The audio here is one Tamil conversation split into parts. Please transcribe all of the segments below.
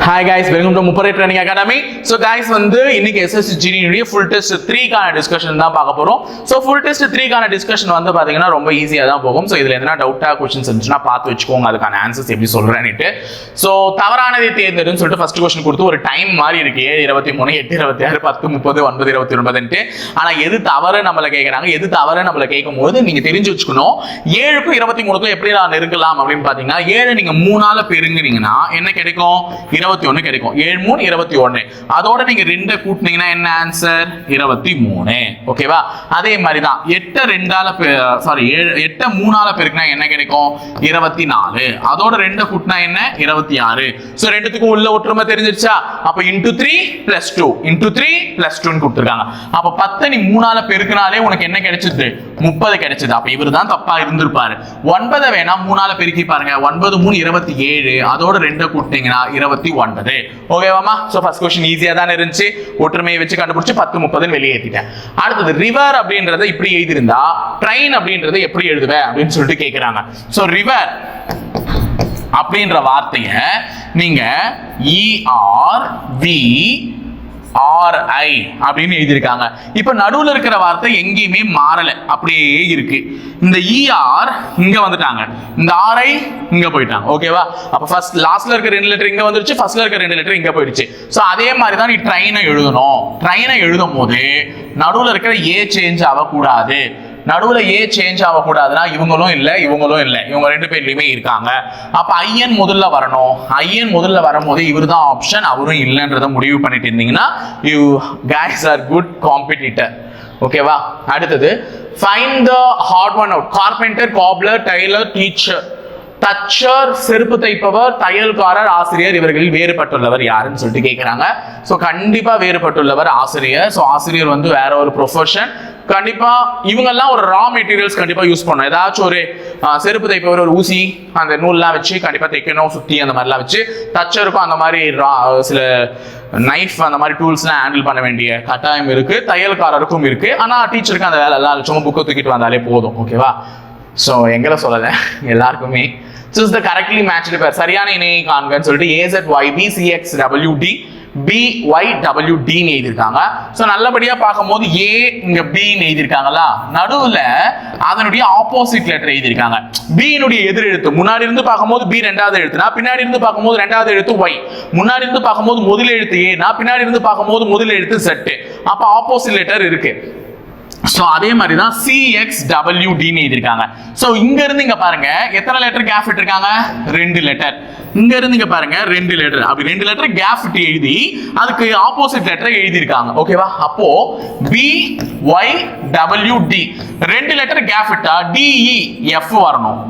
Hi guys, welcome to Mupare Training Academy. So guys, இன்னைக்கு SSC GD full test 3 கான டிஸ்கஷன் தான் பார்க்க போறோம். So full test 3 கான டிஸ்கஷன் பாத்தீங்கன்னா ரொம்ப ஈஸியா தான் போகும். So இதுல எதனா டவுட்டா क्वेश्चंस இருந்துச்சுனா பார்த்து வெச்சுக்கோங்க, அதுக்கான ஆன்சர்ஸ் எப்படி சொல்றேன்னுட்டு. So தவறானதை தேர்ந்தெடுன்னு சொல்லிட்டு ஃபர்ஸ்ட் क्वेश्चन கொடுத்து ஒரு டைம் மாதிரி இருக்கு 7:23 8:26 10:30 9:29 ன்ட்டு. ஆனா எது தவறு நம்மள கேக்குறாங்க, எது தவறு நம்மள கேக்கும்போது நீங்க தெரிஞ்சு வெச்சுக்கணும். 7க்கும் 23க்கும் எப்படி நான் நெருங்கலாம் அப்படினு பாத்தீங்கன்னா 7 நீங்க 3 ஆல பெருங்குனீங்கன்னா என்ன கிடைக்கும்? 21 கிடைக்கும். 7 3 21. அதோட நீங்க 2 கூட்டினீங்கன்னா என்ன ஆன்சர்? 23. ஓகேவா? அதே மாதிரி தான் 8 2 ஆல 8 3 ஆல பெருக்கினா என்ன கிடைக்கும்? 24. அதோட 2 கூட்டினா என்ன? 26. சோ ரெண்டுத்துக்கும் உள்ள ஒற்றுமை தெரிஞ்சிருச்சா? அப்ப into 3 plus 2 into 3 plus 2 ன்னு கொடுத்திருக்காங்க. அப்ப 10 நீ 3 ஆல பெருக்கினாலே உனக்கு என்ன கிடைச்சது? 30 கிடைச்சது. அப்ப இவர்தான் தப்பா இருந்திருப்பாரு. 9 வேணா 3 ஆல பெருக்கி பாருங்க. 9 3 27. அதோட 2 கூட்டினீங்கன்னா 29. ஓகேவாமா? சோ ஃபர்ஸ்ட் क्वेश्चन ஈஸியா தான் இருந்துச்சு. ஒற்றுமையை வச்சு கண்டுபிடிச்சு 10 30 ன்னு வெளியே ஏத்திட்டேன். அடுத்து ரிவர் அப்படின்றத இப்படி எழுதி இருந்தா ட்ரெயின் அப்படின்றத எப்படி எழுதுவே அப்படின்னு சொல்லிட்டு கேக்குறாங்க. சோ ரிவர் அப்படின்ற வார்த்தைய நீங்க ERVRI அப்படின்னு எழுதியிருக்காங்க. இப்ப நடுவுல இருக்கிற வார்த்தை எங்கேயுமே மாறல, அப்படியே இருக்கு. இந்த ER இங்க வந்துட்டாங்க, இந்த RI இங்க போயிட்டாங்க. ஓகேவா? அப்ப ஃபர்ஸ்ட் லாஸ்ட்ல இருக்க 2 லெட்டர் இங்க வந்துருச்சு, ஃபர்ஸ்ட்ல இருக்க 2 லெட்டர் இங்க போயிடுச்சு. சோ அதே மாதிரி தான் நீ ட்ரெயினை எழுதணும். ட்ரெயினை எழுதும் போது நடுவுல இருக்கிற ஏ சேஞ்ச் ஆகக்கூடாது. நடுவுல ஏ சேஞ்ச் ஆகக்கூடாதுன்னா இவங்களும் இல்ல இவங்களும் இல்ல, இவங்க 2 பேர்லயுமே இருக்காங்க. அப்ப ஐஎன் முதல்ல வரணும். ஐஎன் முதல்ல வரும்போது இவர் தான் ஆப்ஷன், அவரும் இல்லைன்றத முடிவு பண்ணிட்டு இருந்தீங்கன்னா you guys are good competitor. ஓகேவா? அடுத்தது find the hard one out. Carpenter, cobbler, tailor, teacher, தச்சர், செருப்பு தைப்பவர், தையல்காரர், ஆசிரியர், இவர்களில் வேறுபட்டுள்ளவர் யாருன்னு சொல்லிட்டு கேட்கிறாங்க. சோ கண்டிப்பா வேறுபட்டுள்ளவர் ஆசிரியர். சோ ஆசிரியர் வேற ஒரு ப்ரொஃபஷன். கண்டிப்பா இவங்க எல்லாம் ஒரு ரா மெட்டீரியல்ஸ் கண்டிப்பா யூஸ் பண்ணணும். ஏதாச்சும் ஒரு செருப்பு தைப்பவர் ஒரு ஊசி அந்த நூல்லாம் வச்சு கண்டிப்பா தைக்கணும், சுத்தி அந்த மாதிரிலாம் வச்சு. தச்சருக்கும் அந்த மாதிரி சில நைஃப் அந்த மாதிரி டூல்ஸ்லாம் ஹேண்டில் பண்ண வேண்டிய கட்டாயம் இருக்கு. தையல்காரருக்கும் இருக்கு. ஆனா டீச்சருக்கு அந்த வேலை எல்லாம் சும்மா புக்கை தூக்கிட்டு வந்தாலே போதும். ஓகேவா? ஸோ எங்களை சொல்லலை, எல்லாருக்குமே சூஸ் த கரெக்ட்லி மேட்ச்டு பேர். சரியான இணையை காண்கன்னு சொல்லிட்டு AZYB CXWD BYWD ன்னு எழுதியிருக்காங்க. ஸோ நல்லபடியா பார்க்கும்போது A இங்க B ன்னு எழுதியிருக்காங்களா, நடுவுல அதனுடைய ஆப்போசிட் லெட்டர் எழுதியிருக்காங்க. B னுடைய எதிர் எழுத்து. முன்னாடி இருந்து பார்க்கும்போது B 2வது எழுத்துனா, பின்னாடி இருந்து பார்க்கும்போது 2வது எழுத்து Y. முன்னாடி இருந்து பார்க்கும்போது முதல் எழுத்து A னா, பின்னாடி இருந்து பார்க்கும்போது முதல் எழுத்து Z. அப்ப ஆப்போசிட் லெட்டர் இருக்கு. சோ அதே மாதிரி தான் CXWD ன்னு எழுதிருக்காங்க. சோ இங்க இருந்து இங்க பாருங்க எத்தனை லெட்டர் கேப் விட்டுருக்காங்க? 2 லெட்டர். இங்க இருந்து இங்க பாருங்க 2 லெட்டர். அப்படி 2 லெட்டர் கேப் விட்டு எழுதி அதுக்கு ஆப்போசிட் லெட்டர் எழுதி இருக்காங்க. ஓகேவா? அப்போ BYWD 2 லெட்டர் கேப் விட்டா DEF வரணும்.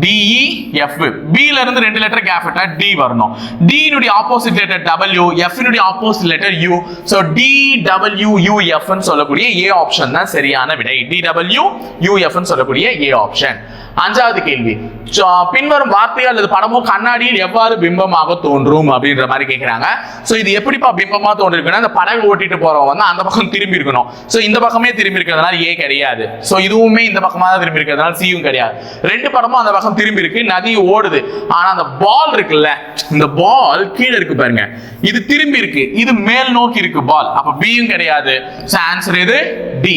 DEF. B ல இருந்து 2 லெட்டர் கேப் விட்டா D வரணும். D னுடைய ஆப்போசிட் லெட்டர் W, F னுடைய opposite letter U. So DWUF ன்னு சொல்லக்கூடிய A ஆப்ஷன் தான் சரியான விடை. DWUF ன்னு சொல்லக்கூடிய A ஆப்ஷன். 5வது கேள்வி, பின்வரும் வார்த்தையோ அல்லது படமோ கண்ணாடியில் எவ்வாறு பிம்பமாக தோன்றும் அப்படின்ற மாதிரி கேட்கிறாங்க. சோ இது எப்படிப்பா பிம்பமா தோன்றிருக்குன்னா, இந்த படகு ஓட்டிட்டு போறவங்க அந்த பக்கம் திரும்பி இருக்கணும். சோ இந்த பக்கமே திரும்பி இருக்கிறதுனால A கிடையாது. சோ இதுவுமே இந்த பக்கமா தான் திரும்பி இருக்கிறதுனால C யும் கிடையாது. 2 படமும் அந்த பக்கம் திரும்பி இருக்கு, நதி ஓடுது. ஆனா அந்த பால் இருக்குல்ல, இந்த பால் கீழே இருக்கு பாருங்க, இது திரும்பி இருக்கு, இது மேல் நோக்கி இருக்கு பால். அப்ப B யும் கிடையாது. சோ ஆன்சர் இது D.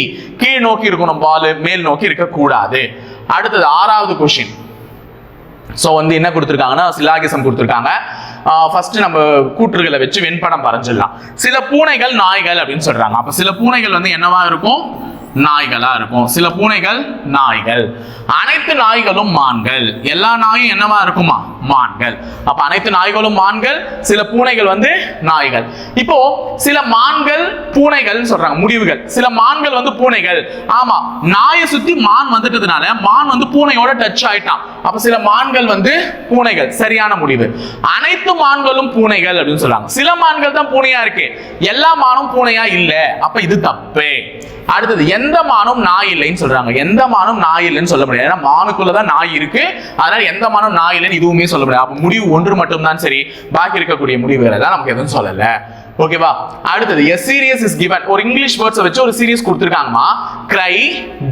கீழ் நோக்கி இருக்கணும் பால், மேல் நோக்கி இருக்க கூடாது. அடுத்தது 6வது क्वेश्चन. சோ என்ன கொடுத்திருக்காங்கன்னா சிலாகிசம் கொடுத்திருக்காங்க. ஃபர்ஸ்ட் நம்ம கூற்றுகளை வச்சு வெண்படம் வரைஞ்சிடலாம். சில பூனைகள் நாய்கள் அப்படின்னு சொல்றாங்க. அப்ப சில பூனைகள் என்னவா இருக்கும்? நாய்களா இருக்கும். சில பூனைகள் நாய்கள். அனைத்து நாய்களும் மான்கள். எல்லா நாயும் என்னவா இருக்குமா? மான்கள். அப்ப அனைத்து நாய்களும் மான்கள், சில பூனைகள் நாய்கள். இப்போ சில மான்கள் பூனைகள் சொல்றாங்க முடிவுகள். சில மான்கள் பூனைகள். ஆமா, நாயை சுத்தி மான் வந்துட்டதுனால மான் பூனையோட டச் ஆயிட்டான். அப்ப சில மான்கள் பூனைகள். சரியான முடிவு. அனைத்து மான்களும் பூனைகள் அப்படின்னு சொல்றாங்க. சில மான்கள் தான் பூனையா இருக்கு, எல்லா மானும் பூனையா இல்ல. அப்ப இது தப்பு. அடுத்தது எந்த மானும் நாய் இல்லைன்னு சொல்றாங்க. எந்த மானும் நாய் இல்லைன்னு சொல்ல முடியாது. ஏன்னா மானுக்குள்ளதான் நாய் இருக்கு, அதனால எந்த மானும் நாய் இல்லைன்னு இதுவுமே சொல்ல முடியாது. அப்ப முடிவு 1 மட்டும் தான் சரி, பாக்கி இருக்கக்கூடிய முடிவுகளை தான் நமக்கு எதுவும் சொல்லல. ஓகேவா? அடுத்தது a series is given. ஒரு இங்கிலீஷ் வேர்ட்ஸ் வச்சு ஒரு series கொடுத்திருக்காங்கமா. cry,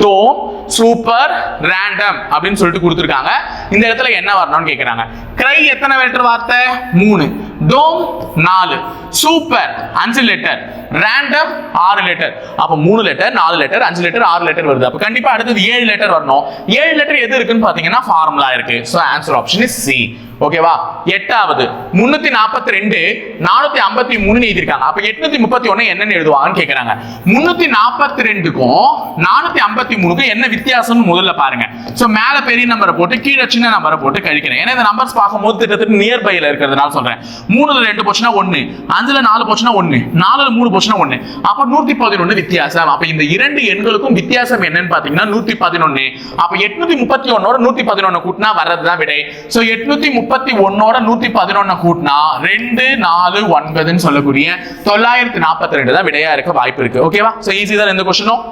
dome, super, random அப்படின்னு சொல்லிட்டு கொடுத்திருக்காங்க. இந்த இடத்துல என்ன வரணும்னு கேக்குறாங்க. cry எத்தனை லெட்டர் வார்த்தை? 3. டோம் 4, சூப்பர் 5 லெட்டர், ரேண்டம் 6 லெட்டர். அப்ப 3 லெட்டர் 4 லெட்டர் 5 லெட்டர் 6 லெட்டர் வருது. அப்ப கண்டிப்பா அடுத்தது 7 லெட்டர் வரணும். 7 லெட்டர் எது இருக்குன்னு பாத்தீங்கன்னா ஃபார்முலா இருக்கு. So answer option is C. ஓகேவா? எட்டாவது 342 453 எழுதிருக்காங்க. அப்ப 831 என்னன்னு எழுதுவாங்கன்னு கேக்குறாங்க. 342க்கும் 453க்கும் என்ன வித்தியாசம்னு முதல்ல பாருங்க. சோ மேல பெரிய நம்பரை போட்டு கீழே சின்ன நம்பரை போட்டு கழிக்கிறேன். ஏன்னா இந்த நம்பர்ஸ் பார்க்கும்போது கிட்டத்தட்ட நியர் பைல இருக்கிறதுனால சொல்றேன். 3ல 2 போச்சுன்னா 1, 5ல 4 போச்சுன்னா 1, 4ல 3 போச்சுன்னா 1. அப்ப 111 வித்தியாசம். அப்ப இந்த இரண்டு எண்களுக்கும் வித்தியாசம் என்னன்னு பாத்தீங்கன்னா 111. அப்ப 831ஓட 111 கூட்டினா வர்றதுதான் விடை. சோ 831ஓட 111 கூட்டினா 249 சொல்லக்கூடிய 942 தான் விடையா இருக்க வாய்ப்பு இருக்கு. ஓகேவா? சோ ஈஸி தான் இந்த क्वेश्चनோம்.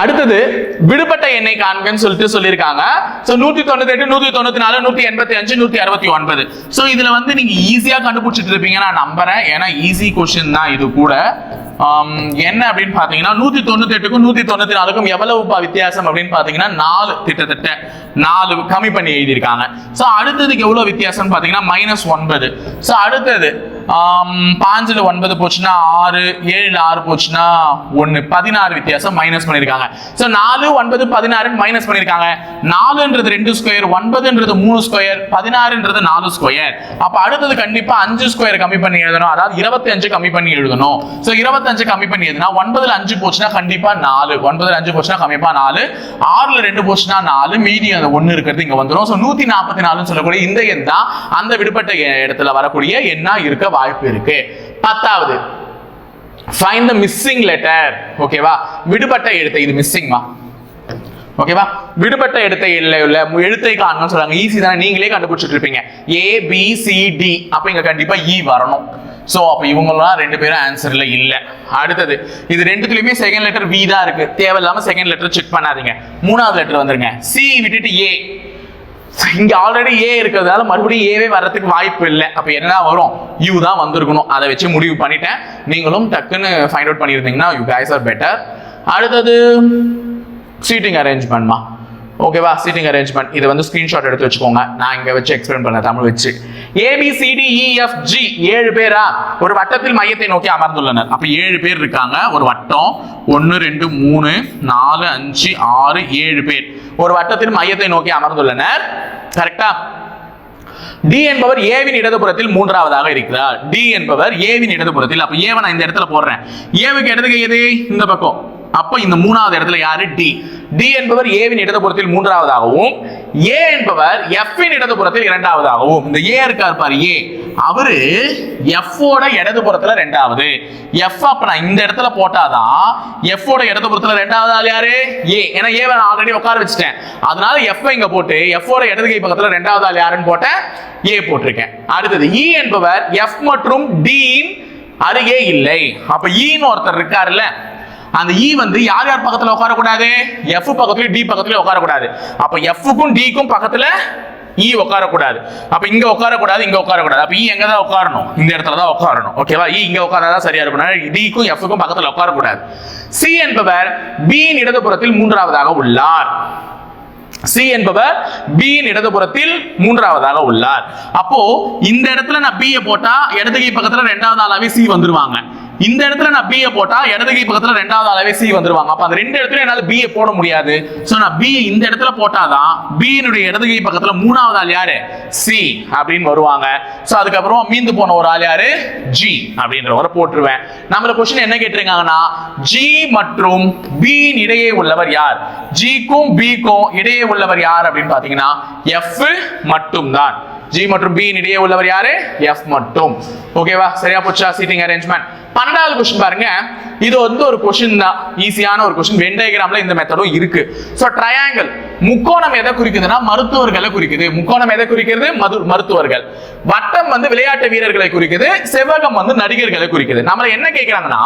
அடுத்தது விடுபட்ட எண்ணை காண்கன்னு சொல்லிட்டு சொல்லியிருக்காங்க. சோ 198 194 185 169. சோ இதுல வந்து நீங்க ஈஸியா கண்டுபிடிச்சிட்டு இருப்பீங்க நான் நம்புறேன். ஏன்னா ஈஸி क्वेश्चन தான் இது கூட. என்ன அப்படின்னு பாத்தீங்கன்னா 198க்கும் 194க்கும் எவ்வளவு வித்தியாசம் அப்படின்னு பாத்தீங்கன்னா 4, கிட்டத்தட்ட 4 கம்மி பண்ணி எழுதியிருக்காங்க. சோ அடுத்ததுக்கு எவ்வளவு வித்தியாசம் பாத்தீங்கன்னா -9. சோ அடுத்தது 5ல 9 போச்சுன்னா 6, 7ல 6 போச்சுன்னா 1, 16 வித்தியாசம் மைனஸ் பண்ணிருக்காங்க. சோ 4 9 16 மைனஸ் பண்ணிருக்காங்க. 4ன்றது 2 ஸ்கொயர், 9ன்றது 3 ஸ்கொயர், 16ன்றது 4 ஸ்கொயர். அப்ப அடுத்தது கண்டிப்பா 5 ஸ்கொயர் கம்மி பண்ணி எழுதணும். அதாவது 25 கம்மி பண்ணி எழுதணும். சோ 25 கம்மி பண்ணி எழுதுனா 9ல 5 போச்சுன்னா கண்டிப்பா 4, 9ல 5 போச்சுன்னா கண்டிப்பா 4, 6ல 2 போச்சுன்னா 4, மீதி அந்த 1 இருக்கிறது இங்க வந்துரும். சோ 144 சொல்லக்கூடிய இந்த எண் தான் அந்த விடுபட்ட இடத்துல வரக்கூடிய எண்ணா இருக்க வாய்ப்பு இருக்கு. 10வது find the missing letter. ஓகேவா? விடுபட்ட எழுத்து இது மிஸ்ஸிங்மா. ஓகேவா? விடுபட்ட எழுத்தை உள்ள எழுத்தை காணணும்னு சொல்றாங்க. ஈஸி தானே, நீங்களே கண்டுபிடிச்சிட்டு இருப்பீங்க. A B C D. அப்ப இங்க கண்டிப்பா E வரணும். சோ அப்ப இவங்கலாம் ரெண்டு பேரும் ஆன்சர்ல இல்ல. அடுத்தது இது ரெண்டுத்துலயுமே செகண்ட் லெட்டர் V தான் இருக்கு. தேவையில்லாம செகண்ட் லெட்டர் செக் பண்ணாதீங்க. மூணாவது லெட்டர் வந்துருங்க. C விட்டுட்டு A. இங்க ஆல்ரெடி A இருக்கிறதால மறுபடியும் ஏவே வர்றதுக்கு வாய்ப்பு இல்லை. அப்ப என்ன வரும்? U தான் வந்திருக்கணும். அதை வச்சு முடிவு பண்ணிட்டேன். நீங்களும் டக்குன்னு ஃபைண்ட் அவுட் பண்ணியிருந்தீங்கன்னா you guys are better. அடுத்தது சீட்டிங் அரேஞ்ச்மெண்ட்மா. ஓகேவா? சீட்டிங் அரேஞ்ச்மெண்ட் இது வந்து ஸ்கிரீன்ஷாட் எடுத்து வச்சுக்கோங்க. நான் இங்க வச்சு எக்ஸ்பிளைன் பண்ண தமிழ் வச்சு. ABCDEFG 7 பேரா ஒரு வட்டத்தில் மையத்தை நோக்கி அமர்ந்துள்ளனர். அப்ப 7 பேர் இருக்காங்க. ஒரு வட்டம் 1 2 3 4 5 6 7 பேர் ஒரு வட்டத்தில் மையத்தை நோக்கி அமர்ந்துள்ளனர். கரெக்டா? D என்பவர் ஏவின் இடதுபுறத்தில் மூன்றாவதாக இருக்கிறார். D என்பவர் ஏவின் இடதுபுறத்தில். அப்ப ஏவை நான் இந்த இடத்துல போடுறேன். ஏவுக்கு இடதுகை எது? இந்த பக்கம். அப்ப இந்த மூணாவது இடத்துல யாரு? D. D என்பவர் ஏவின் இடதுபுறத்தில் மூன்றாவதாகவும் A என்பவர் F இன் இடதுபுறத்தில் இரண்டாவதாகவும். இந்த A இருக்கார் பாரு, A அவரு F ஓட இடதுபுறத்துல ரெண்டாவது. F அப்ப நான் இந்த இடத்துல போட்டாதான் F ஓட இடதுபுறத்துல ரெண்டாவது ஆள் யாரு? A. ஏன்னா A நான் ஆல்ரெடி உட்கார வச்சுட்டேன். அதனால F இங்க போட்டு F ஓட இடதுகை பக்கத்துல ரெண்டாவது ஆள் யாருன்னு போட்டேன், A போட்டிருக்கேன். அடுத்தது E என்பவர் F மற்றும் D இன் அருகே இல்லை. அப்ப E ன்னு ஒருத்தர் இருக்காருல்ல, அந்த E வந்து யார் யார் பக்கத்துல உட்கார கூடாது? F பக்கத்துல D பக்கத்துல உட்கார கூடாது. அப்ப F க்கும் D க்கும் பக்கத்துல E உட்கார கூடாது. அப்ப இங்க உட்கார கூடாது, இங்க உட்கார கூடாது. அப்ப E எங்க தான் உட்காரணும்? இந்த இடத்துல தான் உட்காரணும். ஓகேவா? E இங்க உட்கார்ந்தா சரியா இருக்கும். D க்கும் F க்கும் பக்கத்துல உட்கார கூடாது. C என்பவர் B இன் இடதுபுறத்தில் மூன்றாவதாக உள்ளார். C என்பவர் B இன் இடதுபுறத்தில் மூன்றாவதாக உள்ளார். அப்போ இந்த இடத்துல நான் B போட்டா இடதுகை பக்கத்துல இரண்டாவது ஆளாவே C வந்துருவாங்க. இந்த இடத்துல நான் B போட்டா இடதுகை பக்கத்துல இரண்டாவது ஆளாவே C வந்துருவாங்க. அப்ப அந்த ரெண்டு இடத்துல என்னால B போட முடியாது. சோ நான் B இந்த இடத்துல போட்டாதான் B னுடைய இடதுகை பக்கத்துல மூணாவது ஆள் யாரு? C அப்படின்னு வருவாங்க. சோ அதுக்கப்புறம் மீந்து போன ஒரு ஆள் யாரு? G அப்படின்றவரை போட்டுருவேன். நம்மள क्वेश्चन என்ன கேட்டிருக்காங்கன்னா G மற்றும் B இடையே உள்ளவர் யார்? G க்கும் B க்கும் இடையே உள்ளவர் யார் அப்படின்னு பாத்தீங்கன்னா F மட்டும் தான். G மற்றும் B இடையே உள்ளவர் யாரு? F மட்டும். ஓகேவா? சரியா போச்சா சீட்டிங் அரேஞ்ச்மெண்ட்? 12வது क्वेश्चन பாருங்க. இது வந்து ஒரு क्वेश्चन தான், ஈஸியான ஒரு क्वेश्चन. வென் டயகிராம்ல இந்த மெத்தடும் இருக்கு. சோ ட்ரையாங்கிள் முக்கோணம் எதை குறிக்குதுன்னா மருத்துவர்களை குறிக்குது. முக்கோணம் எதை குறிக்கிறது? மருத்துவர்கள். வட்டம் வந்து விளையாட்டு வீரர்களை குறிக்குது. செவ்வகம் வந்து நடிகர்களை குறிக்குது. நம்மள என்ன கேக்குறாங்கன்னா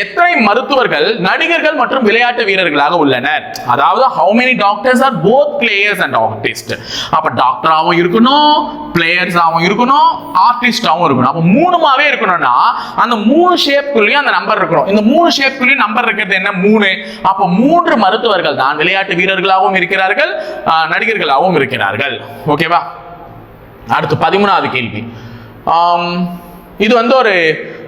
எத்தனை மருத்துவர்கள், நடிகர்கள் மற்றும் விளையாட்டு வீரர்களாக உள்ளனர்? அதாவது how many doctors are both players and artists. அப்ப டாக்டராவும் இருக்கணும், பிளேயர்ஸாவும் இருக்கணும், ஆர்டிஸ்டாவும் இருக்கணும். அப்ப மூணுமாவே இருக்கணும்னா அந்த மூணு ஷேப்குள்ளேயும் அந்த நம்பர் இருக்கணும். இந்த மூணு ஷேப்குள்ளேயும் நம்பர் இருக்கிறது என்ன? 3. அப்ப 3 மருத்துவர்கள் தான் விளையாட்டு வீரர்களாகவும் இருக்கிறார்கள், நடிகர்களாகவும் இருக்கிறார்கள். ஓகேவா? அடுத்து 13வது கேள்வி. இது வந்து ஒரு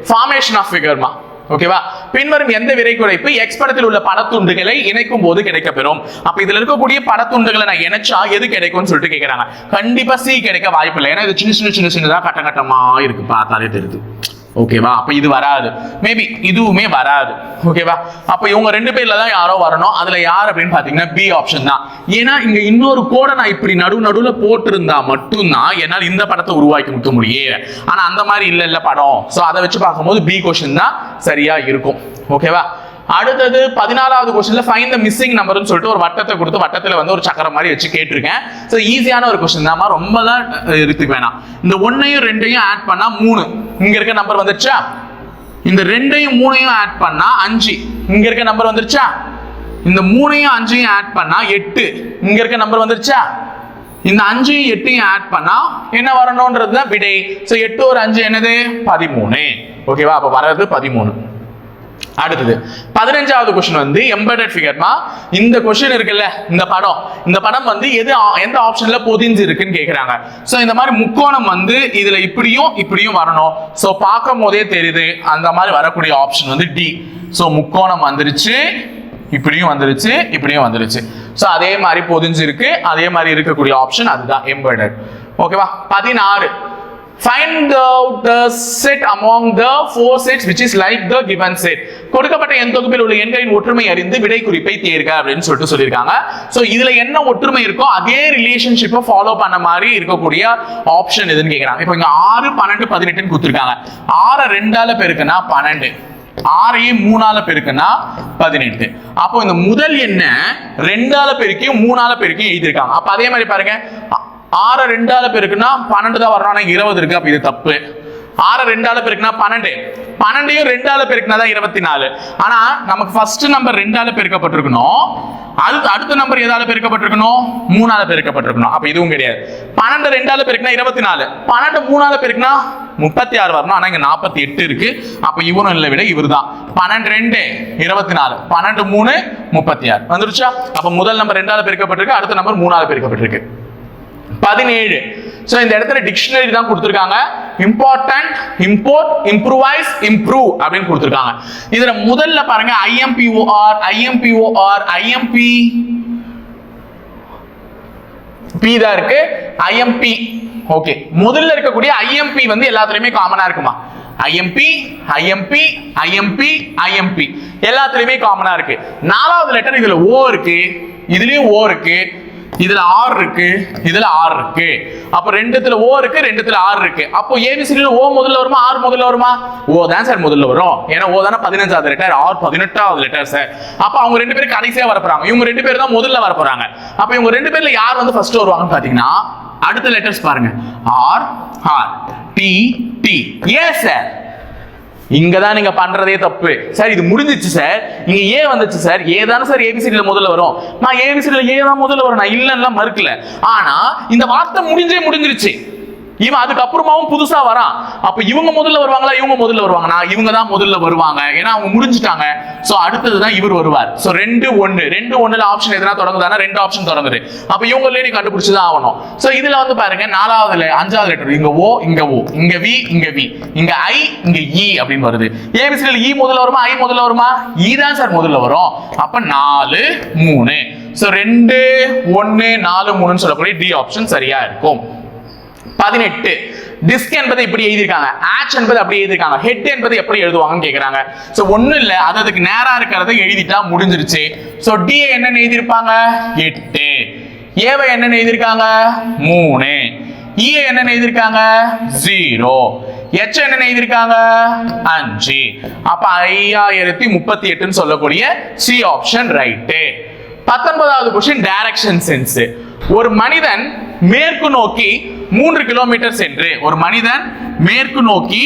ஃபார்மேஷன் ஆஃப் ஃபிகர்மா. ஓகேவா? பின்வரும் எந்த விரை குறைப்பு எக்ஸ் படத்தில் உள்ள படத்துண்டுகளை இணைக்கும் போது கிடைக்கப்பெறும். அப்ப இதுல இருக்கக்கூடிய படத்துண்டுகளை நான் இணைச்சா எது கிடைக்கும்னு சொல்லிட்டு கேக்குறாங்க. கண்டிப்பா சி கிடைக்க வாய்ப்பு இல்லை. ஏன்னா இது சின்ன சின்னதா கட்டமா இருக்கு, பார்த்தாலே தெரியுது. ஓகேவா? அப்ப இது வராது. மேபி இதுவுமே வராது. ஓகேவா? அப்ப இவங்க ரெண்டு பேர்ல தான் யாரோ வரணும். அதுல யார் அப்படின்னு பாத்தீங்கன்னா பி ஆப்ஷன் தான். ஏன்னா இங்க இன்னொரு கோடை நான் இப்படி நடுவுல போட்டிருந்தா மட்டும்தான் என்னால் இந்த படத்தை உருவாக்கி முடிக்க முடியும். ஆனா அந்த மாதிரி இல்ல படம். சோ அதை வச்சு பார்க்கும்போது பி கொஸ்டின் தான் சரியா இருக்கும். ஓகேவா? அடுத்தது 14வது கொஸ்டின்ல ஃபைண்ட் தி மிஸ்ஸிங் நம்பர்னு சொல்லிட்டு ஒரு வட்டத்தை கொடுத்து வட்டத்துல வந்து ஒரு சக்கரம் மாதிரி வச்சு கேட்டிருக்கேன். சோ ஈஸியான ஒரு கொஸ்டின் தான், ரொம்ப தான் இருக்கு வேணாம். இந்த 1ஐயும் 2ஐயும் ஆட் பண்ணா 3, இங்க இருக்க நம்பர் வந்துருச்சா? இந்த 2ஐயும் 3ஐயும் ஆட் பண்ணா 5, இங்க இருக்க நம்பர் வந்துருச்சா? இந்த 3ஐயும் 5ஐயும் ஆட் பண்ணா 8, இங்க இருக்க நம்பர் வந்துருச்சா? இந்த 5ஐயும் 8ஐயும் ஆட் பண்ணா என்ன வரணும்ன்றது தான் விடை. சோ 8 ஒரு 5 என்னது? 13. ஓகேவா? அப்ப வரது 13. அடுத்தது 15வது கொஸ்டின் வந்து எம்பெடட் ஃபிகர்மா. இந்த கொஸ்டின் இருக்குல்ல, இந்த படம் வந்து எந்த ஆப்ஷன்ல பொதிஞ்சு இருக்குன்னு கேக்குறாங்க. சோ இந்த மாதிரி முக்கோணம் வந்து இதுல இப்படியும் வரணும். சோ பார்க்கும் போதே தெரியுது அந்த மாதிரி வரக்கூடிய ஆப்ஷன் வந்து டி. சோ முக்கோணம் வந்துருச்சு, இப்படியும் வந்துருச்சு. சோ அதே மாதிரி பொதிஞ்சு இருக்கு, அதே மாதிரி இருக்கக்கூடிய ஆப்ஷன் அதுதான் எம்பெடட். ஓகேவா? 16 find out the set among the four sets which is like the given set. கொடுக்கப்பட்ட எண் தொகுப்பில் உள்ள எண்களின் ஒற்றுமை அறிந்து விடை குறிப்பை தேர்க அப்படின்னு சொல்லியிருக்காங்க. சோ இதுல என்ன ஒற்றுமை இருக்கோ அதே ரிலேஷன்ஷிப்பை ஃபாலோ பண்ண மாதிரி இருக்கக்கூடிய ஆப்ஷன் எதுன்னு கேக்குறாங்க. இப்போ இங்க 6, 12, 18 கொடுத்திருக்காங்க. 6 2ஆல பெருக்குனா 12, 6ஐயும் 3ஆல பெருக்குனா 18. அப்போ இந்த முதல் எண்ண 2ஆல பெருக்கியும் 3ஆல பெருக்கியும் எழுதியிருக்காங்க. அப்ப அதே மாதிரி பாருங்க, 6 2ஆல பெருக்குனா 12 தான் வரணும். ஆனா 20 இருக்கு. அப்ப இது தப்பு. 6 2ஆல பெருக்குனா 12, 12ஐயும் 2ஆல பெருக்குனா தான் 24. ஆனா நமக்கு ஃபர்ஸ்ட் நம்பர் 2ஆல பெருக்கப்பட்டிருக்கணும், அடுத்த நம்பர் எதால பெருக்கப்பட்டிருக்கணும்? 3ஆல பெருக்கப்பட்டிருக்கணும். அப்ப இதுவும் கிடையாது. 12 2ஆல பெருக்குனா 24, 12 3ஆல பெருக்குனா 36 வரணும். ஆனா இங்க 48 இருக்கு. அப்ப இவனும் இல்லை, விட இவர்தான். 12 2 24, 12 3 36 வந்துருச்சா? அப்ப முதல் நம்பர் 2ஆல பெருக்கப்பட்டிருக்கு, அடுத்த நம்பர் 3ஆல பெருக்கப்பட்டிருக்கு. 17. சோ இந்த இடத்துல டிக்ஷனரி தான் கொடுத்திருக்காங்க. இம்பார்ட்டன்ட், இம்போர்ட், இம்ப்ரூவைஸ், இம்ப்ரூவ் அப்படின்னு கொடுத்திருக்காங்க. இதுல முதல்ல பாருங்க IMPOR, IMP P தான் இருக்கு, IMP. ஓகே, முதல்ல இருக்கக்கூடிய IMP வந்து எல்லாத்துலயுமே காமனா இருக்குமா? IMP எல்லாத்துலயுமே காமனா இருக்கு. 4வது லெட்டர் இதுல O இருக்கு, இதுலயும் O இருக்கு, இதுல R இருக்கு, இதுல R இருக்கு. அப்ப ரெண்டுத்துல O இருக்கு, ரெண்டுத்துல R இருக்கு. அப்போ ஏபிசிடில O முதல்ல வருமா, R முதல்ல வருமா? O தான் சார் முதல்ல வரும். ஏன்னா O தான 15வது லெட்டர், R 18வது லெட்டர் சார். அப்ப அவங்க ரெண்டு பேரும் கடைசியா வர போறாங்க. இவங்க ரெண்டு பேரும் தான் முதல்ல வர போறாங்க. அப்ப இவங்க ரெண்டு பேர்ல யார் வந்து ஃபர்ஸ்ட் வருவாங்கன்னு பாத்தீங்கன்னா அடுத்த லெட்டர்ஸ் பாருங்க. R T T. Yes sir, இங்கதான் நீங்க பண்றதே தப்பு சார். இது முடிஞ்சிச்சு சார், இங்க ஏ வந்துச்சு சார். ஏ தானே சார் ஏபிசிடில முதல்ல வரும். நான் ஏபிசிடில ஏ தான் முதல்ல வரும், நான் இல்லன்னா மறுக்கல. ஆனா இந்த வார்த்தை முடிஞ்சிருச்சு. இவன் அதுக்கப்புறமாவும் புதுசா வரான். அப்ப இவங்க முதல்ல வருவாங்களா, இவங்க முதல்ல வருவாங்கன்னா இவங்க தான் முதல்ல வருவாங்க. ஏன்னா அவங்க முடிஞ்சிட்டாங்க. சோ அடுத்ததுதான் இவர் வருவார். சோ 2 1ல ஆப்ஷன் எதுனா தொடங்குதானா? 2 ஆப்ஷன் தொடங்குது. அப்ப இவங்களே நீ கண்டுபிடிச்சுதான் ஆகணும். சோ இதுல வந்து பாருங்க 4வது 5வது லெட்டர் இங்க O, இங்க O, இங்க V, இங்க V, இங்க I, இங்க E அப்படின்னு வருது. ஏபிசிடில E முதல்ல வருமா, I முதல்ல வருமா? E தான் சார் முதல்ல வரும். அப்ப 4 3. சோ 2 1 4 3ன்னு சொல்லக்கூடிய டி ஆப்ஷன் சரியா இருக்கும். 18. டிஸ்க் என்பதை இப்படி எழுதிருக்காங்க, ஆச் என்பது அப்படி எழுதிருக்காங்க, ஹெட் என்பது எப்படி எழுதுவாங்கன்னு கேக்குறாங்க. சோ ஒண்ணும் இல்ல, அதுக்கு நேரா இருக்கிறத எழுதிட்டா முடிஞ்சிருச்சு. சோ டி என்ன எழுதிருப்பாங்க? 8. ஏவை என்ன எழுதிருக்காங்க? 3. இ என்ன எழுதிருக்காங்க? 0. எச் என்ன எழுதிருக்காங்க? 5. அப்ப 5038ன்னு சொல்லக்கூடிய சி ஆப்ஷன் ரைட். 19வது क्वेश्चन டைரக்ஷன் சென்ஸ். ஒரு மனிதன் மேற்கு நோக்கி 3 கிலோமீட்டர் சென்று, ஒரு மனிதன் மேற்கு நோக்கி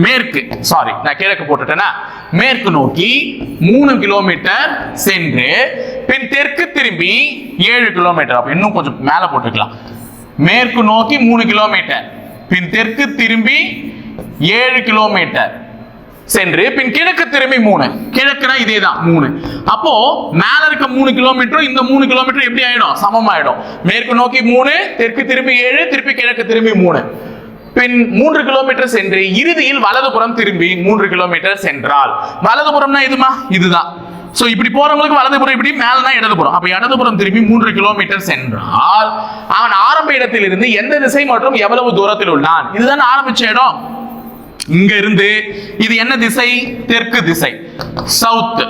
நான் கிழக்கு போட்டுட்டேனா, மேற்கு நோக்கி 3 கிலோமீட்டர் சென்று பின் தெற்கு திரும்பி 7 கிலோமீட்டர். அப்ப இன்னும் கொஞ்சம் மேல போட்டுக்கலாம். மேற்கு நோக்கி 3 கிலோமீட்டர் பின் தெற்கு திரும்பி 7 கிலோமீட்டர் சென்று பின் கிழக்கு திரும்பி 3. கிழக்குனா இதேதான் 3. அப்போ மேல இருக்க 3 கிலோமீட்டர் இந்த 3 கிலோமீட்டர் எப்படி ஆயிடும்? சமமாயிடும். மேற்கு நோக்கி 3, தெற்கு திரும்பி 7, திருப்பி கிழக்கு திரும்பி 3. பின் 3 கிலோமீட்டர் சென்று இறுதியில் வலதுபுறம் திரும்பி 3 கிலோமீட்டர் சென்றால், வலதுபுறம்னா இதுமா இதுதான். சோ இப்படி போறவங்களுக்கு வலதுபுறம், இப்படி மேலனா இடதுபுறம். அப்ப இடதுபுறம் திரும்பி 3 கிலோமீட்டர் சென்றால் அவன் ஆரம்ப இடத்திலிருந்து எந்த திசை மற்றும் எவ்வளவு தூரத்தில் உள்ளான். இதுதான் ஆரம்பிச்ச இடம். இங்க இருந்து இது என்ன திசை? தெற்கு திசை, சவுத்.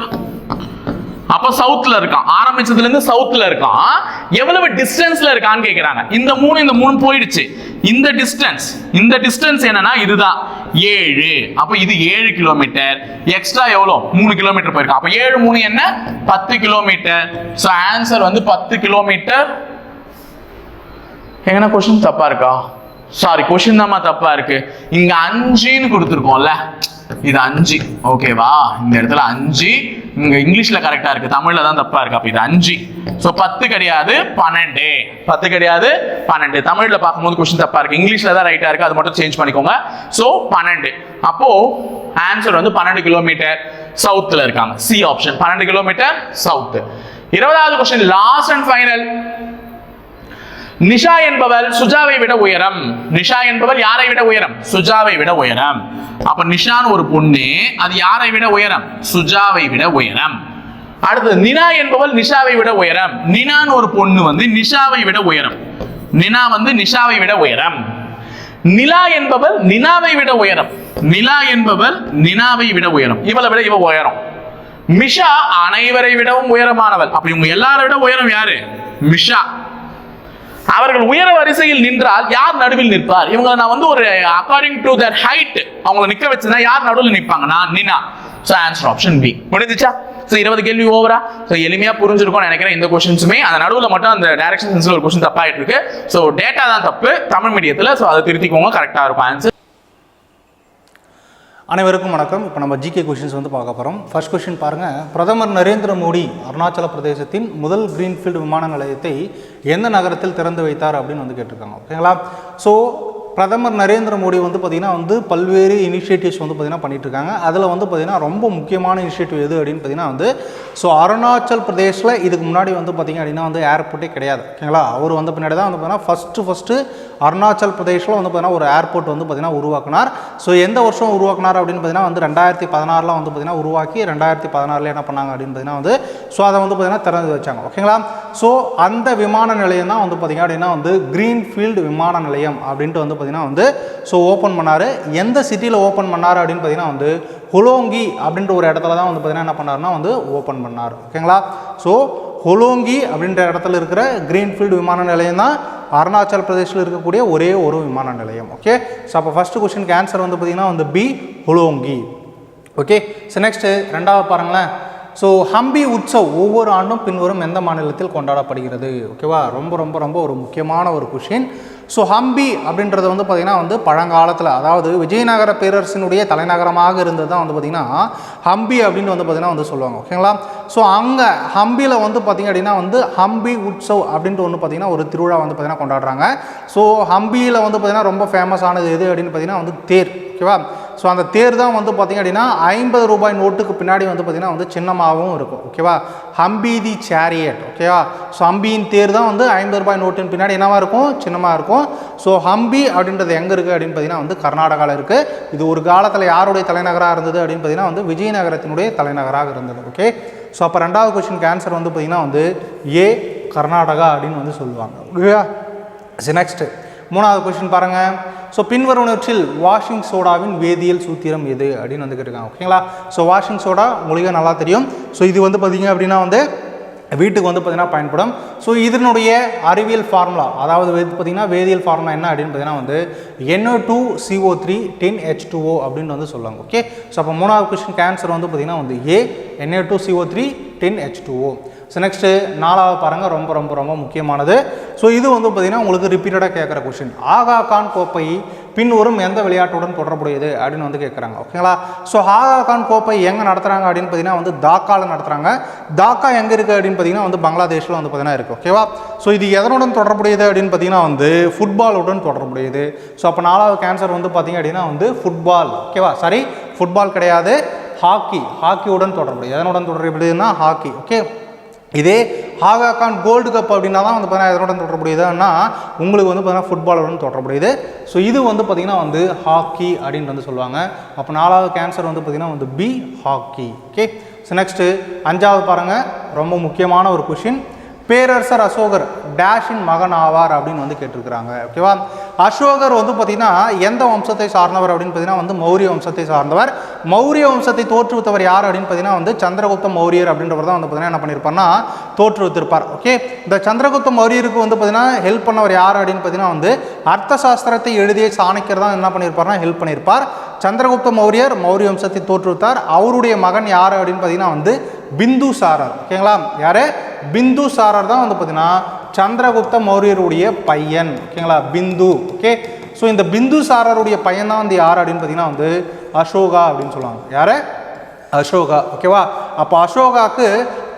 அப்ப சவுத்ல இருக்கான், ஆரம்பிச்சதுல இருந்து சவுத்ல இருக்கான். எவ்வளவு டிஸ்டன்ஸ்ல இருக்கான்னு கேக்குறாங்க. இந்த மூணு போயிடுச்சு. இந்த டிஸ்டன்ஸ் என்னன்னா இதுதான் 7. அப்ப இது 7 கிலோமீட்டர். எக்ஸ்ட்ரா எவ்வளோ? 3 கிலோமீட்டர் போயிருக்கான். அப்ப 7 3 என்ன? 10 கிலோமீட்டர். சோ ஆன்சர் வந்து 10 கிலோமீட்டர். எங்கன்னா கொஸ்டின் தப்பா இருக்கா? சாரி, கொஸ்டின் தான் தப்பா இருக்கு. இங்க 5ன்னு கொடுத்துருக்கோம்ல, இது 5. ஓகேவா? இந்த இடத்துல 5. இங்க இங்கிலீஷ்ல கரெக்டா இருக்கு, தமிழ்ல தான் தப்பா இருக்கு. அப்ப இது 5. சோ 10 கிடையாது 12. 10 கிடையாது 12. தமிழ்ல பார்க்கும்போது கொஸ்டின் தப்பா இருக்கு, இங்கிலீஷ்ல தான் ரைட்டா இருக்கு. அது மட்டும் சேஞ்ச் பண்ணிக்கோங்க. சோ 12. அப்போ ஆன்சர் வந்து 12 கிலோமீட்டர் சவுத்ல இருக்காங்க. C option, 12 kilometre south. 20வது question, last and final. Nisha என்பவள் சுஜாவை விட உயரம். நிஷா என்பவள் யாரை விட உயரம்? சுஜாவை விட உயரம். அப்ப நிஷான்னு ஒரு பொண்ணு, அது யாரை விட உயரம்? சுஜாவை விட உயரம். அடுத்து நினா என்பவள் நிஷாவை விட உயரம். நினான்னு ஒரு பொண்ணு வந்து நிஷாவை விட உயரம். நினா வந்து நிஷாவை விட உயரம். நிலா என்பவள் நினாவை விட உயரம். நிலா என்பவள் நினாவை விட உயரம். இவளை விட இவ உயரம். மிஷா அனைவரை விடவும் உயரமானவள். அப்ப இவங்க எல்லாரை விட உயரம் யாரு? மிஷா. அவர்கள் உயர வரிசையில் நின்றால் யார் நடுவில் நிற்பார்? இவங்க நான் வந்து ஒரு அக்கார்டிங் டு their height அவங்கள நிக்க வச்சா யார் நடுவில் நிற்பாங்கன்னா Nina. So answer option B. முடிஞ்சுச்சா? சோ 20 கேள்வி ஓவரா? சோ எளிமையா புரிஞ்சிருக்கும்னு நினைக்கிறேன். இந்த क्वेश्चंसமே அந்த நடுவுல மட்டும் அந்த டைரக்ஷன் சென்ஸ்ல ஒரு क्वेश्चन தப்பாயிட்டு இருக்கு. சோ டேட்டா தான் தப்பு தமிழ் மீடியத்துல. சோ அதை திருத்திக்கோங்க, கரெக்டா இருக்கும் ஆன்சர். அனைவருக்கும் வணக்கம். இப்போ நம்ம ஜிகே கொஷின்ஸ் வந்து பார்க்க போகிறோம். ஃபர்ஸ்ட் கொஷின் பாருங்கள். பிரதமர் நரேந்திர மோடி அருணாச்சல பிரதேசத்தின் முதல் கிரீன்ஃபீல்டு விமான நிலையத்தை எந்த நகரத்தில் திறந்து வைத்தார் அப்படின்னு வந்து கேட்டிருக்காங்க. ஓகேங்களா? ஸோ பிரதமர் நரேந்திர மோடி வந்து பார்த்திங்கன்னா வந்து பல்வேறு இனிஷியேட்டிவ்ஸ் வந்து பார்த்திங்கன்னா பண்ணிகிட்ருக்காங்க. அதில் வந்து பார்த்திங்கன்னா ரொம்ப முக்கியமான இனிஷியேட்டிவ் எது அப்படின்னு பார்த்திங்கன்னா வந்து ஸோ அருணாச்சல் பிரதேஷில் இதுக்கு முன்னாடி வந்து பார்த்திங்க அப்படின்னா வந்து ஏர்போர்ட்டே கிடையாது. ஓகேங்களா? அவர் வந்து பின்னாடி தான் வந்து பார்த்திங்கன்னா ஃபஸ்ட்டு அருணாச்சல் பிரதேஷில் வந்து பார்த்திங்கன்னா ஒரு ஏர்போர்ட் வந்து பார்த்திங்கன்னா உருவாக்கினார். ஸோ எந்த வருஷம் உருவாக்கினார் அப்படின்னு பார்த்திங்கன்னா வந்து 2016 வந்து பார்த்திங்கன்னா உருவாக்கி 2016 என்ன பண்ணாங்க அப்படின்னு பார்த்திங்கன்னா வந்து ஸோ அதை வந்து பார்த்திங்கன்னா திறந்து வச்சாங்க. ஓகேங்களா? ஸோ அந்த விமான நிலையம் தான் வந்து பார்த்திங்க அப்படின்னா வந்து கிரீன்ஃபீல்டு விமான நிலையம் அப்படின்ட்டு வந்து பார்த்திங்கன்னா வந்து ஸோ ஓப்பன் பண்ணார். எந்த சிட்டியில் ஓப்பன் பண்ணார் அப்படின்னு பார்த்திங்கன்னா வந்து ஹொலோங்கி அப்படின்ற ஒரு இடத்துல தான் வந்து பார்த்திங்கன்னா என்ன பண்ணார்னா வந்து ஓப்பன் பண்ணார். ஓகேங்களா? ஸோ ஹொலோங்கி அப்படின்ற இடத்துல இருக்கிற கிரீன்ஃபீல்டு விமான நிலையம் தான் அருணாச்சல் பிரதேஷில் இருக்கக்கூடிய ஒரே ஒரு விமான நிலையம். ஓகே? ஸோ அப்போ ஃபஸ்ட்டு கொஸ்டினுக்கு ஆன்சர் வந்து பார்த்திங்கன்னா வந்து பி, ஹொலோங்கி. ஓகே? ஸோ நெக்ஸ்ட்டு ரெண்டாவது பாருங்களேன். ஸோ ஹம்பி உற்சவ் ஒவ்வொரு ஆண்டும் பின்வரும் எந்த மாநிலத்தில் கொண்டாடப்படுகிறது? ஓகேவா? ரொம்ப ரொம்ப ரொம்ப ஒரு முக்கியமான ஒரு கொஷின். ஸோ ஹம்பி அப்படின்றது வந்து பார்த்திங்கன்னா வந்து பழங்காலத்தில், அதாவது விஜயநகர பேரரசினுடைய தலைநகரமாக இருந்தது தான் வந்து பார்த்திங்கன்னா ஹம்பி அப்படின்னு வந்து பார்த்திங்கன்னா வந்து சொல்லுவாங்க. ஓகேங்களா? ஸோ அங்கே ஹம்பியில் வந்து பார்த்திங்க அப்படின்னா வந்து ஹம்பி உற்சவ் அப்படின்ட்டு ஒன்று பார்த்திங்கன்னா ஒரு திருவிழா வந்து பார்த்திங்கன்னா கொண்டாடுறாங்க. ஸோ ஹம்பியில் வந்து பார்த்திங்கன்னா ரொம்ப ஃபேமஸானது எது அப்படின்னு பார்த்திங்கன்னா வந்து தேர். ஓகேவா? ஸோ அந்த தேர் தான் வந்து பார்த்திங்க அப்படின்னா 50 ரூபாய் நோட்டுக்கு பின்னாடி வந்து பார்த்திங்கன்னா வந்து சின்னமாகவும் இருக்கும். ஓகேவா? ஹம்பி தி சேரியட். ஓகேவா? ஸோ ஹம்பியின் தேர் தான் வந்து 50 ரூபாய் நோட்டின் பின்னாடி என்னவாக இருக்கும்? சின்னமாக இருக்கும். ஸோ ஹம்பி அப்படின்றது எங்கே இருக்குது அப்படின்னு பார்த்திங்கன்னா வந்து கர்நாடகாவில் இருக்குது. இது ஒரு காலத்தில் யாருடைய தலைநகராக இருந்தது அப்படின்னு பார்த்திங்கன்னா வந்து விஜயநகரத்தினுடைய தலைநகராக இருந்தது. ஓகே? ஸோ அப்போ ரெண்டாவது கொஸ்டினுக்கு ஆன்சர் வந்து பார்த்திங்கன்னா வந்து ஏ, கர்நாடகா அப்படின்னு வந்து சொல்லுவாங்க. ஓகேவா? நெக்ஸ்ட்டு மூணாவது கொஸ்டின் பாருங்கள். ஸோ பின்வருவனவற்றில் வாஷிங் சோடாவின் வேதியியல் சூத்திரம் எது அப்படின்னு வந்து கேட்டிருக்காங்க. ஓகேங்களா? ஸோ வாஷிங் சோடா உங்களுக்கு நல்லா தெரியும். ஸோ இது வந்து பார்த்திங்க அப்படின்னா வந்து வீட்டுக்கு வந்து பார்த்திங்கன்னா பயன்படும். ஸோ இதனுடைய அறிவியல் ஃபார்முலா, அதாவது பார்த்திங்கன்னா வேதியியல் ஃபார்முலா என்ன அப்படின்னு பார்த்திங்கன்னா வந்து NO2CO3 10H2O அப்படின்னு வந்து சொல்லுவாங்க. ஓகே? ஸோ அப்போ மூணாவது கொஸ்டின் ஆன்சர் வந்து பார்த்திங்கன்னா வந்து ஏ, NO2CO3 10H2O. ஸோ நெக்ஸ்ட்டு நாலாவது பாருங்கள், ரொம்ப ரொம்ப ரொம்ப முக்கியமானது. ஸோ இது வந்து பார்த்திங்கன்னா உங்களுக்கு ரிப்பீட்டடாக கேட்குற கொஸ்டின். ஆகா கான் கோப்பை பின்வரும் எந்த விளையாட்டுடன் தொடர்புடையது அப்படின்னு வந்து கேட்குறாங்க. ஓகேங்களா? ஸோ ஆகா கான் கோப்பை எங்கே நடத்துகிறாங்க அப்படின்னு பார்த்திங்கன்னா வந்து தாக்காவில் நடத்துகிறாங்க. தாக்கா எங்கே இருக்குது அப்படின்னு பார்த்திங்கன்னா வந்து பங்களாதேஷில் வந்து பார்த்திங்கன்னா இருக்குது. ஓகேவா? ஸோ இது எதனுடன் தொடர்புடையது அப்படின்னு பார்த்திங்கன்னா வந்து ஃபுட்பாலுடன் தொடர்புடையது. ஸோ அப்போ நாலாவது ஆன்சர் வந்து பார்த்திங்க அப்படின்னா வந்து ஃபுட்பால். ஓகேவா? சாரி, ஃபுட்பால் கிடையாது, ஹாக்கி. ஹாக்கியுடன் தொடர்புடையது. எதனுடன் தொடர்புடையதுன்னா ஹாக்கி. ஓகே? இதே ஆகா கான் கோல்டு கப் அப்படின்னா தான் வந்து பார்த்தீங்கன்னா இதனோட தொடர்புடையதுன்னா உங்களுக்கு வந்து பார்த்தீங்கன்னா ஃபுட்பாலுடன் தொடர்புடையது. ஸோ இது வந்து பார்த்தீங்கன்னா வந்து ஹாக்கி அப்படின்னு வந்து சொல்லுவாங்க. அப்போ 4வது கேன்சர் வந்து பார்த்தீங்கன்னா வந்து B hockey. Okay, so next 5வது பாருங்கள், ரொம்ப முக்கியமான ஒரு கொஷின். பேரரசர் அசோகர் டேஷின் மகன் ஆவார் அப்படின்னு வந்து கேட்டிருக்கிறாங்க. ஓகேவா, அசோகர் வந்து பார்த்தீங்கன்னா எந்த வம்சத்தை சார்ந்தவர் அப்படின்னு பார்த்தீங்கன்னா வந்து மௌரிய வம்சத்தை சார்ந்தவர். மௌரிய வம்சத்தை தோற்றுவித்தவர் யார் அப்படின்னு பார்த்தீங்கன்னா வந்து சந்திரகுப்த மௌரியர் அப்படின்றவர் தான் வந்து பார்த்தீங்கன்னா என்ன பண்ணியிருப்பார்னா தோற்றுவித்திருப்பார். ஓகே, இந்த சந்திரகுப்த மௌரியருக்கு வந்து பார்த்தீங்கன்னா ஹெல்ப் பண்ணவர் யார் அப்படின்னு பார்த்தீங்கன்னா வந்து அர்த்த சாஸ்திரத்தை எழுதிய சாணக்கியர் தான் என்ன பண்ணியிருப்பார்னா ஹெல்ப் பண்ணியிருப்பார். சந்திரகுப்த மௌரியர் மௌரிய வம்சத்தை தோற்றுவித்தார். அவருடைய மகன் யார் அப்படின்னு பார்த்தீங்கன்னா வந்து பிந்துசாரர். ஓகேங்களா, யார்? பிந்துசாரர் தான் வந்து பார்த்தீங்கன்னா சந்திரகுப்த மௌரியருடைய பையன். ஓகேங்களா, பிந்து. ஓகே, ஸோ இந்த பிந்துசாரருடைய பையன் தான் வந்து யார் அப்படின்னு பார்த்தீங்கன்னா வந்து அசோகா அப்படின்னு சொல்லுவாங்க. யார்? அசோகா. ஓகேவா, அப்போ அசோகாவுக்கு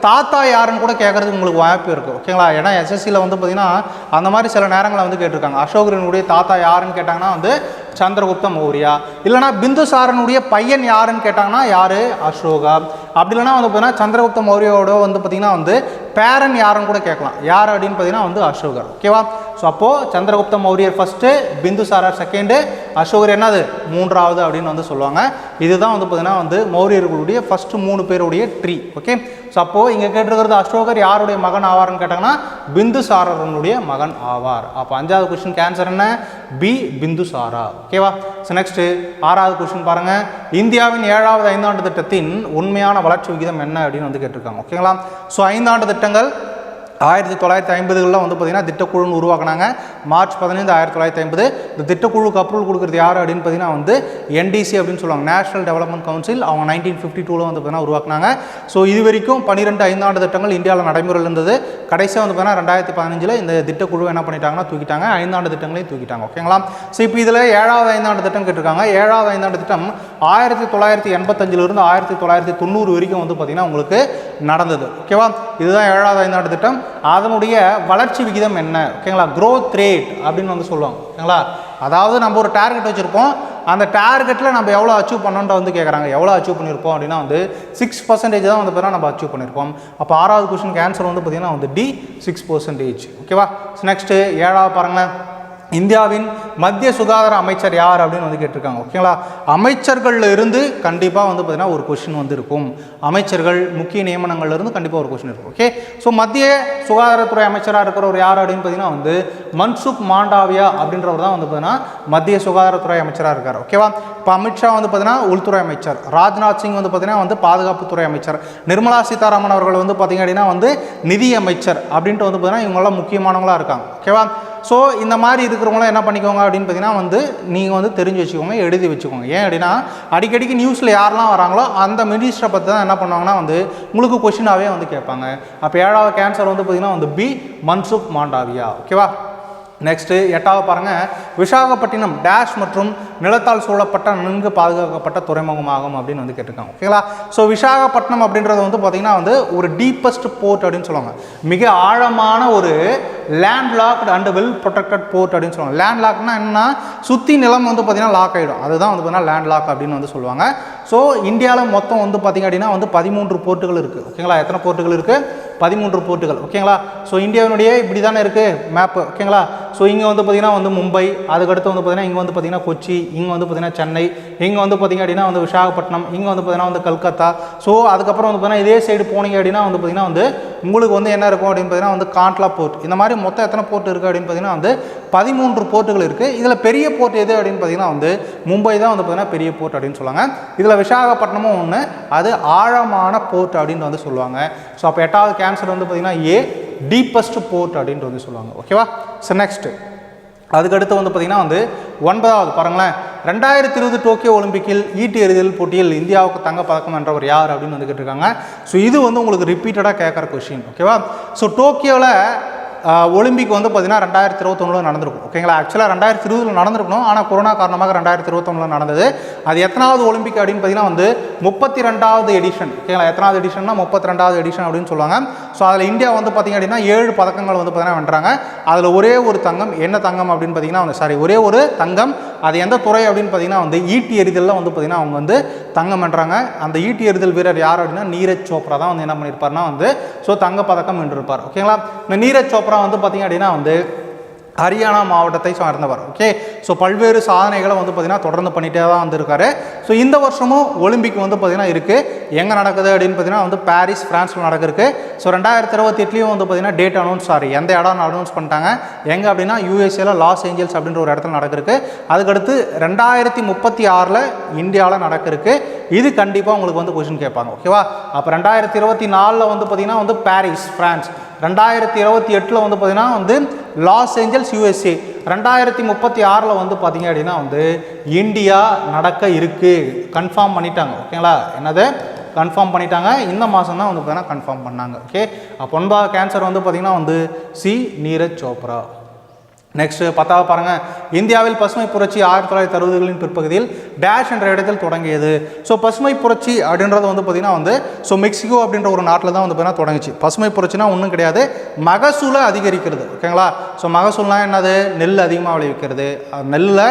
தாத்தா யாருன்னு கூட கேட்கறதுக்கு உங்களுக்கு வாய்ப்பு இருக்குது. ஓகேங்களா, ஏன்னா எஸ்எஸ்சியில் வந்து பார்த்தீங்கன்னா அந்த மாதிரி சில நேரங்களில் வந்து கேட்டிருக்காங்க. அசோகரனுடைய தாத்தா யாருன்னு கேட்டாங்கன்னா வந்து சந்திரகுப்த மௌரியா, இல்லைனா பிந்துசாரனுடைய பையன் யாருன்னு கேட்டாங்கன்னா யார்? அசோகா. அப்படி இல்லைனா வந்து பார்த்தீங்கன்னா சந்திரகுப்த மௌரியோட வந்து பார்த்தீங்கன்னா வந்து பேரன் யாருன்னு கூட கேட்கலாம். யார் அப்படின்னு பார்த்தீங்கன்னா வந்து அசோகர். ஓகேவா, ஸோ அப்போது சந்திரகுப்த மௌரியர் ஃபஸ்ட்டு, பிந்துசாரர் செகண்டு, அசோகர் என்னது 3வது அப்படின்னு வந்து சொல்லுவாங்க. இதுதான் வந்து பார்த்தீங்கன்னா வந்து மௌரியர்களுடைய ஃபஸ்ட்டு 3 பேருடைய ட்ரீ. ஓகே, ஸோ அப்போது இங்கே கேட்டிருக்கிறது அசோகர் யாருடைய மகன் ஆவார்னு கேட்டாங்கன்னா பிந்துசாரனுடைய மகன் ஆவார். அப்போ 5வது கொஸ்டின் கேன்சர் என்ன? பி பிந்துசாரா. ஓகேவா, ஸோ நெக்ஸ்ட்டு 6வது கொஸ்டின் பாருங்கள். இந்தியாவின் 7வது ஐந்தாண்டு திட்டத்தின் உண்மையான வளர்ச்சி விகிதம் என்ன அப்படின்னு வந்து கேட்டிருக்காங்க. ஓகேங்களா, ஸோ 5 ஆண்டு திட்டங்கள் 1950களில் வந்து பார்த்திங்கன்னா திட்டக்குழுன்னு உருவாக்குனாங்க. மார்ச் 15, 1950. இந்த திட்டக்குழுக்கு அப்ரூவல் கொடுக்குறது யார் அப்படின்னு பார்த்தீங்கன்னா வந்து என்டிசி அப்படின்னு சொல்லுவாங்க, நேஷனல் டெவலப்மெண்ட் கவுன்சில். அவங்க 1952 வந்து பார்த்தீங்கன்னா உருவாக்குனாங்க. ஸோ இது வரைக்கும் 12 ஐந்தாண்டு திட்டங்கள் இந்தியாவில் நடைமுறையில் இருந்தது. கடைசியாக வந்து பார்த்தீங்கன்னா 2015 இந்த திட்டக்குழு என்ன பண்ணிட்டாங்கன்னா தூக்கிட்டாங்க, 5 ஆண்டு திட்டங்களையும் தூக்கிட்டாங்க. ஓகேங்களா, ஸோ இப்போ இதில் 7வது ஐந்தாண்டு திட்டம் கேட்டிருக்காங்க. 7வது ஐந்தாண்டு திட்டம் 1985 1990 வரைக்கும் வந்து பார்த்திங்கன்னா உங்களுக்கு நடந்தது. ஓகேவா, இதுதான் 7வது ஐந்தாண்டு திட்டம். அதனுடைய வளர்ச்சி விகிதம் என்ன? ஓகேங்களா, க்ரோத் ரேட் அப்படின்னு வந்து சொல்லுவாங்க. ஓகேங்களா, அதாவது நம்ம ஒரு டார்கெட் வச்சுருப்போம், அந்த டார்கெட்டில் நம்ம எவ்வளோ அச்சீவ் பண்ணோன்ட்டு வந்து கேட்குறாங்க. எவ்வளோ அச்சீவ் பண்ணியிருப்போம் அப்படின்னா வந்து 6% தான் வந்து பார்த்தீங்கன்னா நம்ம அச்சீவ் பண்ணியிருப்போம். அப்போ 6வது கொஸ்டினுக்கு ஆன்சர் வந்து பார்த்தீங்கன்னா வந்து டி 6%. ஓகேவா, நெக்ஸ்ட்டு 7வது பாருங்களேன். இந்தியாவின் மத்திய சுகாதார அமைச்சர் யார் அப்படின்னு வந்து கேட்டிருக்காங்க. ஓகேங்களா, அமைச்சர்களில் இருந்து கண்டிப்பாக வந்து பார்த்தீங்கன்னா ஒரு கொஸ்டின் வந்து இருக்கும். அமைச்சர்கள் முக்கிய நியமனங்கள்ல இருந்து கண்டிப்பாக ஒரு கொஸ்டின் இருக்கும். ஓகே, ஸோ மத்திய சுகாதாரத்துறை அமைச்சராக இருக்கிறவர் யார் அப்படின்னு பார்த்தீங்கன்னா வந்து மன்சுக் மாண்டவியா அப்படின்றவர் தான் வந்து பார்த்தீங்கன்னா மத்திய சுகாதாரத்துறை அமைச்சராக இருக்கார். ஓகேவா, இப்போ அமித்ஷா வந்து பார்த்தீங்கன்னா உள்துறை அமைச்சர், ராஜ்நாத் சிங் வந்து பார்த்தீங்கன்னா வந்து பாதுகாப்புத்துறை அமைச்சர், நிர்மலா சீதாராமன் அவர்கள் வந்து பார்த்தீங்க அப்படின்னா வந்து நிதி அமைச்சர் அப்படின்ட்டு வந்து பார்த்தீங்கன்னா இவங்கெல்லாம் முக்கியமானவங்களாக இருக்காங்க. ஓகேவா, ஸோ இந்த மாதிரி இருக்கிறவங்களாம் என்ன பண்ணிக்கோங்க அப்படின்னு பார்த்தீங்கன்னா வந்து நீங்கள் வந்து தெரிஞ்சு வச்சுக்கோங்க, எழுதி வச்சுக்கோங்க. ஏன் அப்படின்னா அடிக்கடிக்கு நியூஸில் யாரெல்லாம் வராங்களோ அந்த மினிஸ்டரை பற்றி தான் என்ன பண்ணுவாங்கன்னா வந்து உங்களுக்கு கொஷினாகவே வந்து கேட்பாங்க. அப்போ 7வது கேன்சர் வந்து பார்த்தீங்கன்னா வந்து பி மன்சுக் மாண்டவியா. ஓகேவா, நெக்ஸ்ட்டு 8வது பாருங்கள். விசாகப்பட்டினம் டேஷ் மற்றும் நிலத்தால் சூழப்பட்ட நன்கு பாதுகாக்கப்பட்ட துறைமுகமாகும் அப்படின்னு வந்து கேட்டிருக்காங்க. ஓகேங்களா, ஸோ விசாகப்பட்டினம் அப்படின்றது வந்து பார்த்திங்கன்னா வந்து ஒரு டீப்பஸ்ட் போர்ட் அப்படின்னு சொல்லுவாங்க. மிக ஆழமான ஒரு land locked and well protected port அப்படின்னு சொல்லுவாங்க. லேண்ட் லாக்னா என்னன்னா சுற்றி நிலம் வந்து பார்த்திங்கன்னா லாக் ஆகிடும், அதுதான் வந்து பார்த்திங்கன்னா லேண்ட் லாக் அப்படின்னு வந்து சொல்லுவாங்க. ஸோ இந்தியாவில் மொத்தம் வந்து பார்த்திங்க அப்படின்னா வந்து 13 போர்ட்டுகள் இருக்குது. ஓகேங்களா, எத்தனை போர்ட்டுகள் இருக்குது? 13 போர்ட்டுகள். ஓகேங்களா, ஸோ இந்தியாவினுடைய இப்படி தானே இருக்குது மேப்பு. ஓகேங்களா, ஸோ இங்கே வந்து பார்த்திங்கன்னா வந்து மும்பை, அதுக்கடுத்து வந்து பார்த்திங்கன்னா இங்கே வந்து பார்த்திங்கன்னா கொச்சி, இங்கே வந்து பார்த்திங்கன்னா சென்னை, இங்கே வந்து பார்த்திங்க அப்படின்னா வந்து விசாகப்பட்டினம், இங்கே வந்து பார்த்திங்கன்னா வந்து கல்கத்தா. ஸோ அதுக்கப்புறம் வந்து பார்த்திங்கன்னா இதே சைடு போனீங்க அப்படின்னா வந்து பார்த்திங்கன்னா வந்து உங்களுக்கு வந்து என்ன இருக்கும் அப்படின்னு பார்த்திங்கன்னா வந்து காண்ட்லா போர்ட். இந்த மாதிரி மொத்தம் எத்தனை போர்ட் இருக்குது அப்படின்னு பார்த்திங்கன்னா வந்து 13 போர்ட்டுகள் இருக்குது. இதில் பெரிய போர்ட் எது அப்படின்னு பார்த்திங்கன்னா வந்து மும்பை தான் வந்து பார்த்திங்கன்னா பெரிய போர்ட் அப்படின்னு சொல்லுவாங்க. இதில் விசாகப்பட்டினமும் ஒன்று, அது ஆழமான போர்ட் அப்படின்னு வந்து சொல்லுவாங்க. ஸோ அப்போ 8வது கேன்சர் வந்து பார்த்திங்கன்னா ஏ டீப்பஸ்ட் போர்ட் அப்படின்ட்டு வந்து சொல்லுவாங்க. ஓகேவா, ஸோ நெக்ஸ்ட்டு அதுக்கடுத்து வந்து பார்த்திங்கன்னா வந்து 9வது பாருங்களேன். 2020 டோக்கியோ ஒலிம்பிக்கில் ஈட்டி எறிதல் போட்டியில் இந்தியாவுக்கு தங்கப்பதக்கம் வென்றவர் யார் அப்படின்னு வந்து கேட்டிருக்காங்க. ஸோ இது வந்து உங்களுக்கு ரிப்பீட்டடாக கேட்குற கொஷின். ஓகேவா, ஸோ டோக்கியோவில் ஒலிம்பிக் வந்து பார்த்தீங்கன்னா 2021 நடந்திருக்கும். ஓகேங்களா, ஆக்சுவலாக 2020 நடந்திருக்கணும், ஆனால் கொரோனா காரணமாக 2021 நடந்தது. அது எத்தனாவது ஒலிம்பிக் அப்படின்னு பார்த்தீங்கன்னா வந்து 32வது எடிஷன். ஓகேங்களா, எத்தனாவது எடிஷன்னா 32வது எடிஷன் அப்படின்னு சொல்லுவாங்க. ஸோ அதில் இந்தியா வந்து பார்த்திங்க அப்படின்னா 7 பதக்கங்கள் வந்து பார்த்தீங்கன்னா வென்றாங்க. அதில் ஒரே ஒரு தங்கம். என்ன தங்கம் அப்படின்னு பார்த்தீங்கன்னா வந்து ஒரே ஒரு தங்கம். அது எந்த துறை அப்படின்னு பார்த்தீங்கன்னா வந்து ஈட்டி எறிதலில் வந்து பார்த்தீங்கன்னா அவங்க வந்து தங்கம் வென்றாங்க. அந்த ஈட்டி எறிதல் வீரர் யார் அப்படின்னா நீரஜ் சோப்ரா தான் வந்து என்ன பண்ணியிருப்பார்னா வந்து தங்க பதக்கம் வென்றிருப்பார். ஓகேங்களா, இந்த நீரஜ் சோப்ரா வந்து பார்த்தீங்க அப்படின்னா வந்து ஹரியானா மாவட்டத்தை சார்ந்தவர். ஓகே, ஸோ பல்வேறு சாதனைகளை வந்து பார்த்திங்கன்னா தொடர்ந்து பண்ணிகிட்டே தான் வந்திருக்காரு. ஸோ இந்த வருஷமும் ஒலிம்பிக் வந்து பார்த்திங்கன்னா இருக்குது. எங்கே நடக்குது அப்படின்னு பார்த்தீங்கன்னா வந்து பாரிஸ், ஃப்ரான்ஸில் நடக்குது. ஸோ 2028 வந்து பார்த்திங்கன்னா டேட் எந்த இடம் அனௌன்ஸ் பண்ணிட்டாங்க. எங்கே அப்படின்னா யூஎஸ்ஏல லாஸ் ஏஞ்சல்ஸ் அப்படின்ற ஒரு இடத்துல நடக்குது. அதுக்கடுத்து 2036 இந்தியாவில் நடக்குது. இது கண்டிப்பாக உங்களுக்கு வந்து கொஸ்டின் கேட்பாங்க. ஓகேவா, அப்போ 2024 வந்து பார்த்திங்கன்னா வந்து பாரிஸ், ஃப்ரான்ஸ். 2028 வந்து பார்த்திங்கன்னா வந்து லாஸ் ஏஞ்சல்ஸ், யூஎஸ்ஏ. 2036 வந்து பார்த்திங்க அப்படின்னா வந்து இந்தியா நடக்க இருக்குது. கன்ஃபார்ம் பண்ணிட்டாங்க. ஓகேங்களா, என்னது கன்ஃபார்ம் பண்ணிட்டாங்க. இந்த மாதம் தான் வந்து பார்த்தீங்கன்னா கன்ஃபார்ம் பண்ணாங்க. ஓகே, அப்போ 9வது கேன்சர் வந்து பார்த்திங்கன்னா வந்து சி, நீரஜ் சோப்ரா. நெக்ஸ்ட் 10வது பாருங்கள். இந்தியாவில் பசுமை புரட்சி 1960களின் பிற்பகுதியில் டேஷ் என்ற இடத்தில் தொடங்கியது. ஸோ பசுமை புரட்சி அப்படின்றது வந்து பார்த்திங்கன்னா வந்து மெக்சிகோ அப்படின்ற ஒரு நாட்டில் தான் வந்து பார்த்தீங்கன்னா தொடங்குச்சு. பசுமை புரட்சினா ஒன்றும் கிடையாது, மகசூலை அதிகரிக்கிறது. ஓகேங்களா, ஸோ மகசூல்னால் என்னது, நெல் அதிகமாக விளைவிக்கிறது, நெல்லை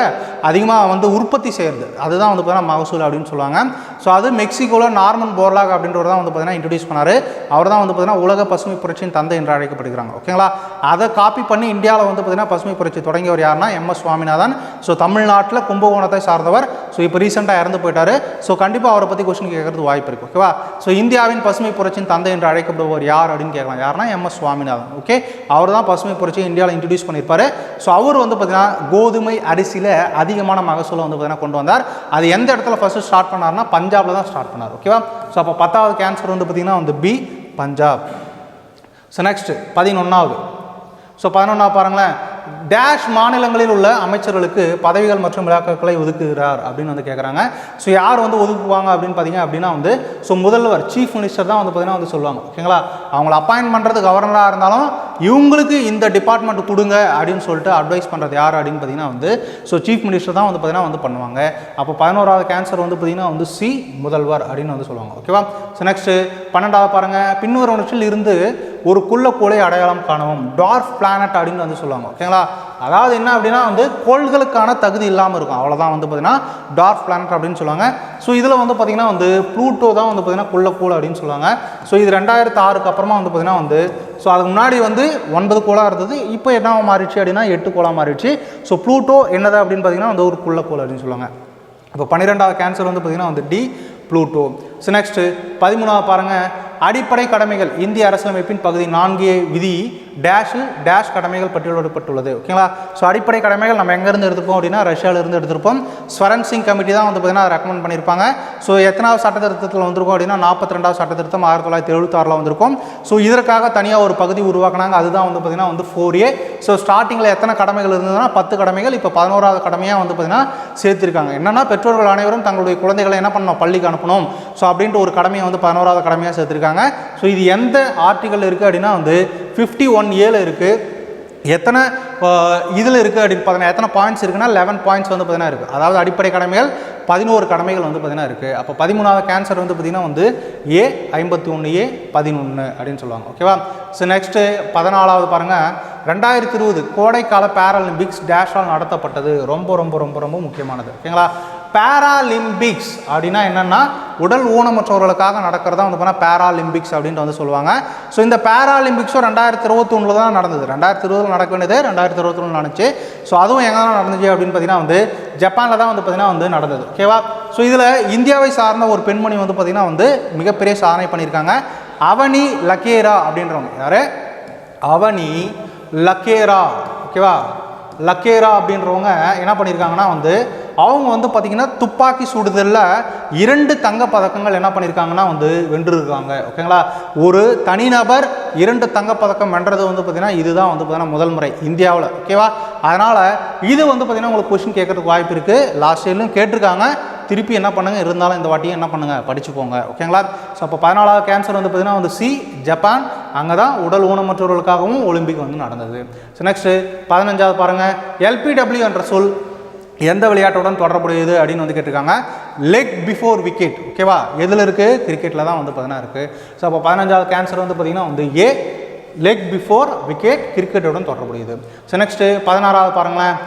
அதிகமாக வந்து உற்பத்தி செய்கிறது, அதுதான் வந்து பார்த்தீங்கன்னா மகசூல் அப்படின்னு சொல்லுவாங்க. ஸோ அது மெக்சிகோவில் நார்மன் போர்லாக் அப்படின்றவர் தான் வந்து பார்த்தீங்கன்னா இன்ட்ரடியூஸ் பண்ணார். அவர் தான் வந்து பார்த்தீங்கன்னா உலக பசுமை புரட்சியின் தந்தை என்று அழைக்கப்படுகிறாங்க. ஓகேங்களா, அதை காப்பி பண்ணி இந்தியாவில் வந்து பார்த்தீங்கன்னா பசுமை புரட்சி தொடங்கியவர் யாருன்னா MS சுவாமிநாதன். ஸோ தமிழ்நாட்டில் கும்பகோணத்தை சார்ந்தவர். ஸோ இப்போ ரீசெண்டாக இறந்து போயிட்டார். ஸோ கண்டிப்பாக அவரை பற்றி கொஸ்டின் கேட்கறது வாய்ப்பு இருக்குது. ஓகேவா, ஸோ இந்தியாவின் பசுமை புரட்சியின் தந்தை என்று அழைக்கப்படுவர் யார் அப்படின்னு கேட்கலாம். யாருன்னா MS சுவாமிநாதன். ஓகே, அவர் தான் பசுமை புரட்சியை இந்தியாவில் இன்ட்ரடியூஸ் பண்ணியிருப்பார். ஸோ அவர் வந்து பார்த்தீங்கன்னா கோதுமை அரிசியில் அதிகமான மகசூலை வந்து பார்த்தீங்கன்னா கொண்டு வந்தார். அது எந்த இடத்துல ஃபஸ்ட்டு ஸ்டார்ட் பண்ணார்னா பஞ்சாபில் தான் ஸ்டார்ட் பண்ணார். ஓகேவா, ஸோ அப்போ 10வது கேன்சர் வந்து பார்த்தீங்கன்னா வந்து பி, பஞ்சாப். ஸோ நெக்ஸ்ட் 11வது. ஸோ 11வது பாருங்களேன். டேஷ் மாநிலங்களில் உள்ள அமைச்சர்களுக்கு பதவிகள் மற்றும் விழாக்களை ஒதுக்குகிறார் அப்படின்னு வந்து கேட்குறாங்க. ஸோ யார் வந்து ஒதுக்குவாங்க அப்படின்னு பார்த்தீங்க அப்படின்னா வந்து முதல்வர், சீஃப் மினிஸ்டர் தான் வந்து பார்த்தீங்கன்னா வந்து சொல்லுவாங்க. ஓகேங்களா, அவங்கள அப்பாயின்ட் பண்ணுறது கவர்னராக இருந்தாலும் இவங்களுக்கு இந்த டிபார்ட்மெண்ட் கொடுங்க அப்படின்னு சொல்லிட்டு அட்வைஸ் பண்ணுறது யார் அப்படின்னு பார்த்தீங்கன்னா வந்து சீஃப் மினிஸ்டர் தான் வந்து பார்த்தீங்கன்னா வந்து பண்ணுவாங்க. அப்போ 11வது கேன்சர் வந்து பார்த்தீங்கன்னா வந்து சி, முதல்வர் அப்படின்னு வந்து சொல்லுவாங்க. ஓகேவா, ஸோ நெக்ஸ்ட்டு 12வது பாருங்கள். பின்வருவனற்றில் இருந்து ஒரு குள்ளக்கோளை அடையாளம் காணவும், டார்ஃப் பிளானட் அப்படின்னு வந்து சொல்லுவாங்க. ஓகேங்களா, அதாவது என்ன அப்படின்னா வந்து கோள்களுக்கான தகுதி இல்லாமல் இருக்கும், அவ்வளோதான் வந்து பார்த்தீங்கன்னா டார்ஃப் பிளானட் அப்படின்னு சொல்லுவாங்க. ஸோ இதில் வந்து பார்த்திங்கன்னா வந்து ப்ளூட்டோ தான் வந்து பார்த்திங்கன்னா குள்ளக்கோள் அப்படின்னு சொல்லுவாங்க. ஸோ இது 2006 அப்புறமா வந்து பார்த்திங்கன்னா வந்து அதுக்கு முன்னாடி வந்து 9 கோளாக இருந்தது. இப்போ என்ன மாறிடுச்சு அப்படின்னா 8 கோளாக மாறிடுச்சு. ஸோ ப்ளூட்டோ என்னது அப்படின்னு பார்த்திங்கன்னா வந்து ஒரு குள்ளக்கோள் அப்படின்னு சொல்லுவாங்க. இப்போ 12வது கேன்சர் வந்து பார்த்திங்கன்னா வந்து டி, ப்ளூட்டோ. ஸோ நெக்ஸ்ட்டு 13வது பாருங்கள். அடிப்படை கடமைகள் இந்திய அரசியலமைப்பின் பகுதி 4A விதி டேஷில் டேஷ் கடமைகள் பட்டியலிடப்பட்டுள்ளது. ஓகேங்களா, ஸோ அடிப்படை கடமைகள் நம்ம எங்கேருந்து எடுத்துப்போம் அப்படின்னா ரஷ்யாவிலேருந்து எடுத்திருப்போம். ஸ்வரன் சிங் கமிட்டி தான் வந்து பார்த்தீங்கன்னா ரெக்கமெண்ட் பண்ணியிருப்பாங்க. ஸோ எத்தனாவது சட்ட திருத்தத்தில் வந்திருக்கும் அப்படின்னா 42வது சட்ட திருத்தம் 1976 வந்திருக்கும். ஸோ இதற்காக தனியாக ஒரு பகுதி உருவாக்குனாங்க, அதுதான் வந்து பார்த்தீங்கன்னா வந்து 4A. ஸோ ஸ்டார்டிங்கில் எத்தனை கடமைகள் இருந்ததுன்னா 10 கடமைகள், இப்போ 11வது கடமையாக வந்து பார்த்தீங்கன்னா சேர்த்திருக்காங்க. என்னன்னா பெற்றோர்கள் அனைவரும் தங்களுடைய குழந்தைகளை என்ன பண்ணணும், பள்ளிக்கு அனுப்பணும். ஸோ அப்படின்ட்டு ஒரு கடமையை வந்து 11வது கடமையாக சேர்த்திருக்காங்க. ஸோ இது எந்த ஆர்டிக்கல் இருக்குது அப்படின்னா வந்து 51A இருக்குது. எத்தனை இதில் இருக்குது அப்படின்னு பார்த்தீங்கன்னா எத்தனை பாயிண்ட்ஸ் இருக்குன்னா 11 பாயிண்ட்ஸ் வந்து பார்த்தீங்கன்னா இருக்குது. அதாவது அடிப்படை கடமைகள் 11 கடமைகள் வந்து பார்த்தீங்கன்னா இருக்குது. அப்போ 13வது கேன்சர் வந்து பார்த்தீங்கன்னா வந்து A 51A 11 அப்படின்னு சொல்லுவாங்க. ஓகேவா, ஸோ நெக்ஸ்ட்டு 14வது பாருங்கள். 2020 கோடைக்கால பேராலிம்பிக்ஸ் டேஷால் நடத்தப்பட்டது. ரொம்ப ரொம்ப ரொம்ப ரொம்ப முக்கியமானது. ஓகேங்களா, பேராலிம்பிக்ஸ் அப்படின்னா என்னென்னா உடல் ஊனமற்றவர்களுக்காக நடக்கிறதா வந்து பார்த்தீங்கன்னா பேராலிம்பிக்ஸ் அப்படின்ட்டு வந்து சொல்லுவாங்க. ஸோ இந்த பேராலிம்பிக்ஸும் 2021 தான் நடந்தது. 2020 நடக்க வேண்டியது 2021 நடந்துச்சு. ஸோ அதுவும் எங்கே தான் நடந்துச்சு அப்படின்னு பார்த்தீங்கன்னா வந்து ஜப்பானில் தான் வந்து பார்த்தீங்கன்னா வந்து நடந்தது. ஓகேவா, ஸோ இதில் இந்தியாவை சார்ந்த ஒரு பெண்மணி வந்து பார்த்தீங்கன்னா வந்து மிகப்பெரிய சாதனை பண்ணியிருக்காங்க. அவனி லக்கேரா அப்படின்றவங்க. யார்? அவனி லக்கேரா. ஓகேவா, லக்கேரா அப்படின்றவங்க என்ன பண்ணியிருக்காங்கன்னா வந்து அவங்க வந்து பார்த்திங்கன்னா துப்பாக்கி சுடுதலில் 2 தங்க பதக்கங்கள் என்ன பண்ணியிருக்காங்கன்னா வந்து வென்றிருக்காங்க. ஓகேங்களா, ஒரு தனிநபர் 2 தங்கப்பதக்கம் வென்றது வந்து பார்த்திங்கன்னா இதுதான் வந்து பார்த்திங்கன்னா முதல் முறை இந்தியாவில். ஓகேவா, அதனால் இது வந்து பார்த்திங்கன்னா உங்களுக்கு கொஸ்டின் கேட்கறதுக்கு வாய்ப்பு இருக்குது. லாஸ்ட் இயர்லையும் கேட்டிருக்காங்க. திருப்பி என்ன பண்ணுங்கள், இருந்தாலும் இந்த வாட்டியும் என்ன பண்ணுங்கள், படிச்சு போங்க. ஓகேங்களா, ஸோ அப்போ 14வது கேன்சர் வந்து பார்த்திங்கன்னா வந்து சி, ஜப்பான். அங்கே தான் உடல் ஊனமற்றவர்களுக்காகவும் ஒலிம்பிக் வந்து நடந்தது. ஸோ நெக்ஸ்ட்டு 15வது பாருங்கள், எல்பிடபிள்யூ என்ற சொல் எந்த விளையாட்டுடன் தொடர்புடையது அப்படின்னு வந்து கேட்டிருக்காங்க. Leg before wicket. ஓகேவா, எதில் இருக்குது? கிரிக்கெட்டில் தான் வந்து பார்த்தீங்கன்னா இருக்குது. ஸோ அப்போ 15வது கேன்சர் வந்து பார்த்திங்கன்னா வந்து ஏ, லெக் பிஃபோர் விக்கெட் கிரிக்கெட்டுடன் தொடர்புடையது. ஸோ நெக்ஸ்ட்டு 16வது பாருங்களேன்,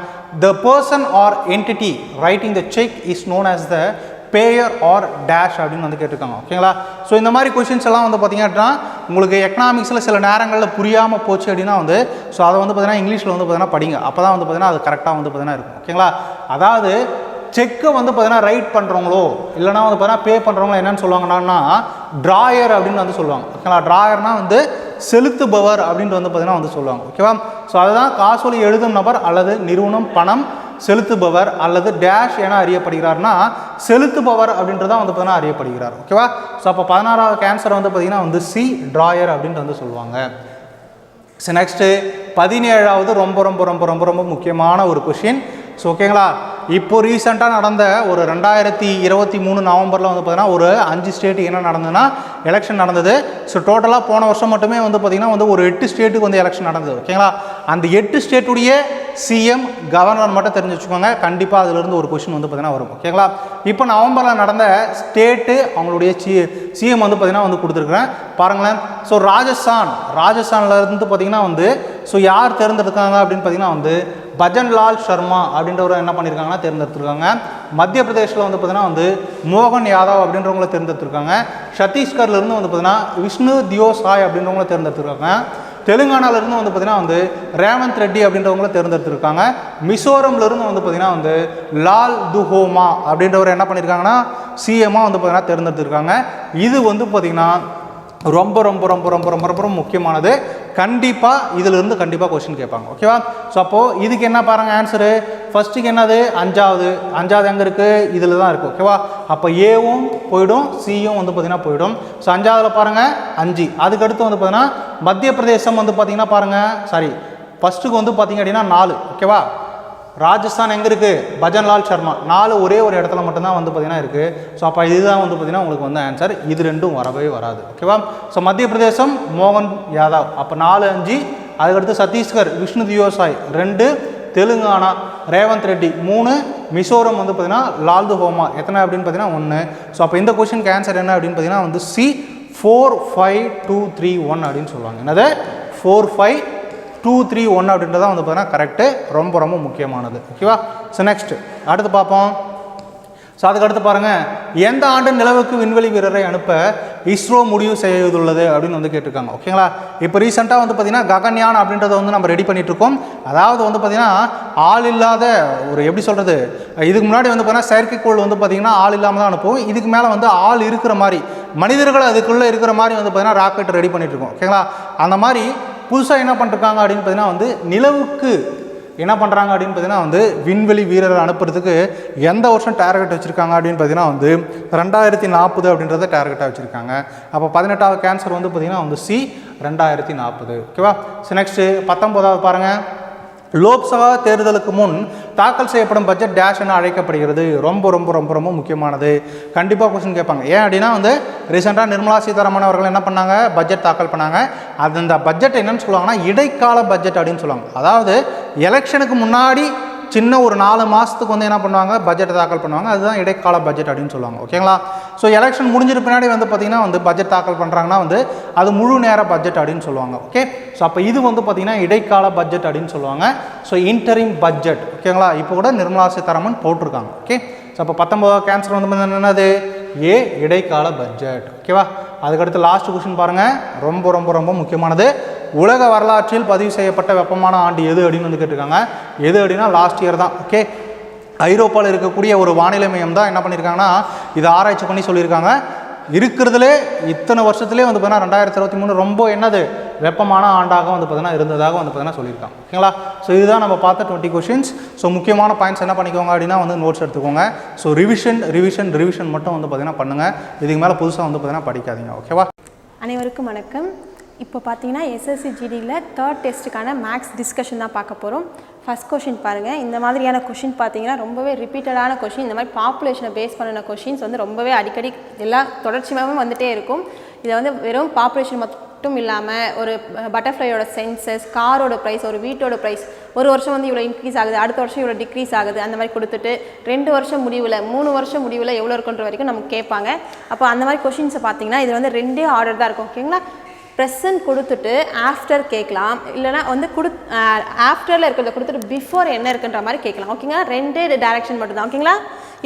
the person or entity writing the cheque is known as the payer or dash அப்படின்னு வந்து கேட்டிருக்காங்க. ஓகேங்களா, ஸோ இந்த மாதிரி கொஷின்ஸ் எல்லாம் வந்து பார்த்திங்க அப்படின்னா உங்களுக்கு எக்கனாமிக்ஸில் சில நேரங்களில் புரியாமல் போச்சு அப்படின்னா வந்து ஸோ அதை வந்து பார்த்திங்கன்னா இங்கிலீஷில் வந்து பார்த்திங்கன்னா படிங்க. அப்போ தான் வந்து பார்த்திங்கன்னா அது கரெக்டாக வந்து பார்த்திங்கன்னா இருக்கும். ஓகேங்களா, அதாவது செக்கை வந்து பார்த்தீங்கன்னா ரைட் பண்ணுறவங்களோ இல்லைனா வந்து பார்த்தீங்கன்னா பே பண்ணுறவங்களோ என்னென்னு சொல்லுவாங்கன்னா ட்ராயர் அப்படின்னு வந்து சொல்லுவாங்க. ஓகேங்களா, ட்ராயர்னால் வந்து செலுத்துபவர் அப்படின்ட்டு வந்து பார்த்தீங்கன்னா வந்து சொல்லுவாங்க. ஓகேவா, ஸோ அதுதான் காசோலை எழுதும் நபர் அல்லது நிறுவனம் பணம் செலுத்துபவர் அல்லது டேஷ் என அறியப்படுகிறார்னா செலுத்துபவர் அப்படின்றதான் வந்து பார்த்தீங்கன்னா அறியப்படுகிறார். ஓகேவா, ஸோ அப்போ 16வது கேன்சர் வந்து பார்த்தீங்கன்னா வந்து சி, ட்ராயர் அப்படின்ட்டு வந்து சொல்லுவாங்க. ஸோ நெக்ஸ்ட்டு 17வது ரொம்ப ரொம்ப ரொம்ப ரொம்ப ரொம்ப முக்கியமான ஒரு கொஷின். ஸோ ஓகேங்களா, இப்போ ரீசெண்டாக நடந்த ஒரு 2023 நவம்பரில் வந்து பார்த்தீங்கன்னா ஒரு 5 ஸ்டேட்டு என்ன நடந்ததுன்னா எலெக்ஷன் நடந்தது. ஸோ டோட்டலாக போன வருஷம் மட்டுமே வந்து பார்த்திங்கன்னா வந்து ஒரு 8 ஸ்டேட்டுக்கு வந்து எலெக்ஷன் நடந்தது. ஓகேங்களா, அந்த 8 ஸ்டேட்டுடைய சிஎம் கவர்னர் மட்டும் தெரிஞ்சு வச்சுக்கோங்க, கண்டிப்பாக அதிலிருந்து ஒரு கொஷின் வந்து பார்த்திங்கன்னா வரும். ஓகேங்களா, இப்போ நவம்பரில் நடந்த ஸ்டேட்டு அவங்களுடைய சிஎம் வந்து பார்த்திங்கன்னா வந்து கொடுத்துருக்குறேன் பாருங்களேன். ஸோ ராஜஸ்தானில் இருந்து பார்த்திங்கன்னா வந்து ஸோ யார் தேர்ந்தெடுக்காங்க அப்படின்னு பார்த்திங்கன்னா வந்து பஜன்லால் சர்மா அப்படின்றவரை என்ன பண்ணியிருக்காங்கன்னா தேர்ந்தெடுத்திருக்காங்க. மத்திய பிரதேசில் வந்து பார்த்தீங்கன்னா வந்து மோகன் யாதவ் அப்படின்றவங்கள தேர்ந்தெடுத்திருக்காங்க. சத்தீஸ்கர்லேருந்து வந்து பார்த்தீங்கன்னா விஷ்ணு தியோ சாய் அப்படின்றவங்கள தேர்ந்தெடுத்திருக்காங்க. தெலுங்கானாலேருந்து வந்து பார்த்தீங்கன்னா வந்து ரேவந்த் ரெட்டி அப்படின்றவங்கள தேர்ந்தெடுத்திருக்காங்க. மிசோரம்லேருந்து வந்து பார்த்தீங்கன்னா வந்து லால் துஹோமா அப்படின்றவர் என்ன பண்ணியிருக்காங்கன்னா சிஎம்மாக வந்து பார்த்தீங்கன்னா தேர்ந்தெடுத்திருக்காங்க. இது வந்து பார்த்திங்கன்னா ரொம்ப ரொம்ப ரொம்ப ரொம்ப ரொம்ப ரொம்ப ரொம்ப முக்கியமானது. கண்டிப்பாக இதிலிருந்து கண்டிப்பாக கொஸ்டின் கேட்பாங்க. ஓகேவா, ஸோ அப்போது இதுக்கு என்ன பாருங்கள் ஆன்சரு. ஃபஸ்ட்டுக்கு என்னது 5வது எங்கே இருக்குது? இதில் தான் இருக்குது. ஓகேவா, அப்போ ஏவும் போயிடும், சியும் வந்து பார்த்திங்கன்னா போயிடும். ஸோ 5வதில் பாருங்கள் 5. அதுக்கடுத்து வந்து பார்த்திங்கன்னா மத்திய பிரதேசம் வந்து பார்த்திங்கன்னா பாருங்கள் ஃபஸ்ட்டுக்கு வந்து பார்த்திங்க அப்படின்னா 4. ஓகேவா, ராஜஸ்தான் எங்கே இருக்குது? பஜன்லால் சர்மா 4 ஒரே ஒரு இடத்துல மட்டும்தான் வந்து பார்த்திங்கன்னா இருக்குது. ஸோ அப்போ இதுதான் வந்து பார்த்திங்கன்னா உங்களுக்கு வந்து ஆன்சர். இது ரெண்டும் வரவே வராது. ஓகேவா, ஸோ மத்திய பிரதேசம் மோகன் யாதவ் அப்போ 4, 5. அதுக்கடுத்து சத்தீஸ்கர் விஷ்ணு தியோ சாய் 2, தெலுங்கானா ரேவந்த் ரெட்டி 3, மிசோரம் வந்து பார்த்திங்கன்னா லால் துஹோமா எத்தனை அப்படின்னு பார்த்தீங்கன்னா 1. ஸோ அப்போ இந்த கொஸ்டினுக்கு ஆன்சர் என்ன அப்படின்னு பார்த்தீங்கன்னா வந்து சி 4, 5, 2, 3, 1 அப்படின்னு சொல்லுவாங்க. என்னது 4, 5, 2, 3, 1 அப்படின்றதான் வந்து பார்த்தீங்கன்னா கரெக்டு, ரொம்ப ரொம்ப முக்கியமானது. ஓகேவா, ஸோ நெக்ஸ்ட் அடுத்து பார்ப்போம். ஸோ அதுக்கடுத்து பாருங்கள், எந்த ஆண்டு நிலவுக்கு விண்வெளி வீரரை அனுப்ப இஸ்ரோ முடிவு செய்துள்ளது அப்படின்னு வந்து கேட்டிருக்காங்க. ஓகேங்களா, இப்போ ரீசெண்டாக வந்து பார்த்திங்கன்னா ககன்யான் அப்படின்றத வந்து நம்ம ரெடி பண்ணிகிட்ருக்கோம். அதாவது வந்து பார்த்திங்கன்னா ஆள் இல்லாத ஒரு எப்படி சொல்கிறது, இதுக்கு முன்னாடி வந்து பார்த்திங்கன்னா செயற்கைக்கோள் வந்து பார்த்திங்கன்னா ஆள் இல்லாமல் தான் அனுப்புவோம். இதுக்கு மேலே வந்து ஆள் இருக்கிற மாதிரி மனிதர்கள் அதுக்குள்ளே இருக்கிற மாதிரி வந்து பார்த்திங்கன்னா ராக்கெட் ரெடி பண்ணிகிட்ருக்கோம். ஓகேங்களா, அந்த மாதிரி புதுசாக என்ன பண்ணிருக்காங்க அப்படின்னு பார்த்தீங்கன்னா வந்து நிலவுக்கு என்ன பண்ணுறாங்க அப்படின்னு பார்த்தீங்கன்னா வந்து விண்வெளி வீரரை அனுப்புறதுக்கு எந்த வருஷம் டார்கெட் வச்சுருக்காங்க அப்படின்னு பார்த்தீங்கன்னா வந்து 2040 அப்படின்றத டார்கெட்டாக வச்சுருக்காங்க. அப்போ 18வது கேன்சர் வந்து பார்த்திங்கன்னா வந்து சி 2040. ஓகேவா, ஸோ நெக்ஸ்ட்டு 19வது பாருங்கள், லோக்சபா தேர்தலுக்கு முன் தாக்கல் செய்யப்படும் பட்ஜெட் டேஷ் என அழைக்கப்படுகிறது. ரொம்ப ரொம்ப ரொம்ப ரொம்ப முக்கியமானது. கண்டிப்பாக கொஸ்டின் கேட்பாங்க. ஏன் அப்படின்னா வந்து ரீசெண்டாக நிர்மலா சீதாராமன் அவர்கள் என்ன பண்ணாங்க, பட்ஜெட் தாக்கல் பண்ணாங்க. அந்த பட்ஜெட் என்னன்னு சொல்லுவாங்கன்னா இடைக்கால பட்ஜெட் அப்படின்னு சொல்லுவாங்க. அதாவது எலெக்ஷனுக்கு முன்னாடி சின்ன ஒரு 4 மாதத்துக்கு வந்து என்ன பண்ணுவாங்க, பட்ஜெட்டை தாக்கல் பண்ணுவாங்க. அதுதான் இடைக்கால பட்ஜெட் அப்படின்னு சொல்லுவாங்க. ஓகேங்களா, ஸோ எலெக்ஷன் முடிஞ்சிட்டு பின்னாடி வந்து பார்த்திங்கன்னா வந்து பட்ஜெட் தாக்கல் பண்ணுறாங்கன்னா வந்து அது முழு நேர பட்ஜெட் அப்படின்னு சொல்லுவாங்க. ஓகே, ஸோ அப்போ இது வந்து பார்த்திங்கன்னா இடைக்கால பட்ஜெட் அப்படின்னு சொல்லுவாங்க. So interim budget. ஓகேங்களா, இப்போ கூட நிர்மலா சீதாராமன் போட்டிருக்காங்க. ஓகே, ஸோ அப்போ 19வது கேன்சர் வந்து என்னது ஏ இடைக்கால பட்ஜெட். ஓகேவா, அதுக்கடுத்து லாஸ்ட் கொஸ்டின் பாருங்கள், ரொம்ப ரொம்ப ரொம்ப முக்கியமானது. உலக வரலாற்றில் பதிவு செய்யப்பட்ட வெப்பமான ஆண்டு எது அப்படின்னு வந்து கேட்டிருக்காங்க. எது அப்படின்னா லாஸ்ட் இயர் தான். ஓகே, ஐரோப்பாவில் இருக்கக்கூடிய ஒரு வானிலை மையம் தான் என்ன பண்ணியிருக்காங்கன்னா இதை ஆராய்ச்சி பண்ணி சொல்லியிருக்காங்க. இருக்கிறதுலே இத்தனை வருஷத்துலேயே வந்து பார்த்தீங்கன்னா 2023 ரொம்ப என்னது வெப்பமான ஆண்டாக வந்து பார்த்தீங்கன்னா இருந்ததாக வந்து பார்த்தீங்கன்னா சொல்லியிருக்காங்க. ஓகேங்களா, ஸோ இதுதான் நம்ம பார்த்த 20 கொஷின்ஸ். ஸோ முக்கியமான பாயிண்ட்ஸ் என்ன பண்ணிக்கோங்க அப்படின்னா வந்து நோட்ஸ் எடுத்துக்கோங்க. ஸோ ரிவிஷன் மட்டும் வந்து பார்த்தீங்கன்னா பண்ணுங்கள். இதுக்கு மேலே புதுசாக வந்து பார்த்தீங்கன்னா படிக்காதீங்க. ஓகேவா, அனைவருக்கும் வணக்கம். இப்போ பார்த்தீங்கன்னா எஸ்எஸ்சி ஜிடியில் 3rd டெஸ்ட்டுக்கான மேக்ஸ் டிஸ்கஷன் தான் பார்க்க போகிறோம். ஃபஸ்ட் கொஷின் பாருங்கள். இந்த மாதிரியான கொஷின் பார்த்தீங்கன்னா ரொம்பவே ரிப்பீட்டடான கொஷின். இந்த மாதிரி பாப்புலேஷனை பேஸ் பண்ணின கொஷின்ஸ் வந்து ரொம்பவே அடிக்கடி எல்லா தொடர்ச்சியாகவும் வந்துகிட்டே இருக்கும். இதை வந்து வெறும் பாப்புலேஷன் மட்டும் இல்லாமல் ஒரு பட்டர்ஃப்ளையோட சென்சஸ், காரோட ப்ரைஸ், ஒரு வீட்டோட ப்ரைஸ், ஒரு வருஷம் வந்து இவ்வளோ இன்க்ரீஸ் ஆகுது, அடுத்த வருஷம் இவ்வளோ டிக்ரீஸ் ஆகுது, அந்த மாதிரி கொடுத்துட்டு 2 வருஷம் முடிவில் 3 வருஷம் முடிவில் எவ்வளோ இருக்குன்ற வரைக்கும் நமக்கு கேட்பாங்க. அப்போ அந்த மாதிரி கொஷின்ஸை பார்த்தீங்கன்னா இது வந்து 2 ஆர்டர் தான் இருக்கும். ஓகேங்களா? ப்ரெசன்ட் கொடுத்துட்டு ஆஃப்டர் கேட்கலாம், இல்லைனா வந்து ஆஃப்டரில் இருக்கிறத கொடுத்துட்டு பிஃபோர் என்ன இருக்குன்ற மாதிரி கேட்கலாம். ஓகேங்களா? 2 டைரக்ஷன் மட்டும்தான். ஓகேங்களா?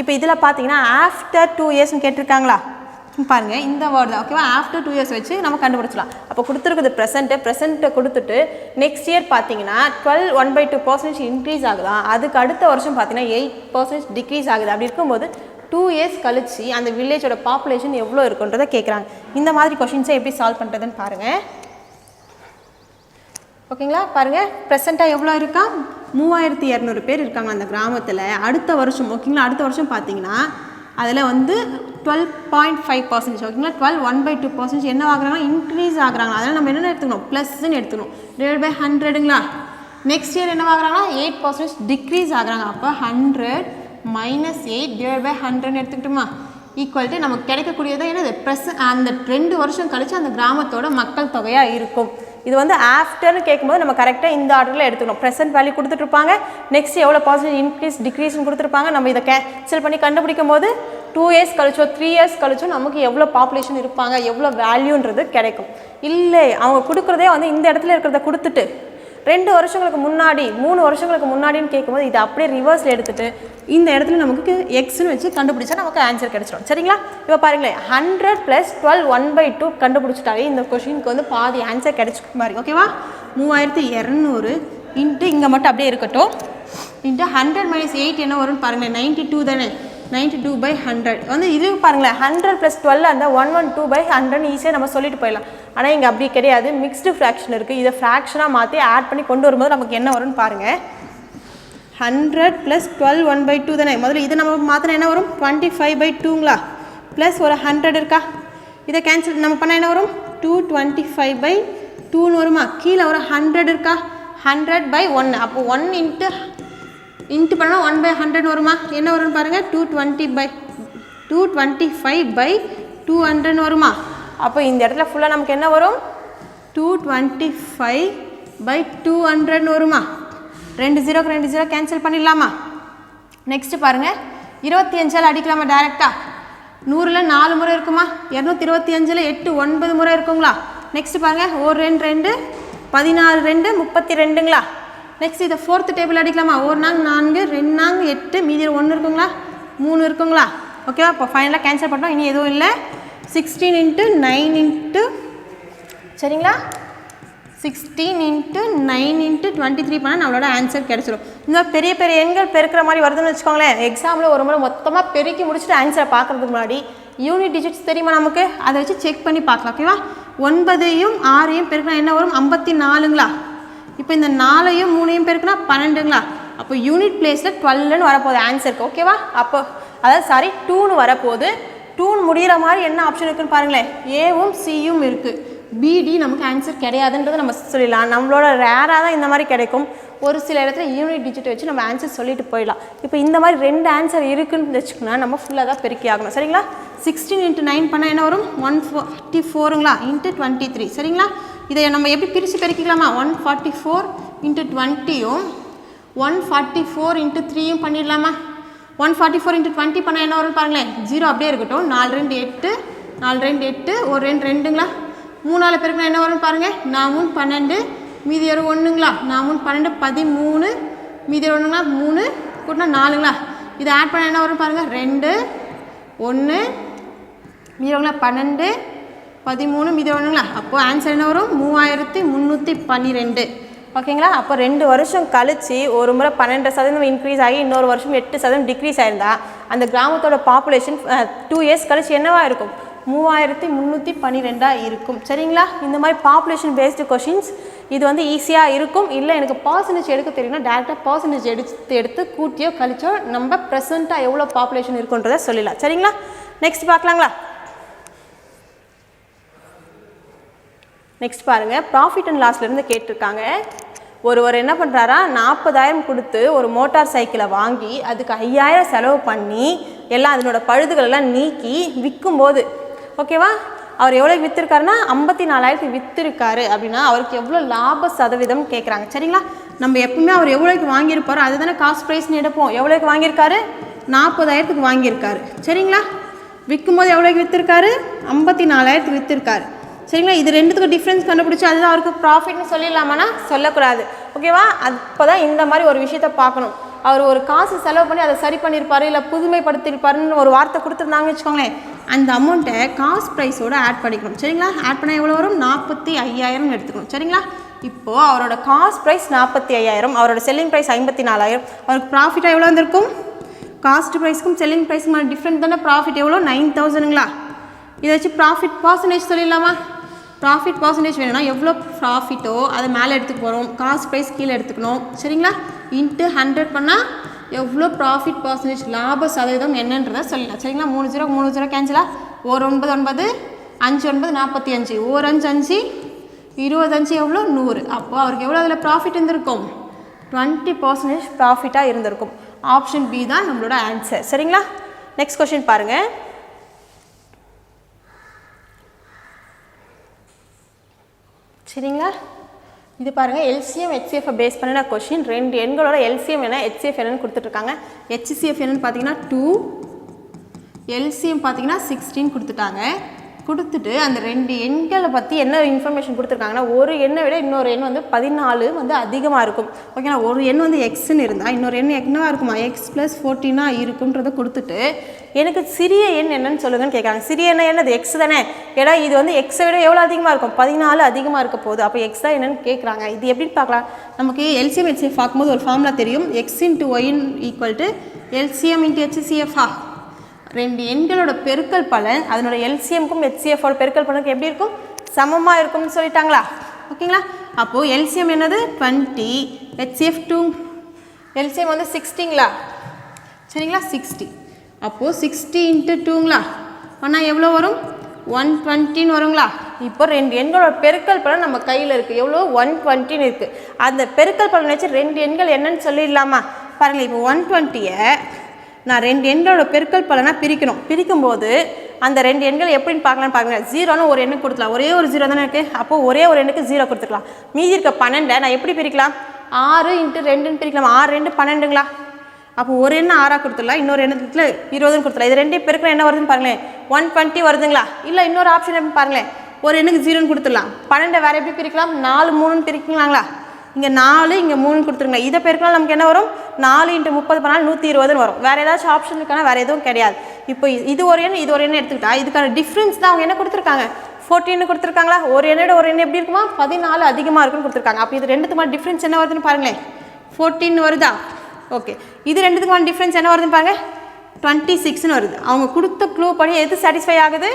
இப்போ இதில் பார்த்தீங்கன்னா ஆஃப்டர் 2 இயர்ஸ்னு கேட்டிருக்காங்களா பாருங்கள், இந்த வேர்டு தான். ஓகேவா? ஆஃப்டர் 2 இயர்ஸ் வச்சு நம்ம கண்டுபிடிச்சலாம். அப்போ கொடுத்துருக்குது ப்ரெசென்ட்டை கொடுத்துட்டு நெக்ஸ்ட் இயர் பார்த்தீங்கன்னா 12 1/2% இன்க்ரீஸ் ஆகுதான், அதுக்கு அடுத்த வருஷம் பார்த்தீங்கன்னா 8% டிக்ரீஸ் ஆகுது. அப்படி இருக்கும்போது 2 இயர்ஸ் கழிச்சு அந்த வில்லேஜோட பாப்புலேஷன் எவ்வளோ இருக்குன்றதை கேட்குறாங்க. இந்த மாதிரி கொஷின்ஸை எப்படி சால்வ் பண்ணுறதுன்னு பாருங்கள். ஓகேங்களா? பாருங்கள், ப்ரெசென்ட்டாக எவ்வளோ இருக்கா? 3200 பேர் இருக்காங்க அந்த கிராமத்தில். அடுத்த வருஷம் ஓகேங்களா, அடுத்த வருஷம் பார்த்தீங்கன்னா அதில் வந்து 12.5%. ஓகேங்களா? 12 1/2% என்ன ஆகுறாங்கன்னா இன்க்ரீஸ் ஆகுறாங்க. அதனால் நம்ம என்ன எடுத்துக்கணும்? ப்ளஸ்ன்னு எடுத்துக்கணும். /100ங்களா. நெக்ஸ்ட் இயர் என்ன ஆகுறாங்கன்னா 8% டிக்ரீஸ் ஆகுறாங்க. அப்போ 100 - 8/100 எடுத்துக்கிட்டோமா, ஈக்குவல் டு நமக்கு கிடைக்கக்கூடியது என்னது? அந்த 2 வருஷம் கழிச்சு அந்த கிராமத்தோட மக்கள் தொகையாக இருக்கும். இது வந்து ஆஃப்டர்னு கேட்கும்போது நம்ம கரெக்டாக இந்த ஆர்டரில் எடுத்துக்கணும். ப்ரெசென்ட் வேல்யூ கொடுத்துட்ருப்பாங்க, நெக்ஸ்ட் எவ்வளோ பர்சன்டேஜ் இன்க்ரீஸ் டிக்ரீஸ்னு கொடுத்துருப்பாங்க. நம்ம இதை கேன்சல் பண்ணி கண்டுபிடிக்கும் போது 2 இயர்ஸ் கழிச்சோ 3 இயர்ஸ் கழிச்சோ நமக்கு எவ்வளோ பாப்புலேஷன் இருப்பாங்க, எவ்வளோ வேல்யூன்றது கிடைக்கும். இல்லை அவங்க கொடுக்குறதே வந்து இந்த இடத்துல இருக்கிறத கொடுத்துட்டு 2 வருஷங்களுக்கு முன்னாடி 3 வருஷங்களுக்கு முன்னாடின்னு கேட்கும்போது இதை அப்படியே ரிவர்ஸில் எடுத்துகிட்டு இந்த இடத்துல நமக்கு எக்ஸ்ன்னு வச்சு கண்டுபிடிச்சா நமக்கு ஆன்சர் கிடைச்சிடும். சரிங்களா? இப்போ பாருங்களேன், 100 + 12 1/2 கண்டுபிடிச்சிட்டாலே இந்த கொஷினுக்கு வந்து பாதி ஆன்சர் கிடைச்சிக்க மாதிரி. ஓகேவா? 3200 இன்ட்டு இங்கே மட்டும் அப்படியே இருக்கட்டும், இன்ட்டு 100 - 8 என்ன வரும்னு பாருங்களேன், 92 தானே. 92/100 வந்து இது பாருங்களேன், 100 + 12 அந்த 112/100 ஈஸியாக நம்ம சொல்லிட்டு போயிடலாம். ஆனால் இங்கே அப்படி கிடையாது, மிக்ஸ்டு ஃப்ராக்ஷன் இருக்குது. இதை ஃப்ராக்ஷனாக மாற்றி ஆட் பண்ணி கொண்டு வரும்போது நமக்கு என்ன வரும்னு பாருங்கள். 100 + 12 1/2 தானே. முதல்ல இதை நம்ம மாற்றினா என்ன வரும்? 25/2ங்களா, ப்ளஸ் ஒரு 100 இருக்கா, இதை கேன்சல் நம்ம பண்ணால் என்ன வரும்? 225/2ன்னு வருமா. கீழே ஒரு 100 இருக்கா, 100/1. அப்போ 1 இன்ட்டு பண்ணால் 1/100 வருமா, என்ன வரும்னு பாருங்கள்? 225/200 வருமா. அப்போ இந்த இடத்துல ஃபுல்லாக நமக்கு என்ன வரும்? 225/200 வருமா. 2 0க்கு 2 0 கேன்சல் பண்ணிடலாமா. நெக்ஸ்ட்டு பாருங்கள், 25ஆல் அடிக்கலாமா டேரெக்டாக. 100ல் 4 முறை இருக்குமா, 225ல் 8 9 முறை இருக்குங்களா. நெக்ஸ்ட்டு பாருங்கள், 1 2 2 14 2 32ங்களா. நெக்ஸ்ட் இதை 4th டேபிள் அடிக்கலாமா. 1 நாங்க 4 2 நாங்க 8 மீதி 1 இருக்குங்களா, 3 இருக்குங்களா. ஓகேவா? இப்போ ஃபைனலாக கேன்சல் பண்ணுறோம், இனி எதுவும் இல்லை. 16 × 9 சரிங்களா, 16 × 9 × 23 பண்ணால் நம்மளோட ஆன்சர் கிடச்சிடும். இந்த பெரிய பெரிய எண்கள் பெருக்கிற மாதிரி வருதுன்னு வச்சுக்கோங்களேன். எக்ஸாமில் ஒரு முறை மொத்தமாக பெருக்கி முடிச்சுட்டு ஆன்சரை பார்க்குறதுக்கு முன்னாடி யூனிட் டிஜிட்ஸ் தெரியுமா நமக்கு, அதை வச்சு செக் பண்ணி பார்க்கலாம். ஓகேவா? 9ஐயும் 6ஐயும் பெருக்கினா என்ன வரும்? 54ங்களா. இப்போ இந்த 4ஐயும் 3ஐயும் பெருக்குனா 12ங்களா. அப்போ யூனிட் பிளேஸில் 12ன்னு வரப்போகுது ஆன்சருக்கு. ஓகேவா? அப்போ அதாவது 2ன்னு வரப்போகுது. 2ன்னு முடிகிற மாதிரி என்ன ஆப்ஷன் இருக்குன்னு பாருங்களேன், ஏவும் சியும் இருக்குது. பிடி நமக்கு ஆன்சர் கிடையாதுன்றதை நம்ம சொல்லிடலாம். நம்மளோட ரேராக தான் இந்த மாதிரி கிடைக்கும். ஒரு சில இடத்துல யூனிட் டிஜிட் வச்சு நம்ம ஆன்சர் சொல்லிட்டு போயிடலாம். இப்போ இந்த மாதிரி 2 ஆன்சர் இருக்குன்னு வச்சுக்கோங்கன்னா நம்ம ஃபுல்லாக தான் பெருக்கி ஆகணும். சரிங்களா? 16 × 9 பண்ணால் என்ன வரும்? 144ங்களா, × 23. சரிங்களா? இதை நம்ம எப்படி பிரித்து பெருக்கிக்கலாமா. 144 × 20யும் 144 × 3யும் பண்ணிடலாமா. 144 × 20 பண்ணால் என்ன வரும் பாருங்களேன், 0 அப்படியே இருக்கட்டும். 4 2 8 4 2 8 1 2 2ங்களா. 3 பேருக்குனா என்ன வரும்னு பாருங்கள், 4 3 12 மீதி ஒரு 1ங்களா. 4 3 12 13 மீதி 1ங்களா, 3 கூட்டினா 4ங்களா. இதை ஆட் பண்ண என்ன வரும் பாருங்கள், 2 1 மீதி 12 13 மீதி 1ங்களா. அப்போது ஆன்சர் என்ன வரும்? 3312. ஓகேங்களா? அப்போ 2 வருஷம் கழிச்சு ஒரு முறை 12% இன்க்ரீஸ் ஆகி இன்னொரு வருஷம் 8% டிக்ரீஸ் ஆயிருந்தா அந்த கிராமத்தோட பாப்புலேஷன் 2 இயர்ஸ் கழிச்சு என்னவா இருக்கும்? 3312 இருக்கும். சரிங்களா? இந்த மாதிரி பாப்புலேஷன் பேஸ்டு கொஷின்ஸ் இது வந்து ஈஸியாக இருக்கும். இல்லை எனக்கு பர்சன்டேஜ் எடுக்க தெரியும்னா டேரெக்டாக பர்சன்டேஜ் எடுத்து கூட்டியோ கழிச்சோ நம்ம ப்ரெசென்ட்டாக எவ்வளோ பாப்புலேஷன் இருக்குன்றதை சொல்லலாம். சரிங்களா? நெக்ஸ்ட் பார்க்கலாங்களா. நெக்ஸ்ட் பாருங்கள், ப்ராஃபிட் அண்ட் லாஸ்லேருந்து கேட்டிருக்காங்க. ஒருவர் என்ன பண்ணுறாரா, 40,000 கொடுத்து ஒரு மோட்டார் சைக்கிளை வாங்கி அதுக்கு 5,000 செலவு பண்ணி எல்லாம் அதனோட பழுதுகளெல்லாம் நீக்கி விற்கும்போது ஓகேவா அவர் எவ்வளோக்கு விற்றுருக்காருன்னா 54,000 விற்றுருக்காரு அப்படின்னா அவருக்கு எவ்வளோ லாப சதவீதம் கேட்குறாங்க. சரிங்களா? நம்ம எப்பவுமே அவர் எவ்வளோக்கு வாங்கியிருப்பாரோ அதுதானே காஸ்ட் ப்ரைஸ்னு எடுப்போம். எவ்வளோக்கு வாங்கியிருக்காரு? 40,000 வாங்கியிருக்காரு. சரிங்களா? விற்கும்போது எவ்வளோக்கு விற்றுருக்காரு? 54,000 விற்றுருக்காரு. சரிங்களா? இது ரெண்டுத்துக்கும் டிஃப்ரென்ஸ் கண்டுபிடிச்சி அதுதான் அவருக்கு ப்ராஃபிட்னு சொல்லிடலாமான்னா சொல்லக்கூடாது. ஓகேவா? அப்போ தான் இந்த மாதிரி ஒரு விஷயத்தை பார்க்கணும். அவர் ஒரு காசு செலவு பண்ணி அதை சரி பண்ணியிருப்பாரு, இல்லை புதுமைப்படுத்தியிருப்பாருன்னு ஒரு வார்த்தை கொடுத்துருந்தாங்கன்னு வச்சுக்கோங்களேன், அந்த அமௌண்ட்டை காஸ்ட் ப்ரைஸோடு ஆட் பண்ணிக்கணும். சரிங்களா? ஆட் பண்ணால் எவ்வளோ வரும்? 45,000 எடுத்துக்கணும். சரிங்களா? இப்போது அவரோட காஸ்ட் ப்ரைஸ் 45,000, அவரோட செல்லிங் ப்ரைஸ் 54,000. அவருக்கு ப்ராஃபிட்டாக எவ்வளோ வந்திருக்கும்? காஸ்ட் ப்ரைஸ்க்கும் செல்லிங் ப்ரைஸ்க்கும் டிஃப்ரெண்ட் தானே. ப்ராஃபிட் எவ்வளோ? 9,000ங்களா? இதை வச்சு ப்ராஃபிட் பர்சன்டேஜ் சொல்லிடலாமா? ப்ராஃபிட் பர்சன்டேஜ் வேணும்னா எவ்வளோ ப்ராஃபிட்டோ அதை மேலே எடுத்துக்க போகிறோம், காஸ்ட் ப்ரைஸ் கீழே எடுத்துக்கணும். சரிங்களா? இன்ட்டு 100 பண்ணால் எவ்வளோ ப்ராஃபிட் பர்சன்டேஜ் லாப சதவீதம் என்னன்றதை சொல்லலாம். சரிங்களா? 3 0 3 0 கேன்சலா? 1 9 9 5 9 45, 1 5 5 25 எவ்வளோ? 100. அப்போது அவருக்கு எவ்வளோ அதில் ப்ராஃபிட் இருந்திருக்கும்? 20% ப்ராஃபிட்டாக இருந்திருக்கும். ஆப்ஷன் பி தான் நம்மளோட ஆன்சர். சரிங்களா? நெக்ஸ்ட் கொஸ்டின் பாருங்கள். சரிங்களா? இது பாருங்கள், எல்சிஎம் ஹெச்சிஎஃப் பேஸ் பண்ணின கொஷின். 2 எண்களோட எல்சிஎம் என்ன, ஹெச்சிஎஃப் என்னன்னு கொடுத்துட்ருக்காங்க. ஹெச்சிஎஃப் என்னன்னு பார்த்தீங்கன்னா 2, எல்சிஎம் பார்த்தீங்கன்னா 16 கொடுத்துட்டாங்க. கொடுத்துட்டு அந்த 2 எண்களை பற்றி என்ன இன்ஃபர்மேஷன் கொடுத்துருக்காங்கன்னா, ஒரு எண்ணை விட இன்னொரு எண் வந்து 14 வந்து அதிகமாக இருக்கும். ஓகேங்களா? ஒரு எண் வந்து எக்ஸ்ன்னு இருந்தால் இன்னொரு எண் என்னவாக இருக்குமா? எக்ஸ் + 14 இருக்குன்றதை கொடுத்துட்டு எனக்கு சிறிய எண் என்னன்னு சொல்லுங்கன்னு கேட்குறாங்க. சிறிய எண்ணெய் என்னது? எக்ஸ் தானே. ஏன்னா இது வந்து எக்ஸை விட எவ்வளோ அதிகமாக இருக்கும்? 14 அதிகமாக இருக்க போகுது. அப்போ எக்ஸ் தான் என்னன்னு கேட்குறாங்க. இது எப்படின்னு பார்க்கலாம். நமக்கு எல்சிஎம் ஹெச்சிஎஃப் பார்க்கும்போது ஒரு ஃபார்முலா தெரியும். X × y = LCM × HCF. 2 எண்களோட பெருக்கல் பலன் அதனோட எல்சிஎம்க்கும் ஹெச்சிஎஃபோட பெருக்கல் பலனுக்கு எப்படி இருக்கும்? சமமாக இருக்கும்னு சொல்லிட்டாங்களா? ஓகேங்களா? அப்போது எல்சிஎம் என்னது? 20, ஹெச்சிஎஃப் 2, எல்சிஎம் வந்து 60ங்களா? சரிங்களா? 60. அப்போது 60 × 2ங்களா ஆனால் எவ்வளோ வரும்? 120 வருங்களா? இப்போ 2 எண்களோட பெருக்கல் பலன் நம்ம கையில் இருக்குது. எவ்வளோ? 120 இருக்குது. அந்த பெருக்கல் பலன் வச்சு 2 எண்கள் என்னன்னு சொல்லிடலாமா? பாருங்கள், இப்போ 120-ஐ நான் 2 எண்களோட பெருக்கல் பலனாக பிரிக்கணும். பிரிக்கும்போது அந்த 2 எண்கள் எப்படின்னு பார்க்கலான்னு பாருங்கள். 0ன்னு ஒரு எண்ணு கொடுத்துக்கலாம். ஒரே ஒரு 0 தானே இருக்குது. அப்போது ஒரே ஒரு எண்ணுக்கு 0 கொடுத்துக்கலாம். மீதி இருக்க 12 நான் எப்படி பிரிக்கலாம்? 6 × 2ன்னு பிரிக்கலாம். 6 2 12ங்களா? அப்போ ஒரு எண்ணை 6 கொடுத்துடலாம், இன்னொரு எண்ணத்துல 20ன்னு கொடுத்துடலாம். இது 2 பெருக்கில் என்ன வருதுன்னு பாருங்களேன், 120 வருதுங்களா? இல்லை இன்னொரு ஆப்ஷன் எப்படி பாருங்களேன், ஒரு எண்ணுக்கு 0ன்னு கொடுத்துடலாம். 12 வேறு எப்படி பிரிக்கலாம்? 4 3ன்னு பிரிக்கலாங்களா? இங்கே 4 இங்கே 3 கொடுத்துருங்க. இதை பெருக்கலாம் நமக்கு என்ன வரும்? 4 × 30 பண்ணால் 120ன்னு வரும். வேறு ஏதாச்சும் ஆப்ஷன் இருக்கானா? வேறு எதுவும் கிடையாது. இப்போ இது ஒரு எண் இது ஒரு எண்ணை எடுத்துக்கிட்டா இதுக்கான டிஃப்ரென்ஸ் தான் அவங்க என்ன கொடுத்துருக்காங்க? 14 கொடுத்துருக்காங்களா? ஒரு எண்ணோட ஒரு எண்ணு எப்படி இருக்குமா? 14 அதிகமாக இருக்குன்னு கொடுத்துருக்காங்க. அப்போ இது ரெண்டுத்துக்குமான டிஃப்ரென்ஸ் என்ன வருதுன்னு பாருங்களேன், 14 வருதா? ஓகே, இது ரெண்டுத்துக்குமான டிஃப்ரென்ஸ் என்ன வருதுன்னு பாருங்கள், 26ன்னு வருது. அவங்க கொடுத்த க்ளூ படி எது சாட்டிஸ்ஃபை ஆகுது?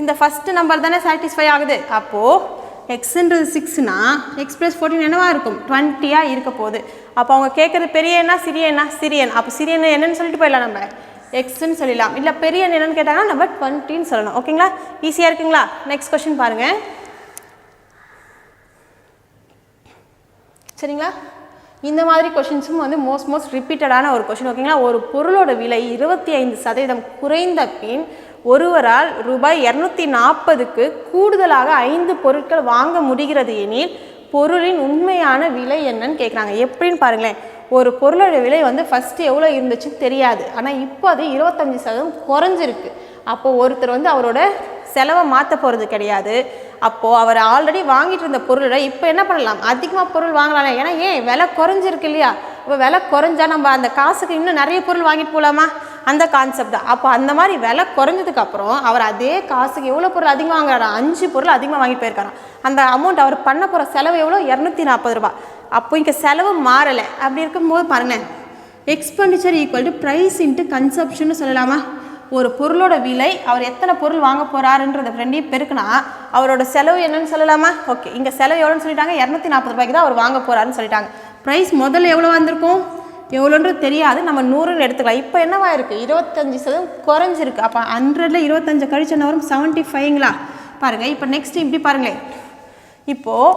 இந்த ஃபஸ்ட்டு நம்பர் தானே சாட்டிஸ்ஃபை ஆகுது. அப்போது எக்ஸுன்றது 6னா எக்ஸ் + 14 என்னவாக இருக்கும்? 20 இருக்க போகுது. அப்போ அவங்க கேட்குறது பெரிய எண்ணா சிறிய எண்ணா? சிறிய எண். அப்போ சிறிய எண் என்னன்னு சொல்லிட்டு போயிடலாம், நம்ம எக்ஸ்ன்னு சொல்லிடலாம். இல்லை பெரிய எண் என்னன்னு கேட்டாங்கன்னா நம்ம 20ன்னு சொல்லணும். ஓகேங்களா? ஈஸியாக இருக்குங்களா? நெக்ஸ்ட் கொஸ்டின் பாருங்கள். சரிங்களா? இந்த மாதிரி கொஷின்ஸும் வந்து மோஸ்ட் ரிப்பீட்டடான ஒரு கொஷின். ஓகேங்களா? ஒரு பொருளோட விலை 25% குறைந்த பின் ஒருவரால் ரூபாய் 240க்கு கூடுதலாக 5 பொருட்கள் வாங்க முடிகிறது எனில் பொருளின் உண்மையான விலை என்னன்னு கேட்குறாங்க. எப்படின்னு பாருங்களேன், ஒரு பொருளோட விலை வந்து ஃபஸ்ட்டு எவ்வளோ இருந்துச்சுன்னு தெரியாது, ஆனால் இப்போ அது 25% குறைஞ்சிருக்கு. அப்போது ஒருத்தர் வந்து அவரோட செலவை மாற்ற போகிறது கிடையாது. அப்போது அவர் ஆல்ரெடி வாங்கிட்டு இருந்த பொருளை இப்போ என்ன பண்ணலாம்? அதிகமாக பொருள் வாங்கலாம். ஏன்னா ஏன் விலை குறைஞ்சிருக்கு இல்லையா? இப்போ விலை குறைஞ்சா நம்ம அந்த காசுக்கு இன்னும் நிறைய பொருள் வாங்கிட்டு போகலாமா? அந்த கான்செப்ட் தான். அப்போ அந்த மாதிரி விலை குறைஞ்சதுக்கப்புறம் அவர் அதே காசுக்கு எவ்வளோ பொருள் அதிகமாக வாங்குறாரா? 5 பொருள் அதிகமாக வாங்கிட்டு போயிருக்காராம். அந்த அமௌண்ட் அவர் பண்ண போகிற செலவு எவ்வளோ? 240 ரூபா. அப்போ இங்கே செலவு மாறலை. அப்படி இருக்கும்போது பாருங்கள், எக்ஸ்பெண்டிச்சர் = ப்ரைஸ் × கன்சப்ஷன்னு சொல்லலாமா? ஒரு பொருளோட விலை அவர் எத்தனை பொருள் வாங்க போகிறாருன்றத ரெண்டையும் பெருக்குனா அவரோட செலவு என்னன்னு சொல்லலாமா? ஓகே, இங்கே செலவு எவ்வளோன்னு சொல்லிட்டாங்க, 240 ரூபாய்க்கு தான் அவர் வாங்க போகிறாருன்னு சொல்லிட்டாங்க. ப்ரைஸ் முதல்ல எவ்வளோ வந்திருக்கும்? எவ்வளோன்றது தெரியாது, நம்ம 100ன்னு எடுத்துக்கலாம். இப்போ என்னவா இருக்குது? 25% குறைஞ்சிருக்கு. அப்போ 100ல் 25 கழிச்சு என்ன வரும்? 75ங்களா? பாருங்கள். இப்போ நெக்ஸ்ட் இப்படி பாருங்களேன், இப்போது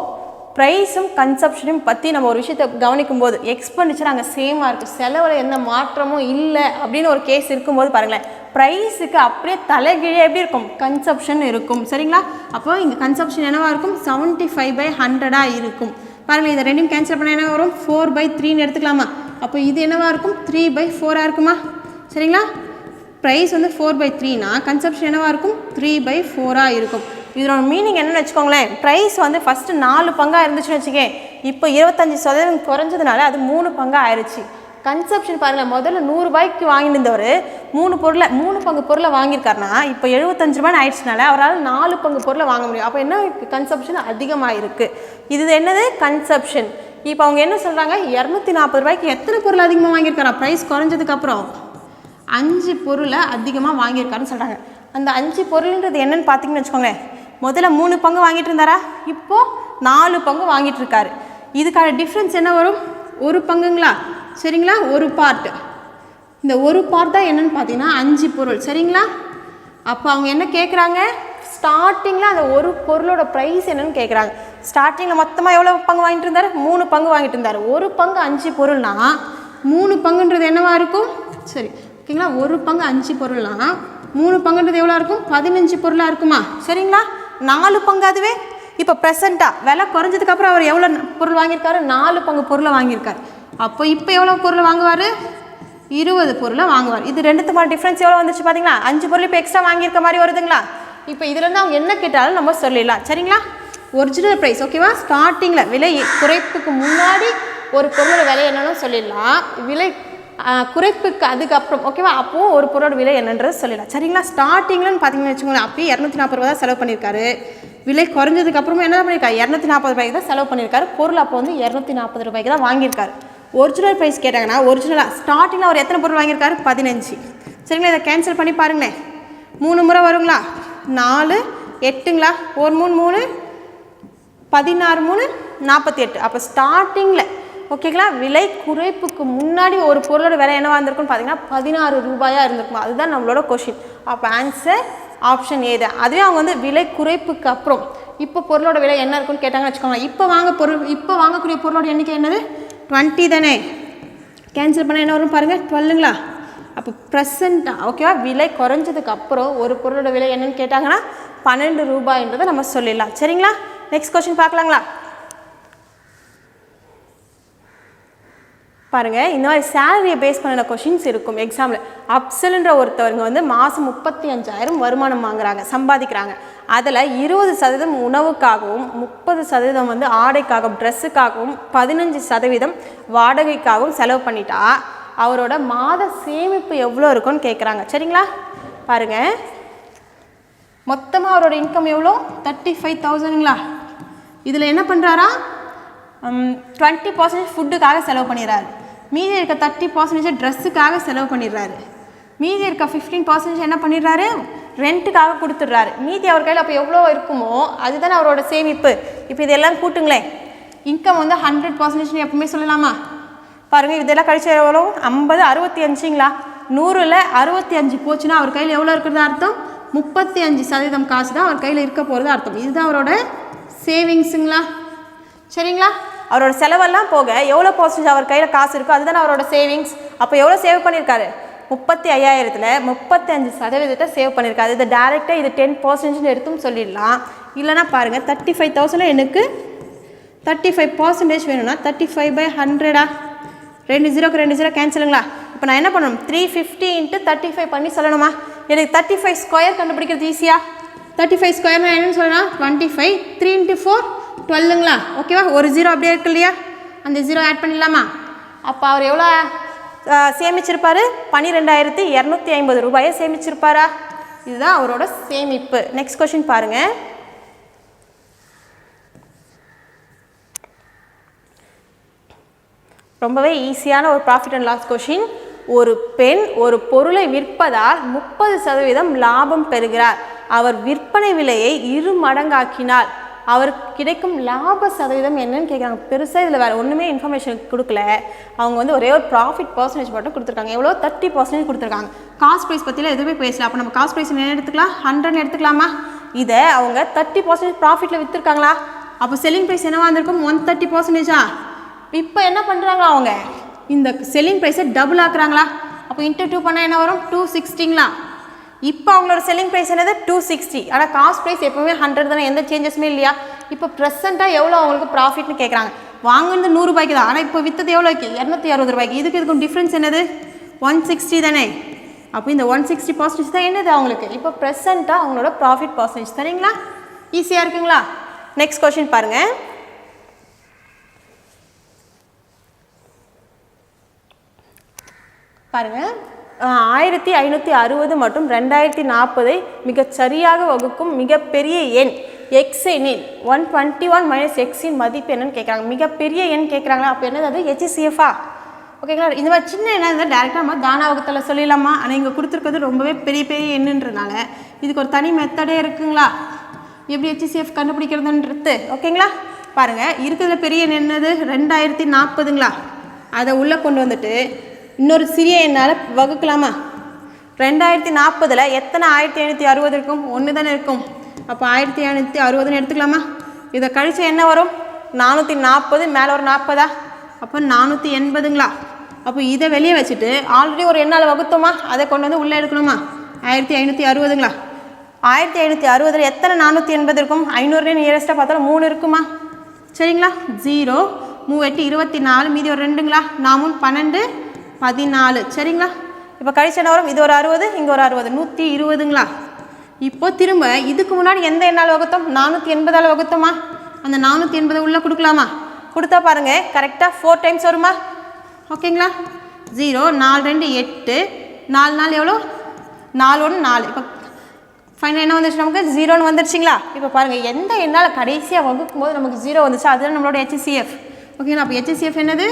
ப்ரைஸும் கன்சப்ஷனையும் பற்றி நம்ம ஒரு விஷயத்தை கவனிக்கும் போது எக்ஸ்பெண்டிச்சர் அங்கே சேமாக இருக்குது, செலவில் எந்த மாற்றமும் இல்லை அப்படின்னு ஒரு கேஸ் இருக்கும்போது பாருங்களேன், ப்ரைஸுக்கு அப்படியே தலைகீழே எப்படி இருக்கும், கன்சப்ஷன் இருக்கும். சரிங்களா? அப்போ இங்கே கன்சப்ஷன் என்னவா இருக்கும், 75/100 இருக்கும். பாருங்கள், இதை ரெண்டையும் கேன்சல் பண்ணால் என்ன வரும், 4/3ன்னு எடுத்துக்கலாமா? அப்போ இது என்னவா இருக்கும், 3/4 இருக்குமா? சரிங்களா? ப்ரைஸ் வந்து 4/3னா கன்சப்ஷன் என்னவா இருக்கும், 3/4 இருக்கும். இதோட மீனிங் என்னென்னு வச்சுக்கோங்களேன், ப்ரைஸ் வந்து ஃபஸ்ட்டு 4 பங்காக இருந்துச்சுன்னு வச்சுக்கேன், இப்போ 25% குறைஞ்சதுனால அது 3 பங்காக ஆயிடுச்சு. கன்சப்ஷன் பாருங்கள், முதல்ல 100 ரூபாய்க்கு வாங்கிட்டு இருந்தவர் 3 பங்கு பொருளை வாங்கியிருக்காருனா இப்போ 75 ரூபான்னு ஆயிடுச்சுனால அவரால் 4 பங்கு பொருளை வாங்க முடியும். அப்போ என்ன கன்சப்ஷன் அதிகமாக இருக்குது. இது என்னது, கன்சப்ஷன். இப்போ அவங்க என்ன சொல்கிறாங்க, 240 ரூபாய்க்கு எத்தனை பொருள் அதிகமாக வாங்கியிருக்காரா, ப்ரைஸ் குறைஞ்சதுக்கப்புறம் 5 பொருளை அதிகமாக வாங்கியிருக்காருன்னு சொல்கிறாங்க. அந்த 5 பொருள்ன்றது என்னென்னு பார்த்தீங்கன்னு வச்சுக்கோங்களேன், முதல்ல 3 பங்கு வாங்கிட்டு இருந்தாரா, இப்போது 4 பங்கு வாங்கிட்டு இருக்காரு. இதுக்கான டிஃப்ரென்ஸ் என்ன வரும், 1 பங்குங்களா? சரிங்களா? ஒரு பார்ட். இந்த ஒரு பார்ட் தான் என்னென்னு பார்த்தீங்கன்னா 5 பொருள். சரிங்களா? அப்போ அவங்க என்ன கேட்குறாங்க, ஸ்டார்டிங்கில் அந்த ஒரு பொருளோட ப்ரைஸ் என்னென்னு கேட்குறாங்க. ஸ்டார்டிங்கில் மொத்தமாக எவ்வளோ பங்கு வாங்கிட்டு இருந்தார், 3 பங்கு வாங்கிட்டு இருந்தார். ஒரு பங்கு 5 பொருள்னா 3 பங்குன்றது என்னவா இருக்கும், சரி ஓகேங்களா? ஒரு பங்கு 5 பொருள்னா 3 பங்குன்றது எவ்வளோ இருக்கும், 15 பொருளாக இருக்குமா? சரிங்களா? 4 பங்கு அதுவே. இப்போ ப்ரெசண்ட்டாக விலை குறைஞ்சதுக்கப்புறம் அவர் எவ்வளோ பொருள் வாங்கியிருக்காரு, 4 பங்கு பொருளை வாங்கியிருக்காரு. அப்போ இப்போ எவ்வளோ பொருள் வாங்குவார், 20 பொருளை வாங்குவார். இது ரெண்டுத்துமான டிஃப்ரென்ஸ் எவ்வளோ வந்துச்சு பார்த்தீங்களா? 5 பொருள் இப்போ எக்ஸ்ட்ரா வாங்கியிருக்க மாதிரி வருதுங்களா? இப்போ இதுலேருந்து அவங்க என்ன கேட்டாலும் நம்ம சொல்லிடலாம். சரிங்களா? ஒரிஜினல் ப்ரைஸ் ஓகேவா, ஸ்டார்டிங்கில் விலை குறைப்புக்கு முன்னாடி ஒரு பொருளோட விலை என்னன்னு சொல்லிடலாம், விலை குறைப்புக்கு அதுக்கப்புறம் ஓகேவா, அப்போது ஒரு பொருளோட விலை என்னன்றது சொல்லிடலாம். சரிங்களா? ஸ்டார்டிங்லன்னு பார்த்தீங்கன்னு வச்சுக்கோங்களேன், அப்பயே 240 ரூபா தான் செலவு பண்ணியிருக்காரு. விலை குறைஞ்சதுக்கப்புறமா என்ன பண்ணியிருக்காரு, 240 ரூபாய்க்கு தான் செலவு பண்ணியிருக்காரு. பொருள் அப்போ வந்து 240 ரூபாய்க்கு தான் வாங்கியிருக்காரு. ஒரிஜினல் ப்ரைஸ் கேட்டாங்கன்னா ஒரிஜினலாக ஸ்டார்டிங்கில் அவர் எத்தனை பொருள் வாங்கியிருக்காரு, 15. சரிங்களா? இதை கேன்சல் பண்ணி பாருங்களேன், 3 முறை வருங்களா, 4 8ங்களா, 1 3 3 16 3 48. அப்போ ஸ்டார்டிங்கில் ஓகேங்களா, விலை குறைப்புக்கு முன்னாடி ஒரு பொருளோட விலை என்னவா இருந்திருக்குன்னு பார்த்தீங்கன்னா 16 ரூபாயாக இருந்திருக்கும். அதுதான் நம்மளோட கொஷின். அப்போ ஆன்சர் ஆப்ஷன் ஏ தான். அதுவே அவங்க வந்து விலை குறைப்புக்கு அப்புறம் இப்போ பொருளோட விலை என்ன இருக்குன்னு கேட்டாங்கன்னு வச்சுக்கோங்க, இப்போ வாங்கக்கூடிய பொருளோட எண்ணிக்கை என்னது, 20 தானே. கேன்சல் பண்ண என்ன வரும் பாருங்கள், 12ங்களா. அப்போ ப்ரெசண்ட்டாக ஓகேவா, விலை குறைஞ்சதுக்கு அப்புறம் ஒரு பொருளோட விலை என்னன்னு கேட்டாங்கன்னா 12 ரூபாய்ன்றதை நம்ம சொல்லிடலாம். சரிங்களா? நெக்ஸ்ட் கொஸ்டின் பார்க்கலாங்களா? பாருங்கள், இந்த மாதிரி சேலரியை பேஸ் பண்ணின கொஷின்ஸ் இருக்கும் எக்ஸாமில். அப்சல்ன்ற ஒருத்தவங்க வந்து மாதம் 35,000 வருமானம் வாங்குறாங்க, சம்பாதிக்கிறாங்க. அதில் 20% உணவுக்காகவும் 30% வந்து ஆடைக்காகவும் ட்ரெஸ்ஸுக்காகவும் 15% வாடகைக்காகவும் செலவு பண்ணிட்டா அவரோட மாத சேமிப்பு எவ்வளோ இருக்குன்னு கேட்குறாங்க. சரிங்களா? பாருங்கள், மொத்தமாக அவரோட இன்கம் எவ்வளோ, 35,000ங்களா. இதில் என்ன பண்ணுறாரா, 20% ஃபுட்டுக்காக செலவு பண்ணிடுறாரு, மீதி இருக்க 30% ட்ரெஸ்ஸுக்காக செலவு பண்ணிடுறாரு, மீதி இருக்க 15% என்ன பண்ணிடுறாரு, ரெண்ட்டுக்காக கொடுத்துட்றாரு. மீதி அவர் கையில் அப்போ எவ்வளோ இருக்குமோ அதுதானே அவரோட சேமிப்பு. இப்போ இதெல்லாம் கூட்டுங்களேன், இன்கம் வந்து 100% எப்பவுமே சொல்லலாமா? பாருங்கள், இதெல்லாம் கழிச்சு எவ்வளோ, 50 65ங்களா, 100ல் 65 போச்சுன்னா அவர் கையில் எவ்வளோ இருக்கிறது அர்த்தம், 35% காசு தான் அவர் கையில் இருக்க போகிறது அர்த்தம். இதுதான் அவரோட சேவிங்ஸுங்களா. சரிங்களா? அவரோட செலவெல்லாம் போக எவ்வளோ பர்சன்டேஜ் அவர் கையில் காசு இருக்கோ அதுதானே அவரோட சேவிங்ஸ். அப்போ எவ்வளோ சேவ் பண்ணியிருக்காரு, 35,000ல் 35% சேவ் பண்ணியிருக்காரு. இது டேரெக்டாக இது 10% எடுத்தும் சொல்லிடலாம். இல்லைனா பாருங்கள், 35,000 எனக்கு 35% வேணும்னா 35/100 2 0க்கு 2 0 கேன்சலுங்களா. இப்போ நான் என்ன பண்ணணும், 350 × 35 பண்ணி சொல்லணுமா? எனக்கு 35 ஸ்கொயர் கண்டுபிடிக்கிறது ஈஸியாக. 35 ஸ்கொயர்னா என்னன்னு சொல்லலாம், 25 3 × 4 12ங்களா. ஓகேவா, ஒரு 0 அப்படியே இருக்கு இல்லையா, அந்த 0 ஆட் பண்ணிடலாமா? அப்போ அவர் எவ்வளோ சேமிச்சிருப்பார், 12,250 ரூபாயை சேமிச்சிருப்பாரா? இதுதான் அவரோட சேமிப்பு. நெக்ஸ்ட் கொஸ்டின் பாருங்கள். ரொம்பவே ஈஸியான ஒரு ப்ராஃபிட் அண்ட் லாஸ் கொஷின். ஒரு பெண் ஒரு பொருளை விற்பதால் 30% லாபம் பெறுகிறார். அவர் விற்பனை விலையை 2 மடங்காக்கினால் அவருக்கு கிடைக்கும் லாப சதவீதம் என்னன்னு கேட்குறாங்க. பெருசாக இதில் வேறு ஒன்றுமே இன்ஃபர்மேஷன் கொடுக்கல. அவங்க வந்து ஒரே ஒரு ப்ராஃபிட் பர்சன்டேஜ் மட்டும் கொடுத்துருக்காங்க. எவ்வளோ, 30% கொடுத்துருக்காங்க. காஸ்ட் ப்ரைஸ் பற்றிலாம் எதுவுமே பேசல. அப்போ நம்ம காஸ்ட் ப்ரைஸ் என்ன எடுத்துக்கலாம், 100 எடுத்துக்கலாமா? இதை அவங்க 30% ப்ராஃபிட்டில் விற்றுருக்காங்களா? அப்போ செல்லிங் ப்ரைஸ் என்னவா இருந்திருக்கும் 130%. இப்போ என்ன பண்ணுறாங்க அவங்க இந்த செல்லிங் ப்ரைஸை டபுள் ஆக்குறாங்களா? அப்போ இன்ட்டு 2 பண்ணால் என்ன வரும் 260ங்களா? இப்போ அவங்களோட செல்லிங் ப்ரைஸ் என்னது 260. ஆனால் காஸ்ட் ப்ரைஸ் எப்போவுமே 100 தானே, எந்த சேஞ்சஸுமே இல்லையா? இப்போ ப்ரெசென்ட்டாக எவ்வளோ அவங்களுக்கு ப்ராஃபிட்னு கேட்குறாங்க. வாங்குனது 100 ரூபாய்க்கு தான், ஆனால் இப்போ விற்றது எவ்வளோக்கு 260 ரூபாய்க்கு. இதுக்கும் டிஃப்ரென்ஸ் என்னது 160 தானே. அப்போ இந்த 160% தான் என்னது அவங்களுக்கு இப்போ ப்ரெசென்ட்டாக அவங்களோட ப்ராஃபிட் பர்சன்டேஜ். சரிங்களா? ஈஸியாக இருக்குங்களா? நெக்ஸ்ட் கொஸ்டின் பாருங்கள். பாருங்கள் 1560 மற்றும் 2040 மிகச் சரியாக வகுக்கும் மிகப்பெரிய எண் எக்ஸ் எண்ணின் 121 மைனஸ் எக்ஸின் மதிப்பு என்னன்னு கேட்குறாங்க. மிகப்பெரிய எண் கேட்குறாங்களா? அப்போ என்னது அது HCFா? ஓகேங்களா? இந்த மாதிரி சின்ன எண்ணாக இருந்தால் டேரெக்டாக நம்ம தானா வகுத்தில் சொல்லிடலாமா? ஆனால் இங்கே கொடுத்துருக்கிறது ரொம்பவே பெரிய பெரிய எண்ணுன்றதுனால இதுக்கு ஒரு தனி மெத்தடே இருக்குங்களா எப்படி HCF கண்டுபிடிக்கிறதுன்றது. ஓகேங்களா? பாருங்கள் இருக்கிறதுல பெரிய எண் என்னது 2040ங்களா? அதை உள்ளே கொண்டு வந்துட்டு இன்னொரு சிறிய எண்ணால் வகுக்கலாமா? 2040 எத்தனை 1560 இருக்கும்? 1 தானே இருக்கும். அப்போ 1560ன்னு எடுத்துக்கலாமா? இதை கழிச்சா என்ன வரும் 440, மேலே ஒரு 40. அப்போ 480ங்களா? அப்போ இதை வெளியே வச்சுட்டு ஆல்ரெடி ஒரு எண்ணால் வகுத்தோமா, அதை கொண்டு வந்து உள்ளே எடுக்கணுமா? 1560ங்களா? 1560 எத்தனை 480 இருக்கும்? 500 நியரஸ்ட்டாக பார்த்தாலும் 3 இருக்குமா? சரிங்களா? 0 3 8 24, மீதி ஒரு 2ங்களா? 4 12 14. சரிங்களா? இப்போ கழிச்சு என்ன வரும்? இது ஒரு 60, இங்கே ஒரு 60, 120ங்களா? இப்போ திரும்ப இதுக்கு முன்னாடி எந்த எண்ணால் வகுத்தோம்? 480ஆல் வகுத்தோமா? அந்த 480 உள்ளே கொடுக்கலாமா? கொடுத்தா பாருங்கள் கரெக்டாக 4 டைம்ஸ் வருமா? ஓகேங்களா? 0 4 2 8 4 4 எவ்வளோ 4 1 4. இப்போ ஃபைனல் என்ன வந்துச்சு நமக்கு 0ன்னு வந்துருச்சுங்களா? இப்போ பாருங்கள் எந்த எண்ணால் கடைசியாக வகுக்கும் போது நமக்கு 0 வந்துச்சு அதுதான் நம்மளோட HCF. ஓகேங்களா? அப்போ HCF என்னது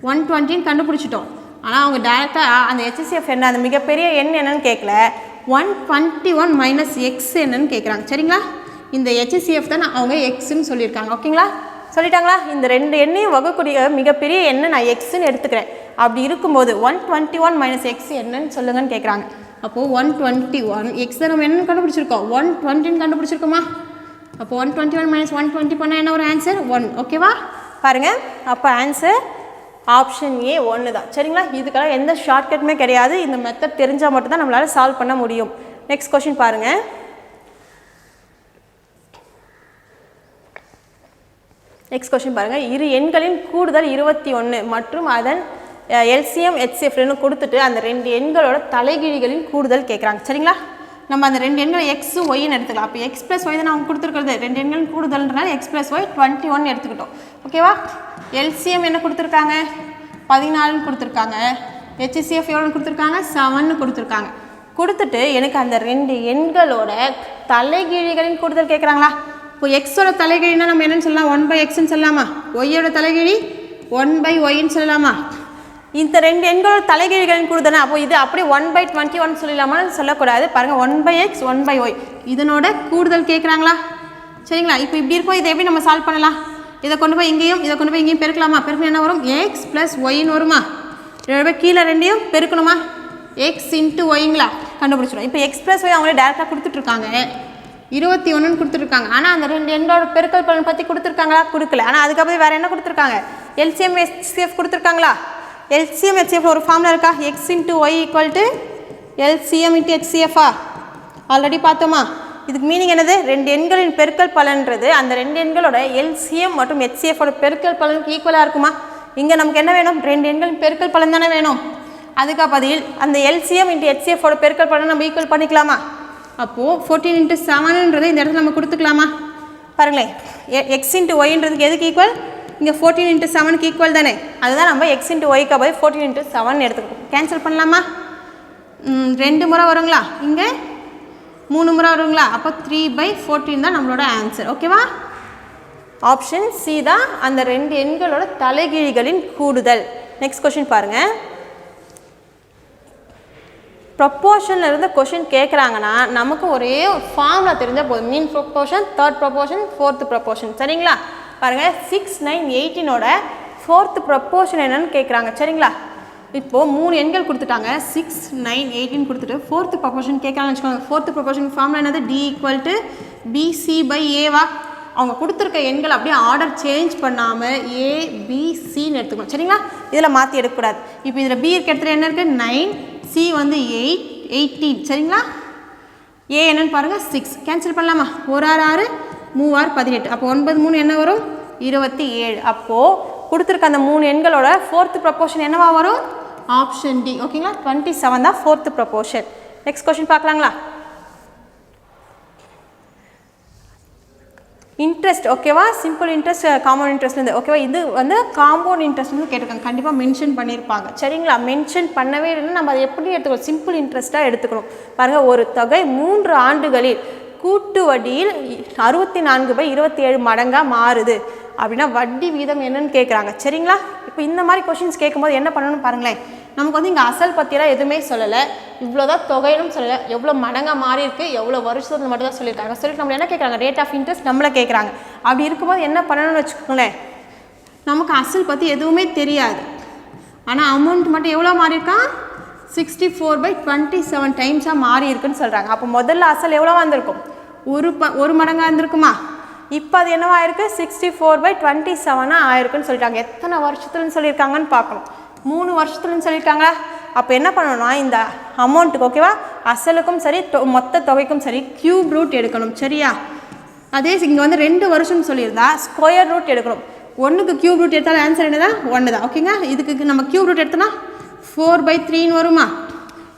120ன்னு கண்டுபிடிச்சிட்டோம். ஆனால் அவங்க டேரெக்டாக அந்த HCF என்ன அந்த மிகப்பெரிய எண் என்னன்னு கேட்கல, 121 மைனஸ் எக்ஸ் என்னன்னு கேட்குறாங்க. சரிங்களா? இந்த HCF தான் அவங்க எக்ஸ்ன்னு சொல்லியிருக்காங்க. ஓகேங்களா? சொல்லிட்டாங்களா? இந்த 2 எண்ணையும் வகுக்கூடிய மிகப்பெரிய எண்ணை நான் எக்ஸ்ன்னு எடுத்துக்கிறேன். அப்படி இருக்கும்போது 121 மைனஸ் எக்ஸ் என்னன்னு சொல்லுங்கன்னு கேட்குறாங்க. அப்போது 121 எக்ஸ் தான் நம்ம என்னன்னு கண்டுபிடிச்சிருக்கோம் 120ன்னு கண்டுபிடிச்சிருக்கோமா? அப்போ 121 மைனஸ் 120 பண்ணால் என்ன ஒரு ஆன்சர் 1. ஓகேவா? பாருங்கள் அப்போ ஆன்சர் ஆப்ஷன் ஏ 1 தான். சரிங்களா? இதுக்கெல்லாம் எந்த ஷார்ட்கட்டுமே கிடையாது. இந்த மெத்தட் தெரிஞ்சால் மட்டும்தான் நம்மளால் சால்வ் பண்ண முடியும். நெக்ஸ்ட் கொஸ்டின் பாருங்கள். நெக்ஸ்ட் கொஸ்டின் பாருங்கள். இரு எண்களின் கூடுதல் 21 மற்றும் அதன் LCM HCFன்னு கொடுத்துட்டு அந்த 2 எண்களோட தலைகீழிகளின் கூடுதல் கேட்குறாங்க. சரிங்களா? நம்ம அந்த 2 எண்களை எக்ஸ் ஒய்ன்னு எடுத்துக்கலாம். அப்போ எக்ஸ் ப்ளஸ் ஒய் தான் அவங்க கொடுத்துருக்கிறது 2 எண்கள் கூடுதல்ன்றனால எக்ஸ் ப்ளஸ் ஒய் 21 எடுத்துக்கிட்டோம். ஓகேவா? LCM என்ன கொடுத்துருக்காங்க 14ன்னு கொடுத்துருக்காங்க. HCF எவ்வளோன்னு கொடுத்துருக்காங்க 7ன்னு கொடுத்துருக்காங்க. கொடுத்துட்டு எனக்கு அந்த 2 எண்களோட தலைகீழிகளின் கூடுதல் கேட்குறாங்களா? இப்போ எக்ஸோட தலைகீழினா நம்ம என்னென்னு சொல்லலாம் 1/xன்னு சொல்லலாமா? ஒய்யோட தலைகீழி 1/yன்னு சொல்லலாமா? இந்த 2 எண்களோட தலைகீழிகளின் கூடுதல் அப்போ இது அப்படியே 1/21 சொல்லலாமான்னு சொல்லக்கூடாது. பாருங்கள் 1/x 1/y இதனோட கூடுதல் கேட்குறாங்களா? சரிங்களா? இப்போ இப்படி இருக்கும். இதை எப்படி நம்ம சால்வ் பண்ணலாம்? இதை கொண்டு போய் இங்கேயும் இதை கொண்டு போய் இங்கேயும் பெருக்கலாமா? பெருக்கணும் என்ன வரும் எக்ஸ் ப்ளஸ் ஒய்ன்னு வருமா? இதோட போய் கீழே 2யும் பெருக்கணுமா? X into ஒய்ங்களா கண்டுபிடிச்சிடும். இப்போ எக்ஸ் ப்ளஸ் ஒய் அவங்களே டேரெக்டாக கொடுத்துட்ருக்காங்க 21ன்னு கொடுத்துருக்காங்க. ஆனால் அந்த 2 எண்ணோட பெருக்கல் பலன் பற்றி கொடுத்துருக்காங்களா? கொடுக்கல. ஆனால் அதுக்கப்புறம் வேறு என்ன கொடுத்துருக்காங்க? LCM HCF கொடுத்துருக்காங்களா? LCM HCF ஒரு ஃபார்முலா இருக்கா? X into Y equal to LCM into HCFா? ஆல்ரெடி பார்த்தோமா? இதுக்கு மீனிங் என்னது 2 எண்களின் பெருக்கல் பலன்றது அந்த 2 எண்களோட LCM மற்றும் HCFோட பெருக்கல் பலனுக்கு ஈக்குவலாக இருக்குமா? இங்கே நமக்கு என்ன வேணும் 2 எண்களின் பெருக்கல் பலன் தானே வேணும். அதுக்கு பதில் அந்த LCM இன்ட்டு HCFோட பெருக்கல் பலன் நம்ம ஈக்குவல் பண்ணிக்கலாமா? அப்போது 14 இன்ட்டு 7ன்றதை இந்த இடத்துல நம்ம கொடுத்துக்கலாமா? பாருங்களேன் எக்ஸ் இன்ட்டு ஒய்ன்றதுக்கு எதுக்கு ஈக்குவல்? இங்கே 14 இன்ட்டு 7க்கு ஈக்குவல் தானே. அதுதான் நம்ம எக்ஸ் இன்ட்டு ஒய்க்கு பதில் 14 இன்ட்டு 7 எடுத்துக்கணும். கேன்சல் பண்ணலாமா? 2 முறை வருங்களா? இங்கே 3 முறை வருங்களா? அப்போ 3/14 தான் நம்மளோட ஆன்சர். ஓகேவா? ஆப்ஷன் சி தான் அந்த 2 எண்களோட தலைகீழிகளின் கூடுதல். நெக்ஸ்ட் கொஸ்டின் பாருங்கள். ப்ரொப்போர்ஷனில் இருந்து கொஷின் கேட்குறாங்கன்னா நமக்கு ஒரே ஒரு ஃபார்முலா தெரிஞ்சால் போதும். Mean proportion, third proportion, fourth proportion. சரிங்களா? பாருங்கள் 6 9 18ஓட ஃபோர்த்து ப்ரொப்போர்ஷன் என்னன்னு கேட்குறாங்க. சரிங்களா? இப்போது 3 எண்கள் கொடுத்துட்டாங்க 6 9 18 கொடுத்துட்டு ஃபோர்த்து ப்ரொப்போர்ஷன் கேட்குறாங்கன்னு வச்சுக்கோங்க. ஃபோர்த்து ப்ரொப்போர்ஷன் ஃபார்முலா என்னது? D = BC/Aவா? அவங்க கொடுத்துருக்க எண்கள் அப்படியே ஆர்டர் சேஞ்ச் பண்ணாமல் ஏ பி சின்னு எடுத்துக்கணும் சரிங்களா. இதில் மாற்றி எடுக்கக்கூடாது. இப்போ இதில் பி இருக்க இடத்துல என்ன இருக்குது 9, சி வந்து 8, 18 சரிங்களா. ஏ என்னன்னு பாருங்கள் 6 கேன்சல் பண்ணலாமா. 1 6 3 6 18 அப்போ 9 3 என்ன வரும் 27. அப்போது கொடுத்துருக்க அந்த 3 எண்களோட 4th ப்ரொபோர்ஷன் என்னவா வரும் ஆப்ஷன் டி ஓகேங்களா. 27 தான் 4th ப்ரொபோர்ஷன். நெக்ஸ்ட் கொஸ்டின் பார்க்கலாங்களா. இன்ட்ரெஸ்ட் ஓகேவா, சிம்பிள் இன்ட்ரெஸ்ட் காம்பவுண்ட் இன்ட்ரெஸ்ட்லேருந்து ஓகேவா. இது வந்து காம்பவுண்ட் இன்ட்ரெஸ்ட்னு கேட்டிருக்காங்க, கண்டிப்பாக மென்ஷன் பண்ணியிருப்பாங்க சரிங்களா. மென்ஷன் பண்ணவே இல்லைன்னா நம்ம அதை எப்படி எடுத்துக்கணும் சிம்பிள் இன்ட்ரெஸ்ட்டாக எடுத்துக்கணும். பாருங்கள், ஒரு தொகை 3 ஆண்டுகளில் கூட்டு வட்டியில் 64/27 மடங்காக மாறுது அப்படின்னா வட்டி வீதம் என்னன்னு கேட்குறாங்க சரிங்களா. இப்போ இந்த மாதிரி கொஷின்ஸ் கேட்கும்போது என்ன பண்ணணும்னு பாருங்களேன். நமக்கு வந்து இங்கே அசல் பற்றியெல்லாம் எதுவுமே சொல்லலை, இவ்வளோதான் தொகைன்னு சொல்லலை, எவ்வளோ மடங்காக மாறி இருக்குது எவ்வளோ வருஷத்தில் மட்டும் தான் சொல்லியிருக்காங்க. சொல்லிட்டு நம்மளை என்ன கேட்குறாங்க ரேட் ஆஃப் இன்ட்ரெஸ்ட் நம்மளை கேட்குறாங்க. அப்படி இருக்கும்போது என்ன பண்ணணும்னு வச்சுக்கோங்களேன், நமக்கு அசல் பற்றி எதுவுமே தெரியாது, ஆனால் அமௌண்ட் மட்டும் எவ்வளோ மாறி இருக்கான் 64/27 டைம்ஸாக மாறி இருக்குன்னு சொல்கிறாங்க. அப்போ முதல்ல அசல் எவ்வளோ வந்திருக்கும் ஒரு மடங்காக இருந்திருக்குமா. இப்போ அது என்னவா இருக்குது 64/27 ஆயிருக்குன்னு சொல்லிட்டாங்க. எத்தனை வருஷத்துலன்னு சொல்லியிருக்காங்கன்னு பார்க்கணும். 3 வருஷத்துலன்னு சொல்லியிருக்காங்களா. அப்போ என்ன பண்ணணும்னா இந்த அமௌண்ட்டுக்கு ஓகேவா அசலுக்கும் சரி மொத்த தொகைக்கும் சரி கியூப் ரூட் எடுக்கணும் சரியா. அதே இங்கே வந்து 2 வருஷம்னு சொல்லியிருந்தா ஸ்கொயர் ரூட் எடுக்கணும். 1க்கு கியூப் ரூட் எடுத்தாலும் ஆன்சர் என்னதான் 1 தான் ஓகேங்க. இதுக்கு நம்ம கியூப் ரூட் எடுத்தோம்னா 4/3 வருமா,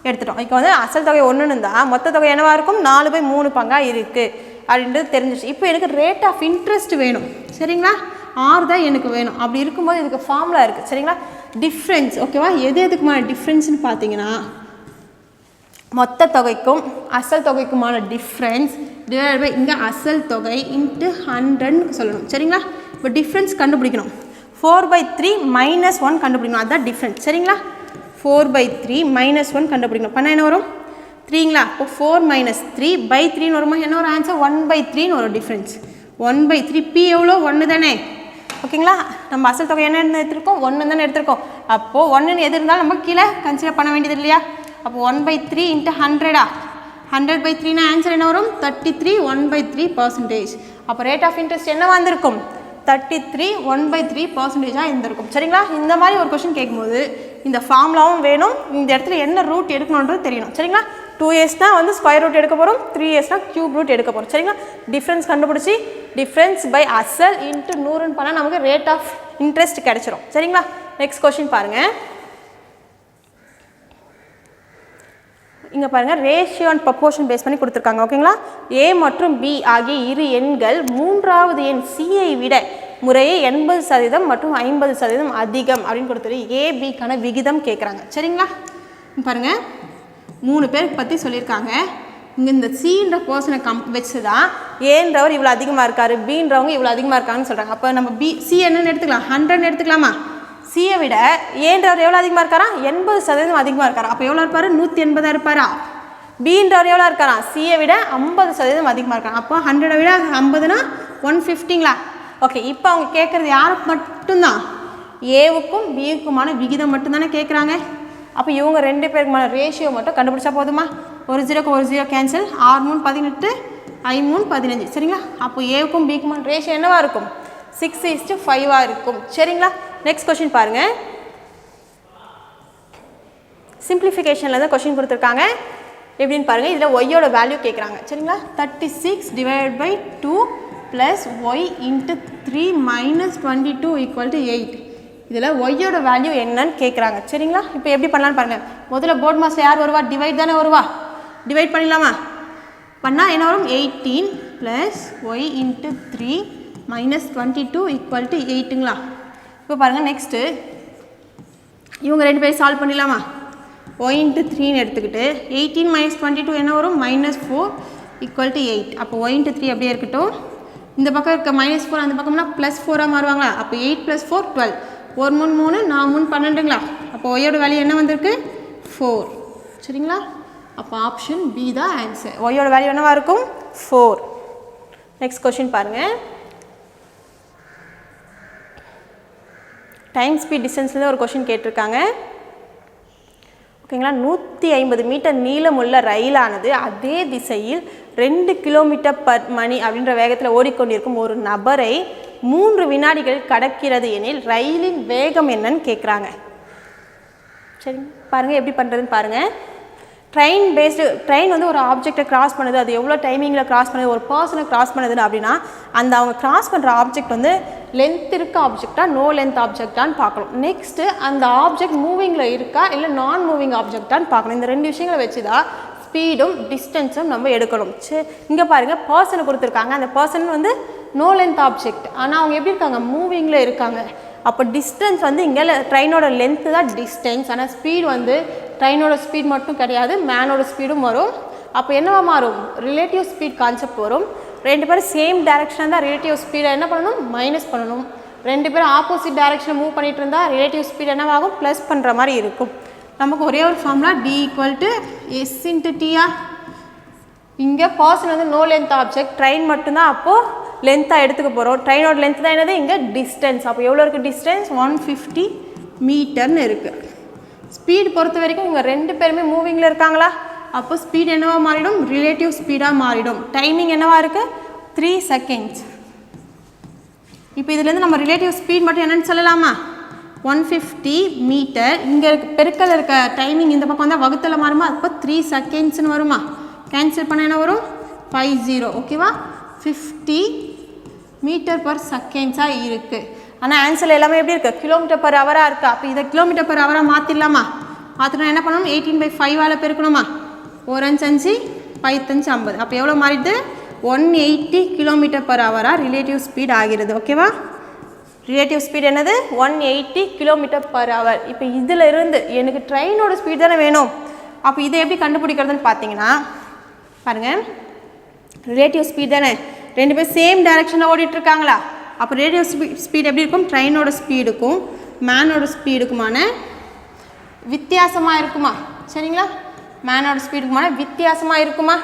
எடுத்துட்டோம். இப்போ வந்து அசல் தொகை 1ன்னு இருந்தால் மொத்த தொகை என்னவாக இருக்கும் 4/3 பங்காக இருக்குது அப்படின்றது தெரிஞ்சிச்சு. இப்போ எனக்கு ரேட் ஆஃப் இன்ட்ரெஸ்ட் வேணும் சரிங்களா. 6 தான் எனக்கு வேணும். அப்படி இருக்கும்போது இதுக்கு ஃபார்முலா இருக்குது சரிங்களா. டிஃப்ரென்ஸ் ஓகேவா, எதுக்குமான டிஃப்ரென்ஸ்னு பார்த்தீங்கன்னா மொத்த தொகைக்கும் அசல் தொகைக்குமான டிஃப்ரென்ஸ் டிவைட் பை இங்கே அசல் தொகை இன்ட்டு 100ன்னு சொல்லணும் சரிங்களா. இப்போ டிஃப்ரென்ஸ் கண்டுபிடிக்கணும். 4/3 - 1 கண்டுபிடிக்கணும், அதுதான் டிஃப்ரென்ஸ் சரிங்களா. 4/3 - 1 கண்டுபிடிக்கணும். பண்ணால் என்ன வரும் 3ங்களா. இப்போ 4 - 3/3 வருமா, என்ன ஒரு ஆன்சர் 1/3 ஒரு டிஃப்ரென்ஸ். 1/3 பி எவ்வளோ 1 தானே ஓகேங்களா. நம்ம அசல் தொகை என்ன எடுத்திருக்கோம் 1 தானே எடுத்திருக்கோம். அப்போது 1ன்னு எது இருந்தாலும் நம்ம கீழே கன்சிடர் பண்ண வேண்டியது இல்லையா. அப்போ 1/3 × 100 100/3 ஆன்சர் என்ன வரும் 33 1/3%. அப்போ ரேட் ஆஃப் இன்ட்ரெஸ்ட் என்ன வந்திருக்கும் 33 1/3% இருந்திருக்கும் சரிங்களா. இந்த மாதிரி ஒரு கொஸ்டின் கேட்கும்போது இந்த ஃபார்முலாவும் வேணும், இந்த இடத்துல என்ன ரூட் எடுக்கணுன்றது தெரியணும் சரிங்களா. 2s வந்து ஸ்கொயர் ரூட் எடுக்க போகிறோம், 3s கியூப் ரூட் எடுக்க போகிறோம் சரிங்களா. டிஃப்ரென்ஸ் கண்டுபிடிச்சி டிஃப்ரென்ஸ் பை அசல் இன்ட்டு 100ன்னு பண்ணால் நமக்கு ரேட் ஆஃப் இன்ட்ரெஸ்ட் கிடைச்சிரும் சரிங்களா. நெக்ஸ்ட் கொஸ்டின் பாருங்கள். இங்கே பாருங்கள் ரேஷியோ அண்ட் ப்ரொபோர்ஷன் பேஸ் பண்ணி கொடுத்துருக்காங்க ஓகேங்களா. ஏ மற்றும் பி ஆகிய இரு எண்கள் 3வது எண் சியை விட முறையே 80% மற்றும் 50% அதிகம் அப்படின்னு கொடுத்துரு ஏபிக்கான விகிதம் கேட்குறாங்க சரிங்களா. பாருங்கள் 3 பேருக்கு பற்றி சொல்லியிருக்காங்க. இங்கே இந்த சின்ற பர்சனை வச்சு தான் ஏன்றவர் இவ்வளோ அதிகமாக இருக்கார், பின்றவங்க இவ்வளோ அதிகமாக இருக்காங்கன்னு சொல்கிறாங்க. அப்போ நம்ம சி என்னன்னு எடுத்துக்கலாம் 100ன்னு எடுத்துக்கலாமா. சியை விட ஏன்றவர் எவ்வளோ அதிகமாக இருக்காரா 80% அதிகமாக இருக்காரா. அப்போ எவ்வளோ இருப்பார் 180 இருப்பாரா. பின்றவர் எவ்வளோ இருக்காரா சியை விட 50% அதிகமாக இருக்காங்க. அப்போ 100 விட 50னா 150ங்களா. ஓகே, இப்போ அவங்க கேட்குறது யாருக்கு மட்டும்தான் ஏவுக்கும் பிக்குமான விகிதம் மட்டும்தானே கேட்குறாங்க. அப்போ இவங்க 2 பேருக்குமான ரேஷியோ மட்டும் கண்டுபிடிச்சா போதுமா. ஒரு 0க்கு ஒரு 0 கேன்சல், 6 3 18 5 3 15 சரிங்களா. அப்போ ஏவுக்கும் பிக்குமான ரேஷியோ என்னவா இருக்கும் 6:5 இருக்கும் சரிங்களா. நெக்ஸ்ட் கொஸ்டின் பாருங்கள். சிம்பிளிஃபிகேஷனில் தான் கொஸ்டின் கொடுத்துருக்காங்க. எப்படின்னு பாருங்கள். இதில் ஒய்யோட வேல்யூ கேட்குறாங்க சரிங்களா. 36/2 + y × 3 - 22 = 8. இதில் ஒய்யோட வேல்யூ என்னன்னு கேட்குறாங்க சரிங்களா. இப்போ எப்படி பண்ணலான்னு பாருங்கள். முதல்ல போர்ட் மாஸ்டர் யார் வருவா டிவைட் தானே வருவா. டிவைட் பண்ணிடலாமா. பண்ணால் என்ன வரும் 18 + y × 3 - 22 = 8ங்களா. இப்போ பாருங்கள் நெக்ஸ்ட்டு இவங்க 2 பேரும் சால்வ் பண்ணிடலாமா. y × 3ன்னு எடுத்துக்கிட்டு 18 - 22 என்ன வரும் -4 = 8. அப்போ y × 3 அப்படியே இருக்கட்டும். இந்த பக்கம் இருக்க -4 அந்த பக்கம்னா +4 மாறுவாங்களா. அப்போ 8 + 4 12. 1 3 3 4 3 12ங்களா. அப்போ ஒய்யோட வேல்யூ என்ன வந்திருக்கு 4 சரிங்களா. அப்போ ஆப்ஷன் பி தான் ஆன்சர். ஒய்யோட வேல்யூ என்னவா இருக்கும் 4. நெக்ஸ்ட் கொஸ்டின் பாருங்கள். டைம் ஸ்பீட் டிஸ்டன்ஸ்லேருந்து ஒரு கொஸ்டின் கேட்டிருக்காங்க. ஓகேங்களா. 150 மீட்டர் நீளமுள்ள ரயிலானது அதே திசையில் 2 கிலோமீட்டர் பர் மணி அப்படின்ற வேகத்தில் ஓடிக்கொண்டிருக்கும் ஒரு நபரை 3 வினாடிகள் கடக்கிறது எனில் ரயிலின் வேகம் என்னன்னு கேட்குறாங்க. சரிங்க, பாருங்கள் எப்படி பண்ணுறதுன்னு பாருங்கள். ட்ரெயின் வந்து ஒரு ஆப்ஜெக்டை கிராஸ் பண்ணுது, அது எவ்வளோ டைமிங்கில் கிராஸ் பண்ணுது, ஒரு பர்சனை கிராஸ் பண்ணுதுன்னு அப்படின்னா அந்த அவங்க கிராஸ் பண்ணுற ஆப்ஜெக்ட் வந்து லென்த் இருக்க ஆப்ஜெக்டா நோ லென்த் ஆப்ஜெக்டான்னு பார்க்கணும். நெக்ஸ்ட்டு அந்த ஆப்ஜெக்ட் மூவிங்கில் இருக்கா இல்லை நான் மூவிங் ஆப்ஜெக்டான்னு பார்க்கணும். இந்த 2 விஷயங்களை வச்சு தான் ஸ்பீடும் டிஸ்டன்ஸும் நம்ம எடுக்கணும். சரி, இங்கே பாருங்கள் பர்சனை கொடுத்துருக்காங்க. அந்த பர்சன் வந்து நோ லென்த் ஆப்ஜெக்ட், ஆனால் அவங்க எப்படி இருக்காங்க, மூவிங்கில் இருக்காங்க. அப்போ டிஸ்டன்ஸ் வந்து இங்கே ட்ரெயினோட லென்த்து தான் டிஸ்டன்ஸ், ஆனால் ஸ்பீடு வந்து ட்ரெயினோட ஸ்பீட் மட்டும் கிடையாது, மேனோட ஸ்பீடும் வரும். அப்போ என்னவா மாறும், ரிலேட்டிவ் ஸ்பீட் கான்செப்ட் வரும். 2 பேரும் சேம் டைரக்ஷன் தான் ரிலேட்டிவ் ஸ்பீடை என்ன பண்ணணும், மைனஸ் பண்ணணும். 2 பேரும் ஆப்போசிட் டைரக்ஷனில் மூவ் பண்ணிட்டு இருந்தால் ரிலேட்டிவ் ஸ்பீட் என்னவாகும், ப்ளஸ் பண்ணுற மாதிரி இருக்கும். நமக்கு ஒரே ஒரு ஃபார்முலா D = S × T. இங்கே பர்சன் வந்து நோ லென்த் ஆப்ஜெக்ட், ட்ரெயின் மட்டும்தான், அப்போது லென்த்தாக எடுத்துக்க போகிறோம். ட்ரெயினோட லென்த் தான் என்னது, இங்கே டிஸ்டன்ஸ். அப்போ எவ்வளோ இருக்குது டிஸ்டன்ஸ், 150 மீட்டர்னு இருக்குது. ஸ்பீடு பொறுத்த வரைக்கும் இங்கே 2 பேருமே மூவிங்கில் இருக்காங்களா, அப்போ ஸ்பீட் என்னவா மாறிடும், ரிலேட்டிவ் ஸ்பீடாக மாறிடும். டைமிங் என்னவா இருக்குது, 3 செகண்ட்ஸ். இப்போ இதுலேருந்து நம்ம ரிலேட்டிவ் ஸ்பீட் மட்டும் என்னென்னு சொல்லலாமா, 150 மீட்டர். இங்கே பெருக்கல் இருக்க டைமிங் இந்த பக்கம் வந்தால் வகுத்தில் மாறுமா, அப்போ 3 செகண்ட்ஸ்னு வருமா. கேன்சல் பண்ண என்ன வரும், 50. ஓகேவா, 50 மீட்டர் பர் செகண்ட்ஸாக இருக்குது. ஆனால் ஆன்சர் எல்லாமே எப்படி இருக்குது, கிலோமீட்டர் பர் ஹவராக இருக்குது. அப்போ இதை கிலோமீட்டர் பர் ஹவராக மாற்றிடலாமா, மாற்றினா என்ன பண்ணணும், 18/5 பெருக்கணுமா. 1 5 5 5 5 50. அப்போ எவ்வளோ மாறிடுது, 180 கிலோமீட்டர் பர் ஹவராக ரிலேட்டிவ் ஸ்பீட் ஆகிறது. ஓகேவா, ரிலேட்டிவ் ஸ்பீட் என்னது, 180 கிலோமீட்டர் பர் ஹவர். இப்போ இதில் இருந்து எனக்கு ட்ரெயினோட ஸ்பீட் தானே வேணும். அப்போ இதை எப்படி கண்டுபிடிக்கிறதுன்னு பார்த்தீங்கன்னா பாருங்கள், ரிலேட்டிவ் ஸ்பீட் தானே, 2 பேர் சேம் டைரக்ஷனில் ஓடிட்டுருக்காங்களா. அப்போ ரிலேட்டிவ் ஸ்பீட் எப்படி இருக்கும், ட்ரெயினோட ஸ்பீடுக்கும் மேனோட ஸ்பீடுக்குமான வித்தியாசமாக இருக்குமா. சரிங்களா, மேனோட ஸ்பீடுக்குமான வித்தியாசமாக இருக்குமா.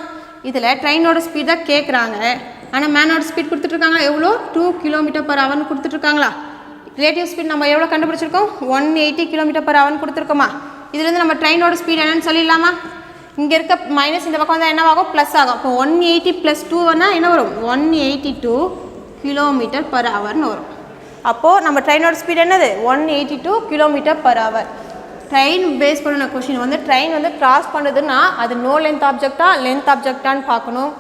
இதில் ட்ரெயினோட ஸ்பீட் தான் கேட்குறாங்க, ஆனால் மேனோட ஸ்பீட் கொடுத்துட்ருக்காங்களா, எவ்வளோ 2 கிலோமீட்டர் பர் ஹவர்னு கொடுத்துட்ருக்காங்களா. ரிலேட்டிவ் ஸ்பீட் நம்ம எவ்வளோ கண்டுபிடிச்சிருக்கோம், 180 கிலோமீட்டர் பர் ஹவர்னு கொடுத்துருக்கோமா. இதுலேருந்து நம்ம ட்ரெயினோட ஸ்பீட் என்னன்னு சொல்லிடலாமா. இங்கே இருக்க மைனஸ் இந்த பக்கம் வந்தால் என்னவாகும், ப்ளஸ் ஆகும். அப்போ 180 + 2 வந்தால் என்ன வரும், 182 கிலோமீட்டர் பர் ஹவர்னு வரும். அப்போது நம்ம ட்ரெயினோட ஸ்பீட் என்னது, 182 kilometre per hour. Train based பண்ணின கொஷின் வந்து ட்ரெயின் வந்து கிராஸ் பண்ணுதுன்னா அது நோ லென்த் ஆப்ஜெக்டா லென்த் ஆப்ஜெக்டான்னு பார்க்கணும்.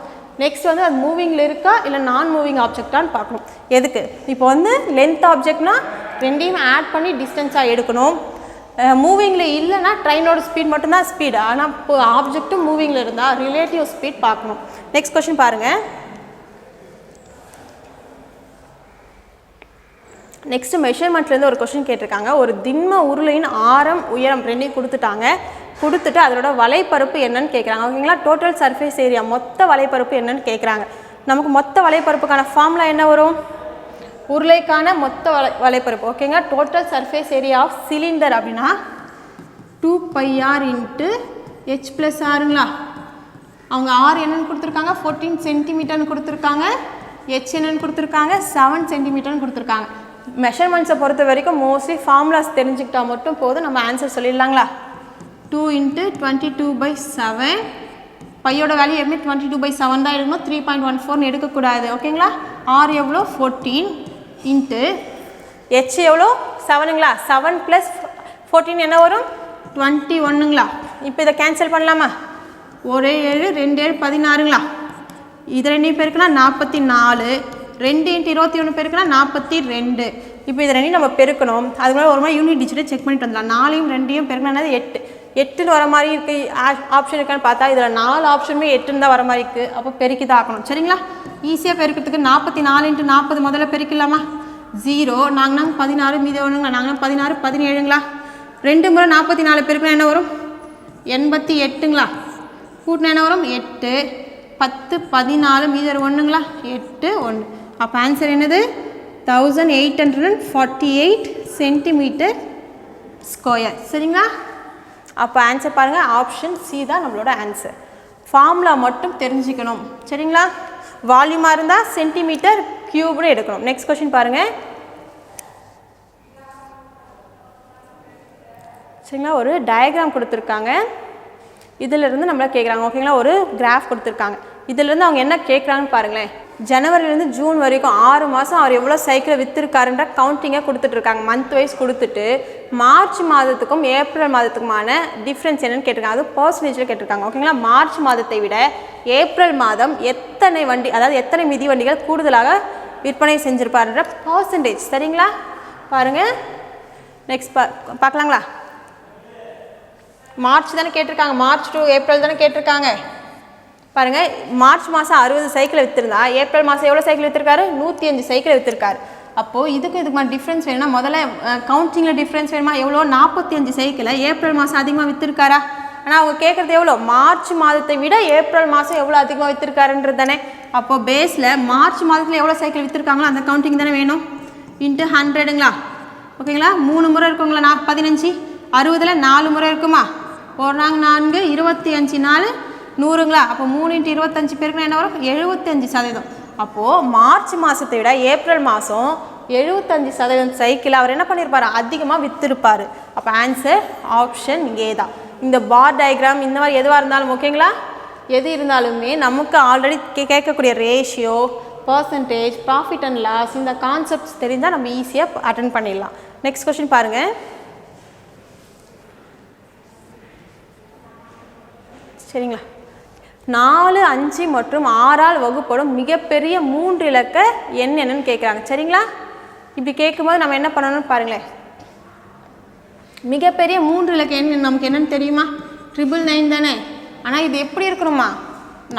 நெக்ஸ்ட் வந்து அது மூவிங்கில் இருக்கா இல்லை நான் மூவிங் ஆப்ஜெக்டான்னு பார்க்கணும். எதுக்கு, இப்போ வந்து லென்த் ஆப்ஜெக்ட்னா 2யும் ஆட் பண்ணி டிஸ்டன்ஸாக எடுக்கணும். மூவிங்கில் இல்லைன்னா ட்ரெயினோட ஸ்பீட் மட்டும்தான் ஸ்பீடு, ஆனால் இப்போ ஆப்ஜெக்ட்டும் மூவிங்கில் இருந்தால் ரிலேட்டிவ் ஸ்பீட் பார்க்கணும். நெக்ஸ்ட் கொஸ்டின் பாருங்கள். நெக்ஸ்ட் மெஷர்மெண்ட்லேருந்து ஒரு கொஸ்டின் கேட்டிருக்காங்க. ஒரு திண்ம உருளையின் ஆரம் உயரம் 2யும் கொடுத்துட்டு அதோட வலைப்பரப்பு என்னன்னு கேட்குறாங்க. ஓகேங்களா, டோட்டல் சர்ஃபேஸ் ஏரியா மொத்த வலைப்பரப்பு என்னன்னு கேட்குறாங்க. நமக்கு மொத்த வலைப்பரப்புக்கான ஃபார்முலா என்ன வரும், உருளைக்கான மொத்த வலைப்பரப்பு. ஓகேங்க, total surface area of cylinder அப்படின்னா 2πr × h+rங்களா. அவங்க ஆர் என்னன்னு கொடுத்துருக்காங்க, 14 சென்டிமீட்டர்னு கொடுத்துருக்காங்க. ஹெச் என்னன்னு கொடுத்துருக்காங்க, 7 சென்டிமீட்டர்னு கொடுத்துருக்காங்க. மெஷர்மெண்ட்ஸை பொறுத்த வரைக்கும் மோஸ்ட்லி ஃபார்முலாஸ் தெரிஞ்சுக்கிட்டா மட்டும் போதும், நம்ம ஆன்சர் சொல்லிடலாங்களா. 2 × 22/7, பையோட வேல்யூ எப்பவுமே 22/7 தான் எடுக்கணும், 3.14 எடுக்கக்கூடாது. ஓகேங்களா, ஆர் எவ்வளோ 14 இன்ட்டு ஹெச் எவ்வளோ 7ங்களா, 7 + 14 என்ன வரும் 21ங்களா. இப்போ இதை கேன்சல் பண்ணலாமா, 1 7 2 7 16ங்களா. இது 2 பேருக்குன்னா 44, 2 × 21 பேருக்குன்னா 42. இப்போ இது 2 நம்ம பெருக்கணும். அதுக்கு மேலே ஒரு மாதிரி யூனிட் டிஜிட்டை செக் பண்ணிட்டு வந்துடலாம். 4யும் 2யும் பெருக்கினா 8ன்னு வர மாதிரி இருக்குது ஆப்ஷன் இருக்கான்னு பார்த்தா இதில் 4 ஆப்ஷனுமே 8ன்னு தான் வர மாதிரி இருக்குது. அப்போ பெருக்கி தான் ஆக்கணும். சரிங்களா, ஈஸியாக பெருக்கிறதுக்கு 44 × 40 முதல்ல பெருக்கலாமா. 0 நாங்கள் 16 மீதி ஒன்றுங்களா, நாங்கள் 16 17ங்களா. 2 முறை 44 பெருக்கினா என்ன வரும் 88ங்களா. கூட்டினா என்ன வரும் 8 10 14 மீதி ஒரு 1ங்களா 8 1. அப்போ ஆன்சர் என்னது 1848 சென்டிமீட்டர் ஸ்கொயர். சரிங்களா, அப்போ ஆன்சர் பாருங்கள், ஆப்ஷன் சி தான் நம்மளோட ஆன்சர். ஃபார்முலா மட்டும் தெரிஞ்சுக்கணும். சரிங்களா, வால்யூமாக இருந்தால் சென்டிமீட்டர் கியூப்னு எடுக்கணும். நெக்ஸ்ட் கொஸ்டின் பாருங்கள். சரிங்களா. ஒரு டயக்ராம் கொடுத்துருக்காங்க, இதிலிருந்து நம்மளை கேட்குறாங்க. ஓகேங்களா, ஒரு கிராஃப் கொடுத்துருக்காங்க. இதிலிருந்து அவங்க என்ன கேட்குறாங்கன்னு பாருங்களேன். ஜனவரிலேருந்து ஜூன் வரைக்கும் 6 மாதம் அவர் எவ்வளோ சைக்கிளை விற்றுருக்காருன்ற கவுண்டிங்காக கொடுத்துட்ருக்காங்க. மந்த் வைஸ் கொடுத்துட்டு மார்ச் மாதத்துக்கும் ஏப்ரல் மாதத்துக்குமான டிஃப்ரென்ஸ் என்னன்னு கேட்டிருக்காங்க. அது பர்சன்டேஜில் கேட்டிருக்காங்க. ஓகேங்களா, மார்ச் மாதத்தை விட ஏப்ரல் மாதம் எத்தனை வண்டி, அதாவது எத்தனை மிதி வண்டிகள் கூடுதலாக விற்பனை செஞ்சுருப்பாருன்ற பர்சன்டேஜ். சரிங்களா, பாருங்கள். நெக்ஸ்ட் பார்க்கலாங்களா. மார்ச் தானே கேட்டிருக்காங்க, மார்ச் டு ஏப்ரல் தானே கேட்டிருக்காங்க. பாருங்கள், மார்ச் மாதம் 60 சைக்கிள் விற்றுருந்தா ஏப்ரல் மாதம் எவ்வளோ சைக்கிள் விற்றுருக்காரு? 105 சைக்கிள் விற்றுருக்காரு. அப்போது இதுக்கு டிஃப்ரென்ஸ் வேணும்னா முதல்ல கவுண்டிங்கில் டிஃப்ரென்ஸ் வேணுமா? எவ்வளோ? 45 சைக்கிளை ஏப்ரல் மாதம் அதிகமாக விற்றுருக்காரா? ஆனால் அவங்க கேட்குறது எவ்வளோ? மார்ச் மாதத்தை விட ஏப்ரல் மாதம் எவ்வளோ அதிகமாக விற்றுருக்காருன்றது தானே. அப்போது பேஸில் மார்ச் மாதத்தில் எவ்வளோ சைக்கிள் விற்றுருக்காங்களோ அந்த கவுண்டிங் தானே வேணும். இன்ட்டு 100ங்களா. ஓகேங்களா, 3 முறை இருக்குங்களா? 15 60ல் 4 முறை இருக்குமா? 1 4 25 4 100ங்களா. அப்போ 3 × 25 பேருக்கு என்ன வரும்? 75%. அப்போது மார்ச் மாதத்தை விட ஏப்ரல் மாதம் 75% சைக்கிள் அவர் என்ன பண்ணியிருப்பார்? அதிகமாக விற்றுருப்பார். அப்போ ஆன்சர் ஆப்ஷன் ஏ தான். இந்த பார் டயக்ராம் இந்த மாதிரி எதுவாக இருந்தாலும் ஓகேங்களா, எது இருந்தாலுமே நமக்கு ஆல்ரெடி கேட்கக்கூடிய ratio, percentage, profit and loss, இந்த கான்செப்ட்ஸ் தெரிஞ்சால் நம்ம ஈஸியாக அட்டென்ட் பண்ணிடலாம். நெக்ஸ்ட் கொஸ்டின் பாருங்கள். சரிங்களா, 4, 5 மற்றும் 6ஆல் வகுப்படும் மிகப்பெரிய 3 இலக்க எண் என்னன்னு கேட்குறாங்க. சரிங்களா, இப்படி கேட்கும்போது நம்ம என்ன பண்ணணும்னு பாருங்களேன். மிகப்பெரிய 3 இலக்க எண் நமக்கு என்னன்னு தெரியுமா? 999 தானே. ஆனால் இது எப்படி இருக்கணுமா?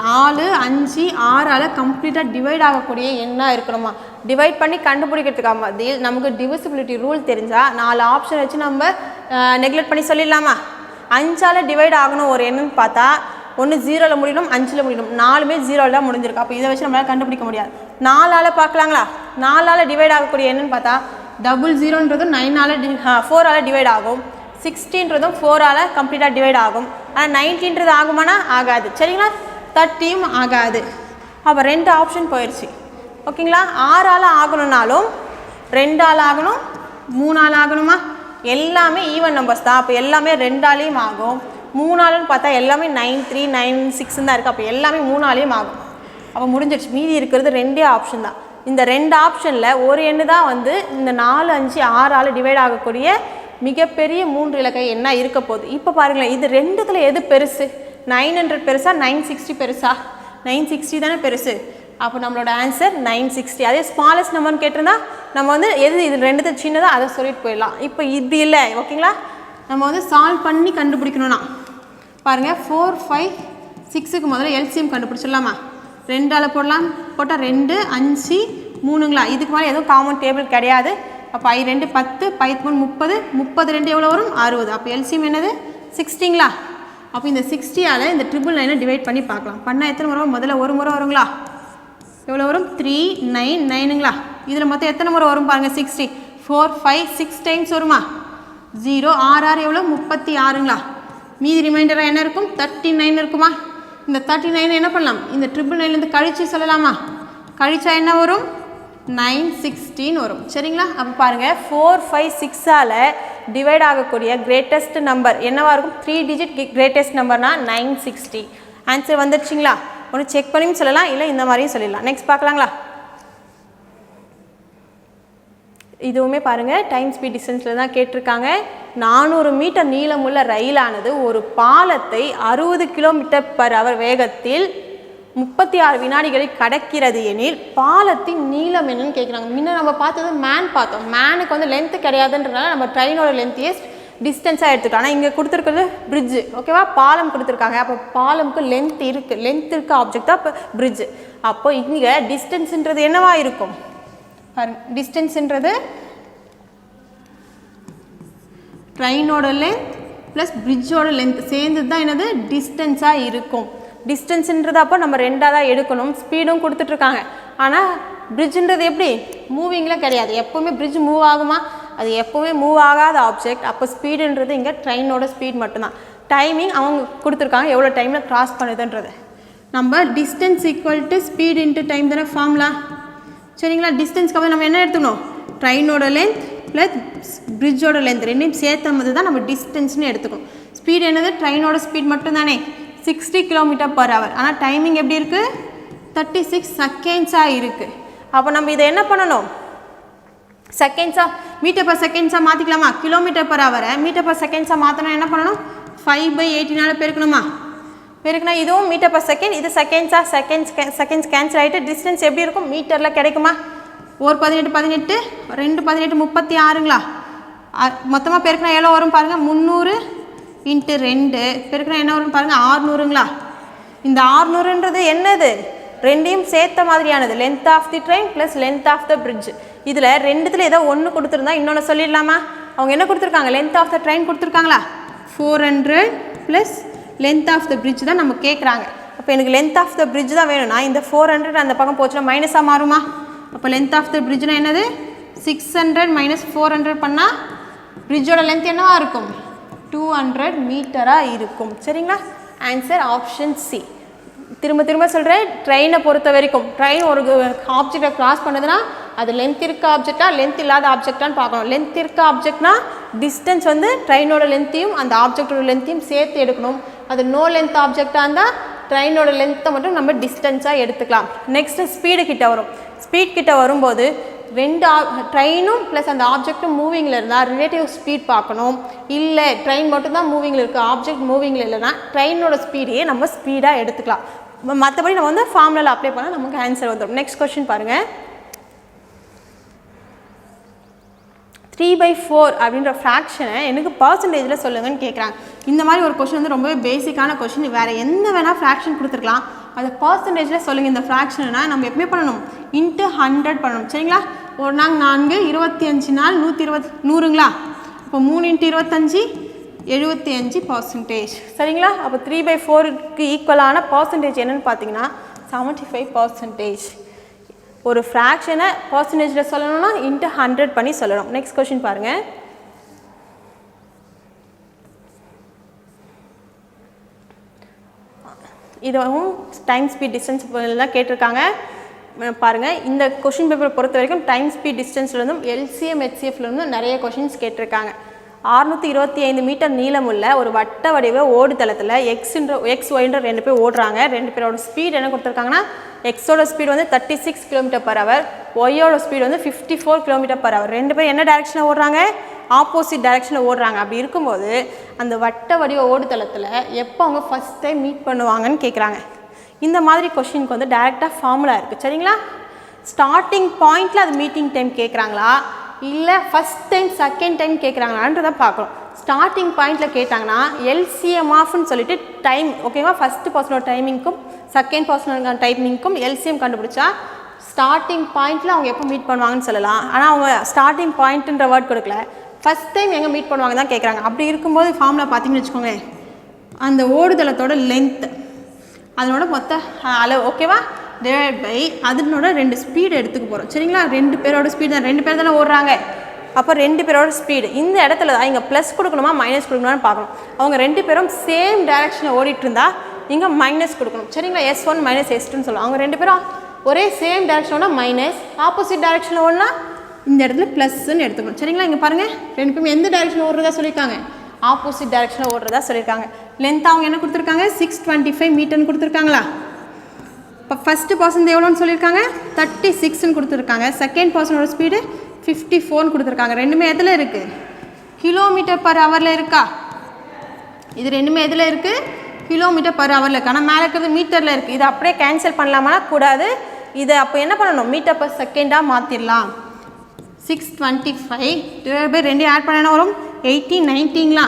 4, 5, 6ஆல் கம்ப்ளீட்டாக டிவைட் ஆகக்கூடிய எண்ணாக இருக்கணுமா? டிவைட் பண்ணி கண்டுபிடிக்கிறதுக்காக நமக்கு டிவிசிபிலிட்டி ரூல் தெரிஞ்சால் 4 ஆப்ஷன் வச்சு நம்ம நெக்லெக்ட் பண்ணி சொல்லிடலாமா? 5ஆல் டிவைட் ஆகணும் ஒரு எண்ணுன்னு பார்த்தா ஒன்று 0ல் முடியணும், 5ல் முடியணும். 4மே 0ல் தான் முடிஞ்சிருக்கு. அப்போ இதை வச்சு நம்மளால் கண்டுபிடிக்க முடியாது. 4ஆல் பார்க்கலாங்களா. 4ஆல் டிவைட் ஆகக்கூடிய என்னன்னு பார்த்தா 00ன்றதும் 4ஆல் டிவைட் ஆகும். 60ன்றதும் 4ஆல் கம்ப்ளீட்டாக டிவைட் ஆகும். ஆனால் 90ன்றது ஆகுமானா? ஆகாது. சரிங்களா, 30யும் ஆகாது. அப்போ 2 ஆப்ஷன் போயிடுச்சு. ஓகேங்களா, 6ஆல் ஆகணுன்னாலும் 2ஆல் ஆகணும், 3ஆல் ஆகணுமா? எல்லாமே ஈவன் நம்பர்ஸ் தான். அப்போ எல்லாமே 2ஆலேயும் ஆகும். 3ஆலுன்னு பார்த்தா எல்லாமே 93, 96 தான் இருக்குது. அப்போ எல்லாமே 3ஆலேயும் ஆகும். அப்போ முடிஞ்சிடுச்சு. மீதி இருக்கிறது 2 ஆப்ஷன் தான். இந்த 2 ஆப்ஷனில் ஒரு எண்ணு தான் வந்து இந்த 4, 5, 6ஆல் டிவைட் ஆகக்கூடிய மிகப்பெரிய 3 இலக்க என்ன இருக்க போகுது. இப்போ பாருங்களேன், இது ரெண்டுத்தில் எது பெருசு? 900 பெருசா, 960 பெருசா? 960 தானே பெருசு. அப்போ நம்மளோட ஆன்சர் 960. அதே ஸ்மாலஸ்ட் நம்பர்னு கேட்டிருந்தா நம்ம வந்து எது இது ரெண்டுத்து சின்னதாக அதை சொல்லிட்டு போயிடலாம். இப்போ இப்படி இல்லை. ஓகேங்களா, நம்ம வந்து சால்வ் பண்ணி கண்டுபிடிக்கணும்னா பாருங்கள். 4, 5, 6க்கு முதல்ல எல்சிஎம் கண்டுபிடிச்சிடலாமா? 2ஆல் போடலாம். போட்டால் 2, 5, 3ங்களா. இதுக்கு மேலே எதுவும் காமன் டேபிள் கிடையாது. அப்போ I2 10, 5 30, 32 எவ்வளோ வரும்? 60. அப்போ எல்சிஎம் என்னது? 60ங்களா. அப்போ இந்த 60ஆல் இந்த 999 டிவைட் பண்ணி பார்க்கலாம். பண்ணால் எத்தனை முறை? முதல்ல ஒரு முறை வருங்களா. எவ்வளோ வரும்? 399ங்களா. இதில் மொத்தம் எத்தனை முறை வரும் பாருங்கள்? 60. 4, 5, 6 டைம்ஸ் வருமா? 0, 6 எவ்வளோ? 36ங்களா. மீதி ரிமைண்டராக என்ன இருக்கும்? 39 இருக்குமா? இந்த 39 என்ன பண்ணலாம்? இந்த 999லேருந்து கழிச்சு சொல்லலாமா? கழிச்சா என்ன வரும்? 916 வரும். சரிங்களா, அப்போ பாருங்கள் 4, 5, 6ஆல் டிவைட் ஆகக்கூடிய கிரேட்டஸ்ட் நம்பர் என்னவாக இருக்கும்? 3 டிஜிட் கிரேட்டஸ்ட் நம்பர்னா 960. ஆன்சர் வந்துடுச்சிங்களா? ஒன்று செக் பண்ணியும் சொல்லலாம், இல்லை இந்த மாதிரியும் சொல்லிடலாம். நெக்ஸ்ட் பார்க்கலாங்களா. இதுவுமே பாருங்கள் டைம் ஸ்பீட் டிஸ்டன்ஸில் தான் கேட்டிருக்காங்க. 400 மீட்டர் நீளமுள்ள ரயிலானது ஒரு பாலத்தை 60 km/h வேகத்தில் 36 வினாடிகளில் கடக்கிறது எனில் பாலத்தின் நீளம் என்னன்னு கேட்குறாங்க. முன்ன நம்ம பார்த்தது மேன் பார்த்தோம். மேனுக்கு வந்து லென்த்து கிடையாதுன்றதுனால நம்ம ட்ரெயினோட லென்த்தையே டிஸ்டன்ஸாக எடுத்துக்கிட்டோம். ஆனால் இங்கே கொடுத்துருக்கிறது பிரிட்ஜு. ஓகேவா, பாலம் கொடுத்துருக்காங்க. அப்போ பாலமுக்கு லென்த் இருக்குது. லென்த் இருக்க ஆப்ஜெக்ட் தான் இப்போ பிரிட்ஜு. அப்போ இங்கே டிஸ்டன்ஸுன்றது என்னவா இருக்கும் பாருங்க. டிஸ்டன்ஸுன்றது ட்ரெயினோட லென்த் ப்ளஸ் பிரிட்ஜோட லென்த் சேர்ந்து தான் என்னது டிஸ்டன்ஸாக இருக்கும். டிஸ்டன்ஸுன்றது அப்போ நம்ம 2ஆக தான் எடுக்கணும். ஸ்பீடும் கொடுத்துட்ருக்காங்க. ஆனால் பிரிட்ஜுன்றது எப்படி? மூவிங்கில் கிடையாது. எப்போவுமே பிரிட்ஜ் மூவ் ஆகுமா? அது எப்போவுமே மூவ் ஆகாத ஆப்ஜெக்ட். அப்போ ஸ்பீடுன்றது இங்கே ட்ரெயினோட ஸ்பீட் மட்டும்தான். டைமிங் அவங்க கொடுத்துருக்காங்க, எவ்வளோ டைமில் க்ராஸ் பண்ணுதுன்றது. நம்ம distance equal to speed into time தானே ஃபார்முலா. சரிங்களா, டிஸ்டன்ஸ்க்கு அப்புறம் நம்ம என்ன எடுத்துக்கணும்? ட்ரெயினோட லென்த் ப்ளஸ் பிரிட்ஜோட லென்த் ரெண்டையும் சேர்த்தது தான் நம்ம டிஸ்டன்ஸ்னு எடுத்துக்கணும். ஸ்பீட் என்னது? ட்ரெயினோட ஸ்பீட் மட்டும் தானே 60 km/h. ஆனால் டைமிங் எப்படி இருக்குது? 36 செகண்ட்ஸாக இருக்குது. அப்போ நம்ம இதை என்ன பண்ணணும்? செகண்ட்ஸாக மீட்டர்/செகண்ட்ஸாக மாற்றிக்கலாமா? km/h மீட்டர்/செகண்ட்ஸாக மாற்றணும் என்ன பண்ணணும்? 5/18 பெருக்கணுமா? பெருக்குனா இதுவும் மீட்டர்/செகண்ட், இது செகண்ட்ஸ் கேன்சல் ஆகிட்டு டிஸ்டன்ஸ் எப்படி இருக்கும்? மீட்டரில் கிடைக்குமா? ஒரு 18 18 2 18 36ங்களா? மொத்தமாக பெருக்கினா எவ்வளோ வரும் பாருங்கள். 300 × 2 பெருக்கினா என்ன வரும் பாருங்கள்? 600ங்களா? இந்த 600ன்றது என்னது? ரெண்டையும் சேர்த்த மாதிரியானது. Length of the train plus length of the bridge. இதில் ரெண்டுத்தில் ஏதோ ஒன்று கொடுத்துருந்தா இன்னொன்று சொல்லிடலாமா? அவங்க என்ன கொடுத்துருக்காங்க? லென்த் ஆஃப் த ட்ரெயின் கொடுத்துருக்காங்களா? 400 plus length of the bridge தான் நம்ம கேட்குறாங்க. அப்போ எனக்கு லென்த் ஆஃப் த பிரிட்ஜ் தான் வேணும்னா இந்த 400 அந்த பக்கம் போச்சுன்னா மைனஸாக மாறுமா? அப்போ லென்த் ஆஃப் த பிரிட்ஜ்னா என்னது? 600 - 400 பண்ணால் பிரிட்ஜோட லென்த் என்னவா இருக்கும்? 200 மீட்டராக இருக்கும். சரிங்களா? Answer option C. திரும்ப சொல்கிறேன், ட்ரெயினை பொறுத்த வரைக்கும் ட்ரெயின் ஒரு ஆப்ஜெக்டை கிராஸ் பண்ணுதுன்னா அது லென்த் இருக்க ஆப்ஜெக்டா லென்த் இல்லாத ஆப்ஜெக்டான்னு பார்க்கணும். லென்த் இருக்க ஆப்ஜெக்ட்னா டிஸ்டன்ஸ் வந்து ட்ரெயினோட லென்த்தையும் அந்த ஆப்ஜெக்டோட லென்த்தையும் சேர்த்து எடுக்கணும். அது நோ லென்த் ஆப்ஜெக்டாக இருந்தால் ட்ரெயினோட லென்த்தை மட்டும் நம்ம டிஸ்டன்ஸாக எடுத்துக்கலாம். நெக்ஸ்ட்டு ஸ்பீடு கிட்ட வரும். ஸ்பீட் கிட்ட வரும்போது ட்ரெயினும் ப்ளஸ் அந்த ஆப்ஜெக்டும் மூவிங்கில் இருந்தால் ரிலேட்டிவ் ஸ்பீட் பார்க்கணும். இல்லை ட்ரெயின் மட்டும்தான் மூவிங்கில் இருக்குது, ஆப்ஜெக்ட் மூவிங்கில் இல்லைன்னா ட்ரெயினோட ஸ்பீடையே நம்ம ஸ்பீடாக எடுத்துக்கலாம். மற்றபடி நம்ம வந்து ஃபார்முலாவில் அப்ளை பண்ணால் நமக்கு ஆன்சர் வந்துடும். நெக்ஸ்ட் கொஸ்டின் பாருங்கள். 3/4 அப்படின்ற ஃப்ராக்ஷனை எனக்கு பர்சன்டேஜில் சொல்லுங்கன்னு கேட்குறாங்க. இந்த மாதிரி ஒரு கொஸ்டின் வந்து ரொம்பவே பேசிக்கான கொஸ்டின். வேறு எந்த வேணால் ஃப்ராக்ஷன் கொடுத்துருக்கலாம், அதை பர்சன்டேஜில் சொல்லுங்கள். இந்த ஃப்ராக்ஷனை நம்ம எப்பவுமே பண்ணணும்? × 100 பண்ணணும். சரிங்களா? ஒரு நாள் 4 25 நாள் 100ங்களா? அப்போ 3 × 25 75%. சரிங்களா? அப்போ 3/4க்கு ஈக்குவலான பர்சன்டேஜ் என்னன்னு பார்த்தீங்கன்னா 75%. ஒரு ஃப்ராக்ஷனை பர்சன்டேஜில் சொல்லணும்னா × 100 பண்ணி சொல்லணும். நெக்ஸ்ட் கொஸ்டின் பாருங்கள். இதுவும் டைம் ஸ்பீட் டிஸ்டன்ஸ் தான் கேட்டிருக்காங்க பாருங்கள். இந்த கொஷின் பேப்பரை பொறுத்த வரைக்கும் டைம் ஸ்பீட் டிஸ்டன்ஸ்லேருந்தும் LCM HCFலேருந்தும் நிறைய கொஷின்ஸ் கேட்டிருக்காங்க. 625 மீட்டர் நீளமுள்ள ஒரு வட்ட வடிவ ஓடுதளத்தில் XYன்ற 2 பேர் ஓடுறாங்க. 2 பேரோட ஸ்பீட் என்ன கொடுத்துருக்காங்கன்னா எக்ஸோட ஸ்பீட் வந்து 36 km/h, ஒய்யோட ஸ்பீட் வந்து 54 km/h. 2 பேர் என்ன டைரெக்ஷனில் ஓடுறாங்க? ஆப்போசிட் டைரெக்ஷனில் ஓடுறாங்க. அப்படி இருக்கும்போது அந்த வட்ட வடிவ ஓடுதளத்தில் எப்போ அவங்க ஃபஸ்ட் டைம் மீட் பண்ணுவாங்கன்னு கேட்குறாங்க. இந்த மாதிரி கொஷினுக்கு வந்து டைரெக்டாக ஃபார்முலா இருக்குது. சரிங்களா? ஸ்டார்டிங் பாயிண்டில் அது மீட்டிங் டைம் கேட்குறாங்களா இல்லை ஃபஸ்ட் டைம் செகண்ட் டைம் கேட்குறாங்களான்றதை பார்க்கணும். ஸ்டார்டிங் பாயிண்டில் கேட்டாங்கன்னா LCM ஆஃப்னு சொல்லிட்டு டைம் ஓகேவா? ஃபஸ்ட்டு பர்சனோட டைமிங்க்கும் செகண்ட் பர்சனோட டைமிங்க்கும் LCM கண்டுபிடிச்சா ஸ்டார்டிங் பாயிண்டில் அவங்க எப்போ மீட் பண்ணுவாங்கன்னு சொல்லலாம். ஆனால் அவங்க ஸ்டார்டிங் பாயிண்ட்டுன்ற வேர்ட் கொடுக்கல, ஃபஸ்ட் டைம் எங்கே மீட் பண்ணுவாங்க தான் கேட்குறாங்க. அப்படி இருக்கும்போது ஃபார்முலா பார்த்தீங்கன்னு வச்சுக்கோங்க, அந்த ஓடுதளத்தோட லென்த் அதனோட மொத்த அளவு ஓகேவா டிவைட் பை அதனோட 2 ஸ்பீடு எடுத்துக்க போகிறோம். சரிங்களா? 2 பேரோட ஸ்பீடு தான், 2 பேர் தானே ஓடுறாங்க. அப்போ 2 பேரோட ஸ்பீடு இந்த இடத்துல தான் இங்கே ப்ளஸ் கொடுக்கணுமா மைனஸ் கொடுக்கணுமான்னு பார்க்கணும். அவங்க 2 பேரும் சேம் டைரெக்ஷனில் ஓடிட்டு இருந்தா இங்கே மைனஸ் கொடுக்கணும். சரிங்களா? S1 - S2ன்னு சொல்லுவோம். அவங்க 2 பேரும் ஒரே சேம் டைரெக்ஷனோட மைனஸ், ஆப்போசிட் டைரெக்ஷனில் ஓடினா இந்த இடத்துல ப்ளஸ்ன்னு எடுத்துக்கணும். சரிங்களா? இங்கே பாருங்கள் 2 பேரும் எந்த டைரெக்ஷனில் ஓடுறதா சொல்லியிருக்காங்க? ஆப்போசிட் டைரெக்ஷனில் ஓடுறதா சொல்லியிருக்காங்க. லென்த் அவங்க என்ன கொடுத்துருக்காங்க? 625 மீட்டர்னு கொடுத்துருக்காங்களா? இப்போ ஃபஸ்ட்டு பர்சன் எவ்வளோன்னு சொல்லியிருக்காங்க? 36ன்னு கொடுத்துருக்காங்க. செகண்ட் பர்சனோட ஸ்பீடு 54ன்னு கொடுத்துருக்காங்க. ரெண்டுமே எதில் இருக்குது? km/h இருக்கா? இது ரெண்டுமே எதில் இருக்குது? km/h இருக்குது. ஆனால் மேலே இருக்கிறது மீட்டரில் இருக்குது. இதை அப்படியே கேன்சல் பண்ணலாமான்னா கூடாது. இதை அப்போ என்ன பண்ணணும்? மீட்டர்/செகண்டாக மாற்றிடலாம். 625 டிவைட் பை 2 ஆட் பண்ண என்ன வரும்? 80 90ங்களா?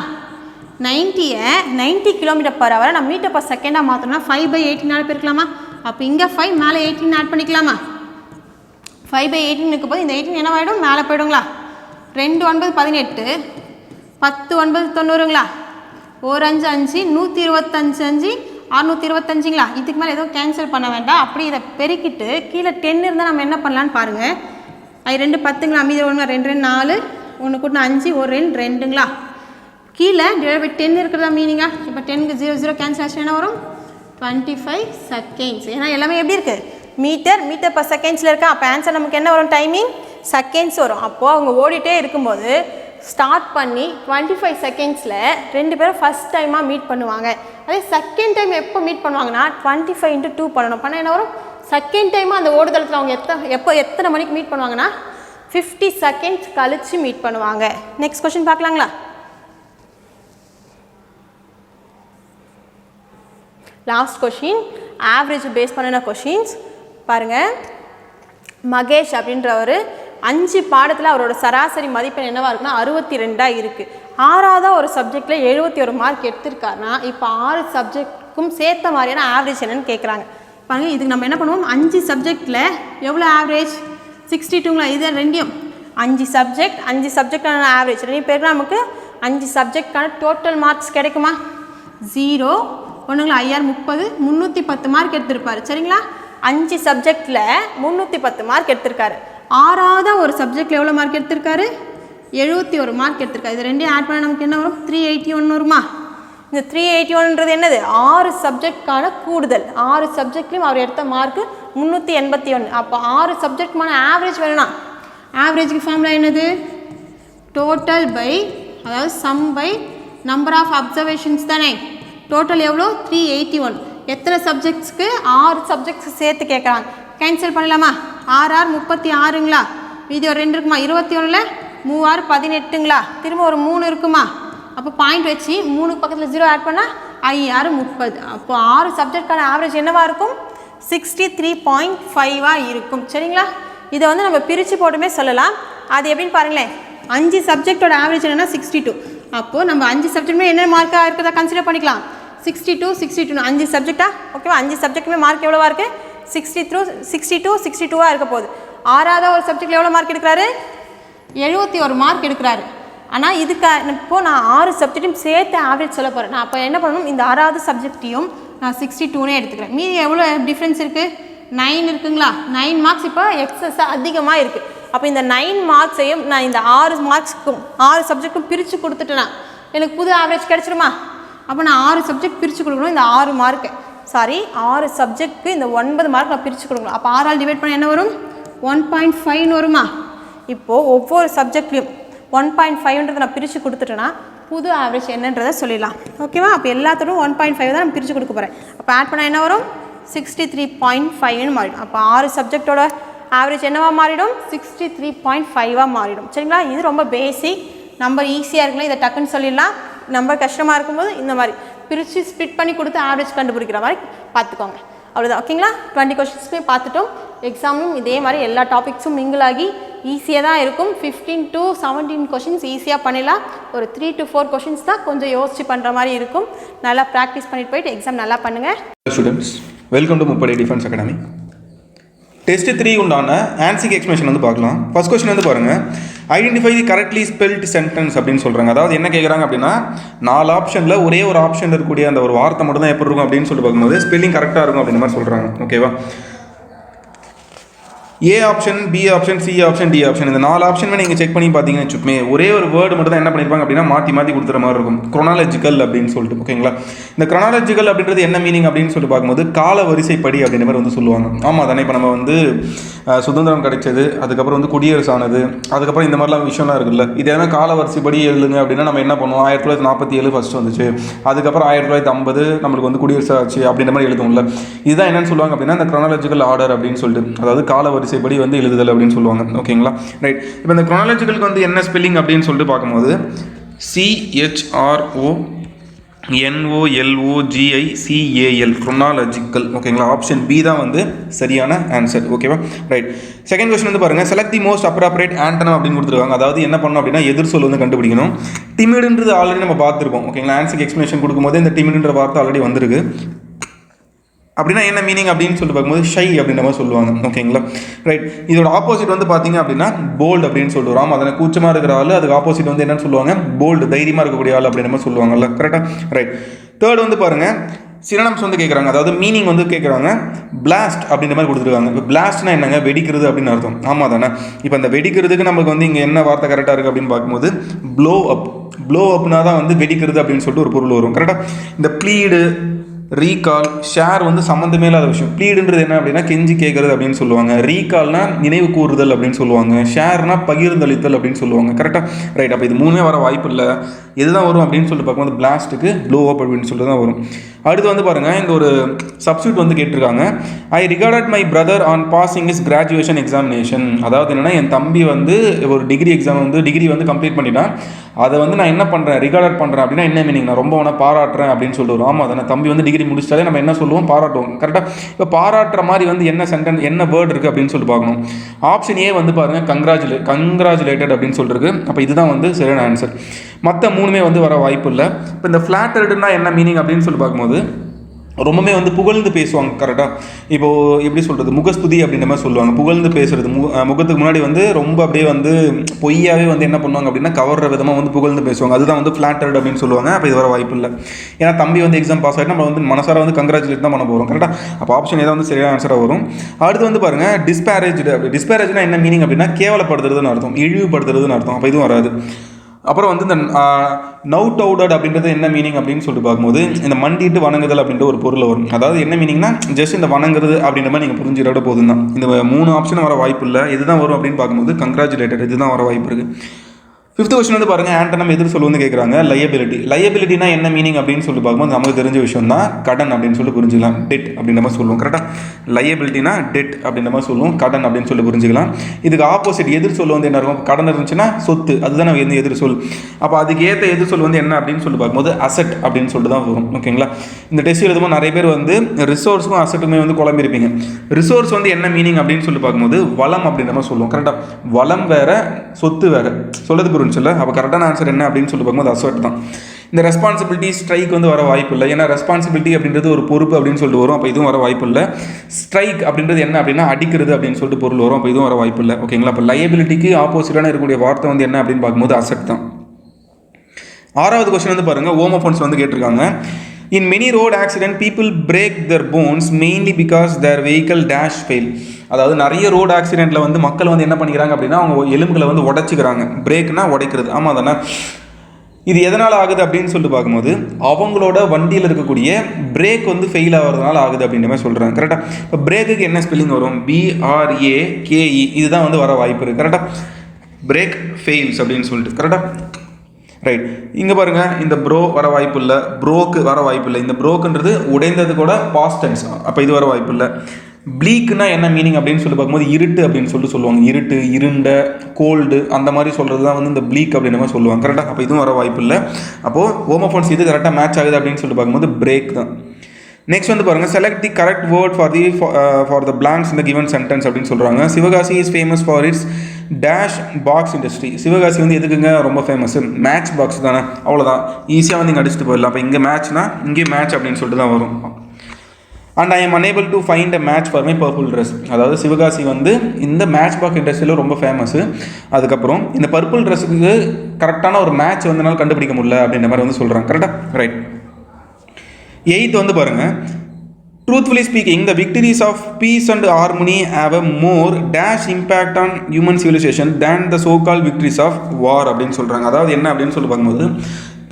90யை 90 km/h நம்ம மீட்டர்/செகண்டாக மாற்றணும்னா 5/18 பெருக்கலாமா? அப்போ இங்கே 5 மேலே 18 ஆட் பண்ணிக்கலாமா? 5/18 இருக்கும்போது இந்த 18 என்னவாயிடும்? மேலே போய்டுங்களா? 2 9 18 10 9 90ங்களா? 1 5 5 125 625ங்களா? இதுக்கு மேலே எதுவும் கேன்சல் பண்ண வேண்டாம். அப்படி இதை பெருக்கிட்டு கீழே 10 இருந்தால் நம்ம என்ன பண்ணலான்னு பாருங்கள். அது 2 10ங்களா? மீதி 1 2 2 4 1 கூட்டினா 5 1 2 2ங்களா? கீழே டிவைட் பை 10 இருக்கிறதா மீனிங்கா? இப்போ 10க்கு 0 0 கேன்சல் ஆச்சு என்ன வரும்? 25 செகண்ட்ஸ். ஏன்னா எல்லாமே எப்படி இருக்குது? மீட்டர்/செகண்ட்ஸில் இருக்கா? அப்போ ஆன்சர் நமக்கு என்ன வரும்? டைமிங் செகண்ட்ஸ் வரும். அப்போது அவங்க ஓடிட்டே இருக்கும்போது ஸ்டார்ட் பண்ணி 25 செகண்ட்ஸில் 2 பேரும் ஃபஸ்ட் டைமாக மீட் பண்ணுவாங்க. அதே செகண்ட் டைம் எப்போ மீட் பண்ணுவாங்கன்னா 25 × 2 பண்ணணும். பண்ண என்ன வரும்? செகண்ட் டைமாக அந்த ஓடுதளத்தில் அவங்க எத்தனை மணிக்கு மீட் பண்ணுவாங்கன்னா 50 செகண்ட்ஸ் கழித்து மீட் பண்ணுவாங்க. நெக்ஸ்ட் கொஸ்டின் பார்க்கலாங்களா? லாஸ்ட் கொஷின் ஆவரேஜ் பேஸ் பண்ணின கொஷின்ஸ் பாருங்கள். மகேஷ் அப்படின்றவர் 5 பாடத்தில் அவரோட சராசரி மதிப்பெண் என்னவா இருக்குன்னா 62 இருக்குது. 6வது ஒரு சப்ஜெக்டில் 71 மார்க் எடுத்திருக்காருன்னா இப்போ 6 சப்ஜெக்டுக்கும் சேர்த்த மாதிரியான ஆவரேஜ் என்னன்னு கேட்குறாங்க. பாருங்கள், இதுக்கு நம்ம என்ன பண்ணுவோம், 5 சப்ஜெக்டில் எவ்வளோ ஆவரேஜ் 62ங்களா? இது ரெண்டையும் 5 சப்ஜெக்டான ஆவரேஜ் 2 பேருக்கு நமக்கு 5 சப்ஜெக்டான டோட்டல் மார்க்ஸ் கிடைக்குமா? 0 ஒன்றுங்களா 5×6 30 310 மார்க் எடுத்திருப்பார். சரிங்களா? 5 சப்ஜெக்டில் 310 மார்க் எடுத்திருக்காரு. 6வது ஒரு சப்ஜெக்டில் எவ்வளோ மார்க் எடுத்திருக்காரு? 71 மார்க் எடுத்திருக்காரு. இது ரெண்டையும் ஆட் பண்ண நமக்கு என்ன வரும்? 381 வருமா? இந்த 381ன்றது என்னது? 6 சப்ஜெக்டுக்கான கூடுதல். 6 சப்ஜெக்ட்லையும் அவர் எடுத்த மார்க்கு 381. அப்போ 6 சப்ஜெக்ட்மான ஆவரேஜ் வேணும்னா ஆவரேஜுக்கு ஃபார்முலா என்னது? டோட்டல் பை, அதாவது sum by number of observations தானே. டோட்டல் எவ்வளோ? 381. எத்தனை சப்ஜெக்ட்ஸ்க்கு? 6 சப்ஜெக்ட்ஸ் சேர்த்து கேட்குறாங்க. கேன்சல் பண்ணலாமா? 6×6 36ங்களா? மீதி ஒரு 2 இருக்குமா? 21ல் 3×6 18ங்களா? திரும்ப ஒரு 3 இருக்குமா? அப்போ பாயிண்ட் வச்சு 3க்கு பக்கத்தில் 0 ஆட் பண்ணால் 5×6 30. அப்போ 6 சப்ஜெக்டான ஆவரேஜ் என்னவாக இருக்கும்? 63.5 இருக்கும். சரிங்களா? இதை வந்து நம்ம பிரித்து போட்டுமே சொல்லலாம். அது எப்படின்னு பாருங்களேன். 5 சப்ஜெக்டோட ஆவரேஜ் என்னென்னா 62. அப்போது நம்ம 5 சப்ஜெக்ட்டுமே என்ன மார்க்காக இருக்கிறதா கன்சிடர் பண்ணிக்கலாம். 62 5 சப்ஜெக்டா? ஓகேவா? 5 சப்ஜெக்ட்டுமே மார்க் எவ்வளோவா இருக்குது? 62 இருக்க போகுது. 6வது ஒரு சப்ஜெக்டில் எவ்வளோ மார்க் எடுக்கிறாரு? 71 மார்க் எடுக்கிறாரு. ஆனால் இதுக்கு இப்போது நான் 6 சப்ஜெக்ட்டையும் சேர்த்து ஆவரேஜ் சொல்ல போகிறேன். நான் அப்போ என்ன பண்ணணும், இந்த 6வது சப்ஜெக்டையும் நான் 62னே எடுத்துக்கிறேன். மீதி எவ்வளோ டிஃப்ரென்ஸ் இருக்குது? 9 இருக்குங்களா? 9 மார்க்ஸ் இப்போ எக்ஸஸாக அதிகமாக இருக்குது. அப்போ இந்த 9 மார்க்ஸையும் நான் இந்த 6 மார்க்ஸுக்கும் 6 சப்ஜெக்டும் பிரித்து கொடுத்துட்டேன்னா எனக்கு புது ஆவரேஜ் கிடச்சிருமா? அப்போ நான் 6 சப்ஜெக்ட் பிரித்து கொடுக்கணும். இந்த 6 சப்ஜெக்ட்டுக்கு இந்த 9 மார்க் நான் பிரித்து கொடுக்கணும். அப்போ 6ஆல் டிவைட் பண்ண என்ன வரும்? 1.5 வருமா? இப்போது ஒவ்வொரு சப்ஜெக்ட்லையும் 1.5ன்றதை நான் பிரித்து கொடுத்துட்டேன்னா புது ஆவரேஜ் என்னன்றதை சொல்லிடலாம். ஓகேவா? அப்போ எல்லாத்தோடும் 1.5 தான் நான் பிரித்து கொடுக்க போகிறேன். அப்போ ஆட் பண்ணால் என்ன வரும்? 63.5ன்னு மாறிடும். அப்போ 6 சப்ஜெக்டோட ஆவரேஜ் என்னவாக மாறிடும்? 63.5ஆக மாறிடும். சரிங்களா? இது ரொம்ப பேசிக் நம்பர், ஈஸியாக இருக்குல்ல, இதை டக்குன்னு சொல்லிடலாம். நம்பர் கஷ்டமாக இருக்கும்போது இந்த மாதிரி பிரித்து ஸ்ப்ளிட் பண்ணி கொடுத்து ஆவரேஜ் கண்டுபிடிக்கிற மாதிரி பார்த்துக்கோங்க. அவ்வளோதான். ஓகேங்களா? 20 கொஷின்ஸுமே பார்த்துட்டோம். எக்ஸாமும் இதே மாதிரி எல்லா டாபிக்ஸும் மிங்கிள் ஆகி ஈஸியாக தான் இருக்கும். 15 to 17 கொஷின்ஸ் ஈஸியாக பண்ணிடலாம். ஒரு 3 to 4 கொஷின்ஸ் தான் கொஞ்சம் யோசிச்சு பண்ணுற மாதிரி இருக்கும். நல்லா ப்ராக்டிஸ் பண்ணிட்டு போயிட்டு எக்ஸாம் நல்லா பண்ணுங்கள். ஸ்டூடெண்ட்ஸ், வெல்கம் டு முப்படை டிஃபென்ஸ் அகாடமி. டெஸ்ட் 3 உண்டான ஆன்சிக் எக்ஸ்பிளேஷன் வந்து பார்க்கலாம். ஃபர்ஸ்ட் கொஸ்டின் வந்து பாருங்கள். ஐடென்டிஃபை தி கரெக்ட்லி ஸ்பெல்ட் சென்டென்ஸ் அப்படின்னு சொல்கிறாங்க. அதாவது என்ன கேட்குறாங்க அப்படின்னா, 4 ஆப்ஷனில் ஒரே ஒரு ஆப்ஷனில் இருக்கக்கூடிய அந்த ஒரு வார்த்தை மட்டும் தான் எப்படி இருக்கும் அப்படின்னு சொல்லிட்டு பார்க்கும்போது ஸ்பெல்லிங் கரெக்டாக இருக்கும் அப்படின்ற மாதிரி சொல்கிறாங்க. ஓகேவா? A option, B option, C option, D option, இந்த 4 ஆப்ஷனுமே நீங்கள் செக் பண்ணி பார்த்தீங்கன்னு வச்சுக்கோமே, ஒரே ஒரு வேர்டு மட்டும் தான் என்ன பண்ணியிருப்பாங்க அப்படின்னா மாற்றி கொடுத்துற மாதிரி இருக்கும். குரோனாலஜிக்கல் அப்படின்னு சொல்லிட்டு. ஓகேங்களா? இந்த குரோனாலஜிக்கல் அப்படின்றது என்ன மீனிங் அப்படின்னு சொல்லிட்டு பார்க்கும்போது கால வரிசைப்படி அப்படின்ற மாதிரி வந்து சொல்லுவாங்க. ஆமாம் தானே? இப்போ நம்ம வந்து சுதந்திரம் கிடைச்சது, அதுக்கப்புறம் வந்து குடியரசு ஆனது, அதுக்கப்புறம் இந்த மாதிரிலாம் விஷயம்லாம் இருக்குல்ல, இது எதனா கால வரிசைப்படி எழுதுங்க அப்படின்னா நம்ம என்ன பண்ணுவோம்? 1947 ஃபஸ்ட் வந்துச்சு, அதுக்கப்புறம் 1950 நம்மளுக்கு வந்து குடியரசு ஆச்சு அப்படின்ற மாதிரி எழுதுவோம்ல. இதுதான் என்னன்னு சொல்லுவாங்க அப்படின்னா இந்த குரோனாலஜிக்கல் ஆர்டர் அப்படின்னு சொல்லிட்டு, அதாவது கால வரிசைப்படி வந்து எழுதுதல் அப்படின்னு சொல்லுவாங்க. ஓகேங்களா? ரைட். இப்போ இந்த குரோனாலஜிக்கலுக்கு வந்து என்ன ஸ்பெல்லிங் அப்படின்னு சொல்லிட்டு பார்க்கும்போது CHRONOLOGICAL குரோனாலஜிக்கல். ஓகேங்களா? ஆப்ஷன் பி தான் வந்து சரியான ஆன்சர். ஓகேவா? ரைட். செகண்ட் கொஸ்டின் வந்து பாருங்கள். Select the most appropriate antonym அப்படின்னு கொடுத்துருக்காங்க. அதாவது என்ன பண்ணணும் அப்படின்னா எதிர் சொல் வந்து கண்டுபிடிக்கணும். டிமிடுன்றது ஆல்ரெடி நம்ம பார்த்துருக்கோம். ஓகேங்களா? ஆன்சருக்கு எக்ஸ்பிளேஷன் கொடுக்கும்போது இந்த டிமிடுன்ற வார்த்தை ஆல்ரெடி வந்திருக்கு. அப்படின்னா என்ன மீனிங் அப்படின்னு சொல்லிட்டு பார்க்கும்போது ஷை அப்படின்ற மாதிரி சொல்லுவாங்க. ஓகேங்களா? ரைட். இதோட ஆப்போசிட் வந்து பார்த்தீங்க அப்படின்னா போல்டு அப்படின்னு சொல்லிட்டு வரும். அதனால் கூச்சமாக இருக்கிற ஆள், அதுக்கு ஆப்போசிட் வந்து என்னன்னு சொல்லுவாங்க? போல்டு, தைரியமாக இருக்கக்கூடிய ஆள் அப்படின்ற மாதிரி சொல்லுவாங்கல்ல. கரெக்டாக? ரைட். தேர்ட் வந்து பாருங்கள், சினோனிம்ஸ் வந்து கேட்குறாங்க. அதாவது மீனிங் வந்து கேட்குறாங்க. பிளாஸ்ட் அப்படின்ற மாதிரி கொடுத்துருக்காங்க. இப்போ பிளாஸ்ட்னா என்னங்க? வெடிக்கிறது அப்படின்னு அர்த்தம். ஆமாம் தானே? இப்போ அந்த வெடிக்கிறதுக்கு நமக்கு வந்து இங்கே என்ன வார்த்தை கரெக்டாக இருக்குது அப்படின்னு பார்க்கும்போது ப்ளோ அப். ப்ளோ அப்னா தான் வந்து வெடிக்கிறது அப்படின்னு சொல்லிட்டு ஒரு பொருள் வரும். கரெக்டாக? இந்த ப்ளீடு, ரீகால், ஷேர் வந்து சம்மந்தமே இல்லாத விஷயம். ப்ளீடுன்றது என்ன அப்படின்னா கெஞ்சி கேட்குறது அப்படின்னு சொல்லுவாங்க. ரீகால்னா நினைவு கூறுதல் அப்படின்னு சொல்லுவாங்க. ஷேர்னா பகிர்ந்தளித்தல் அப்படின்னு சொல்லுவாங்க. கரெக்டாக? ரைட். அப்போ இது மூணுமே வர வாய்ப்பு இல்லை. எதுதான் வரும் அப்படின்னு சொல்லிட்டு பார்க்கும்போது பிளாஸ்ட்டுக்கு ப்ளோ அப் அப்படின்னு சொல்லிட்டு தான் வரும். அடுத்து வந்து பாருங்கள், இங்கே ஒரு சப்ஸ்டியூட் வந்து கேட்டிருக்காங்க. I regarded my brother on passing is graduation examination. அதாவது என்னென்னா, என் தம்பி வந்து ஒரு டிகிரி வந்து கம்ப்ளீட் பண்ணிட்டான். அதை வந்து நான் என்ன பண்ணுறேன், ரிகார்டட் பண்ணுறேன் அப்படின்னா என்ன மீனிங், நான் ரொம்ப உன பாராட்டுறேன் அப்படின்னு சொல்லிட்டு வரும். ஆமாம், தானே, தம்பி வந்து டிகிரி முடிச்சிட்டாலே நம்ம என்ன சொல்லுவோம், பாராட்டுவோம். கரெக்டாக? இப்போ பாராட்டுற மாதிரி வந்து என்ன சென்டென்ஸ், என்ன வேர்டு இருக்குது அப்படின்னு சொல்லிட்டு பார்க்கணும். ஆப்ஷன் ஏ வந்து பாருங்கள், கங்க்ராச்சுலேட்டட் அப்படின்னு சொல்லிருக்கு. அப்போ இதுதான் வந்து சரியான ஆன்சர். மற்ற மூணுமே வந்து வர வாய்ப்பு இல்லை. இப்போ இந்த ஃப்ளாட்டர்டுனா என்ன மீனிங் அப்படின்னு சொல்லி பார்க்கும்போது ரொம்பவே வந்து புகழ்ந்து பேசுவாங்க. கரெக்டாக? இப்போது எப்படி சொல்கிறது, முகஸ்துதி அப்படின்ற மாதிரி சொல்லுவாங்க. புகழ்ந்து பேசுகிறது, முகத்துக்கு முன்னாடி வந்து ரொம்ப அப்படியே வந்து பொய்யாவே வந்து என்ன பண்ணுவாங்க அப்படின்னா கவர்ற விதமாக வந்து புகழ்ந்து பேசுவாங்க. அதுதான் வந்து ஃப்ளாட்டர்டு அப்படின்னு சொல்லுவாங்க. அப்போ இது வர வாய்ப்பு இல்லை. ஏன்னா தம்பி வந்து எக்ஸாம் பாஸ் ஆகிட்டு நம்ம வந்து மனசார வந்து கங்க்ராச்சுலேட் தான் பண்ண போகிறோம். கரெக்டாக? அப்போ ஆப்ஷன் ஏதாவது வந்து சரியான ஆன்சராக வரும். அடுத்து வந்து பாருங்கள், டிஸ்பேரேஜ்டு. டிஸ்பேரேஜ்னா என்ன மீனிங் அப்படின்னா கேவலப்படுத்துறதுன்னு அர்த்தம், இழிவுபடுத்துறதுன்னு அர்த்தம். அப்போ இதுவும் வராது. அப்புறம் வந்து இந்த நவுடவுடட் அப்படின்றது என்ன மீனிங் அப்படின்னு சொல்லிட்டு பார்க்கும்போது இந்த மண்டிட்டு வணங்குதல் அப்படின்ற ஒரு பொருள் வரும். அதாவது என்ன மீனிங்னா ஜஸ்ட் இந்த வணங்குறது அப்படின்ற மாதிரி நீங்கள் புரிஞ்சுக்கிட்ட போதும் தான். இந்த 3 ஆப்ஷன் வர வாய்ப்பு இல்லை. இதுதான் வரும் அப்படின்னு பார்க்கும்போது கங்க்ராச்சுலேட்டட் இதுதான் வர வாய்ப்பு இருக்குது. 5th கொஸ்டின் வந்து பாருங்கள், ஆண்டனம் எதிர் சொல் வந்து கேட்குறாங்க. லயபிலிட்டினா என்ன மீனிங் அப்படின்னு சொல்லி பார்க்கும்போது நமக்கு தெரிஞ்ச விஷயம் தான், கடன் அப்படின்னு சொல்லி புரிஞ்சுக்கலாம். டெட் அப்படின்ற மாதிரி சொல்லுவோம். கரெக்டாக? லயபிலிட்டினா டெட் அப்படின்ற மாதிரி சொல்லுவோம், கடன் அப்படின்னு சொல்லி புரிஞ்சுக்கலாம். இதுக்கு ஆப்போசிட் எதிர் சொல் வந்து என்ன இருக்கும், கடன் இருந்துச்சுன்னா சொத்து, அதுதான் வந்து எதிர் சொல். அப்போ அதுக்கு ஏற்ற எதிர் சொல் வந்து என்ன அப்படின்னு சொல்லி பார்க்கும்போது அசட் அப்படின்னு சொல்லிட்டு தான் வரும். ஓகேங்களா? இந்த டெஸ்ட் எழுதும்போது நிறைய பேர் வந்து ரிசோர்ஸுக்கும் அசட்டுமே வந்து குழம்பிருப்பீங்க. ரிசோர்ஸ் வந்து என்ன மீனிங் அப்படின்னு சொல்லி பார்க்கும்போது வளம் அப்படின்ற மாதிரி சொல்லுவோம். கரெக்டாக? வளம் வேற, சொத்து வேற. சொல்லது புரிஞ்சுல. அப்போ கரெக்டான ஆன்சர் என்ன அப்படின்னு சொல்லி பார்க்கும்போது அசட் தான். இந்த ரெஸ்பான்சிபிலிட்டி, ஸ்ட்ரைக் வந்து வர வாய்ப்பு இல்லை. ஏன்னா ரெஸ்பான்சிபிலிட்டி அப்படின்றது ஒரு பொறுப்பு அப்படின்னு சொல்லிட்டு வரும். அப்போ இதுவும் வர வாய்ப்பு இல்லை. ஸ்ட்ரைக் அப்படின்றது என்ன அப்படின்னா அடிக்கிறது அப்படின்னு சொல்லிட்டு பொருள் வரும். அப்போ இதுவும் வர வாய்ப்பு இல்லை. ஓகேங்களா? அப்போ லயபிலிட்டிக்கு ஆப்போசிட்டான இருக்கக்கூடிய வார்த்தை வந்து என்ன அப்படின்னு பார்க்கும்போது அசட் தான். 6வது கொஸ்டின் வந்து பாருங்கள், ஹோமோஃபோன்ஸ் வந்து கேட்டிருக்காங்க. In many road accident, people break their bones mainly because their vehicle dash fail. அதாவது நிறைய ரோடு ஆக்சிடெண்ட்டில் வந்து மக்கள் வந்து என்ன பண்ணிக்கிறாங்க அப்படின்னா அவங்க எலும்புகளை வந்து உடைச்சிக்கிறாங்க. பிரேக்னா உடைக்கிறது. ஆமாம் தானே? இது எதனால் ஆகுது அப்படின்னு சொல்லிட்டு பார்க்கும்போது அவங்களோட வண்டியில் இருக்கக்கூடிய பிரேக் வந்து ஃபெயில் ஆகிறதுனால ஆகுது அப்படின்ற மாதிரி சொல்கிறாங்க. கரெக்டாக? இப்போ பிரேக்குக்கு என்ன ஸ்பெல்லிங் வரும், BRAKE. இதுதான் வந்து வர வாய்ப்பு இருக்குது. கரெக்டாக? பிரேக் ஃபெயில்ஸ் அப்படின்னு சொல்லிட்டு. கரெக்டாக? ரைட். இங்கே பாருங்கள், இந்த ப்ரோ வர வாய்ப்பு இல்லை, ப்ரோக்கு வர வாய்ப்பு இல்லை. இந்த ப்ரோக்குன்றது உடைந்தது கூட பாஸ்ட் டென்ஸ். அப்போ இது வர வாய்ப்பு இல்லை. ப்ளீக்குனா என்ன மீனிங் அப்படின்னு சொல்லி பார்க்கும்போது இருட்டு அப்படின்னு சொல்லுவாங்க. இருட்டு, இருண்ட, கோல்டு அந்த மாதிரி சொல்கிறது தான் வந்து இந்த ப்ளீக் அப்படின்ற மாதிரி சொல்லுவாங்க. கரெக்டாக? அப்போ இதுவும் வர வாய்ப்பு இல்லை. அப்போது ஹோமோஃபோன்ஸ் இது கரெக்டாக மேட்ச் ஆகுது அப்படின்னு சொல்லி பார்க்கும்போது பிரேக் தான். நெக்ஸ்ட் வந்து பாருங்கள், select the correct word for the blanks இந்த கிவன் சென்டென்ஸ் அப்படின்னு சொல்கிறாங்க. Sivakasi is famous for its dash box industry. Sivakasi வந்து எதுக்குங்க ரொம்ப ஃபேமஸ், மேட்ச் பாக்ஸ் தானே. அவ்வளோதான், ஈஸியாக வந்து இங்கே அடிச்சுட்டு போயிடலாம். அப்போ இங்கே மேட்ச்னா இங்கே மேட்ச் அப்படின்னு சொல்லிட்டு தான் வரும். And I am unable to find a match for my purple dress. அதாவது சிவகாசி வந்து இந்த மேட்ச் பாக்ஸ் இண்டஸ்ட்ரியில் ரொம்ப ஃபேமஸ்ஸு. அதுக்கப்புறம் இந்த பர்பிள் ட்ரெஸ்ஸுக்கு கரெக்டான ஒரு மேட்ச் வந்து என்னால் கண்டுபிடிக்க முடியல அப்படின்ற மாதிரி வந்து சொல்கிறாங்க. கரெக்டாக? ரைட். 8th வந்து பாருங்கள், truthfully speaking, the victories of peace and harmony have a more dash impact on human civilization than the so-called victories of war அப்படின்னு சொல்கிறாங்க. அதாவது என்ன அப்படின்னு சொல்லி பார்க்கும்போது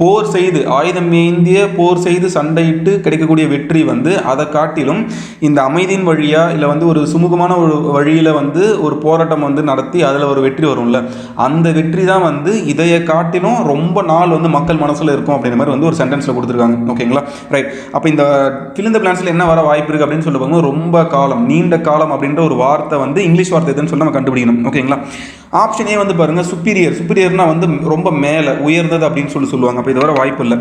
போர் செய்து ஆயுதம் ஏந்திய போர் செய்து சண்டையிட்டு கிடைக்கக்கூடிய வெற்றி வந்து அதை காட்டிலும் இந்த அமைதியின் வழியாக இல்லை வந்து ஒரு சுமூகமான ஒரு வழியில் வந்து ஒரு போராட்டம் வந்து நடத்தி அதில் ஒரு வெற்றி வரும்ல, அந்த வெற்றி தான் வந்து இதையை காட்டிலும் ரொம்ப நாள் வந்து மக்கள் மனசில் இருக்கும் அப்படின்ற மாதிரி வந்து ஒரு சென்டென்ஸில் கொடுத்துருக்காங்க. ஓகேங்களா? ரைட். அப்போ இந்த fill in the blanks என்ன வர வாய்ப்பு இருக்குது அப்படின்னு சொல்லி பார்க்கும்போது ரொம்ப காலம், நீண்ட காலம் அப்படின்ற ஒரு வார்த்தை வந்து இங்கிலீஷ் வார்த்தை எதுன்னு சொல்லி நம்ம கண்டுபிடிக்கணும். ஓகேங்களா? ஆப்ஷன் ஏ வந்து பாருங்கள், சுப்பீரியர்னா வந்து ரொம்ப மேலே உயர்ந்தது அப்படின்னு சொல்லுவாங்க. அப்போ இது வர வாய்ப்பு இல்லை.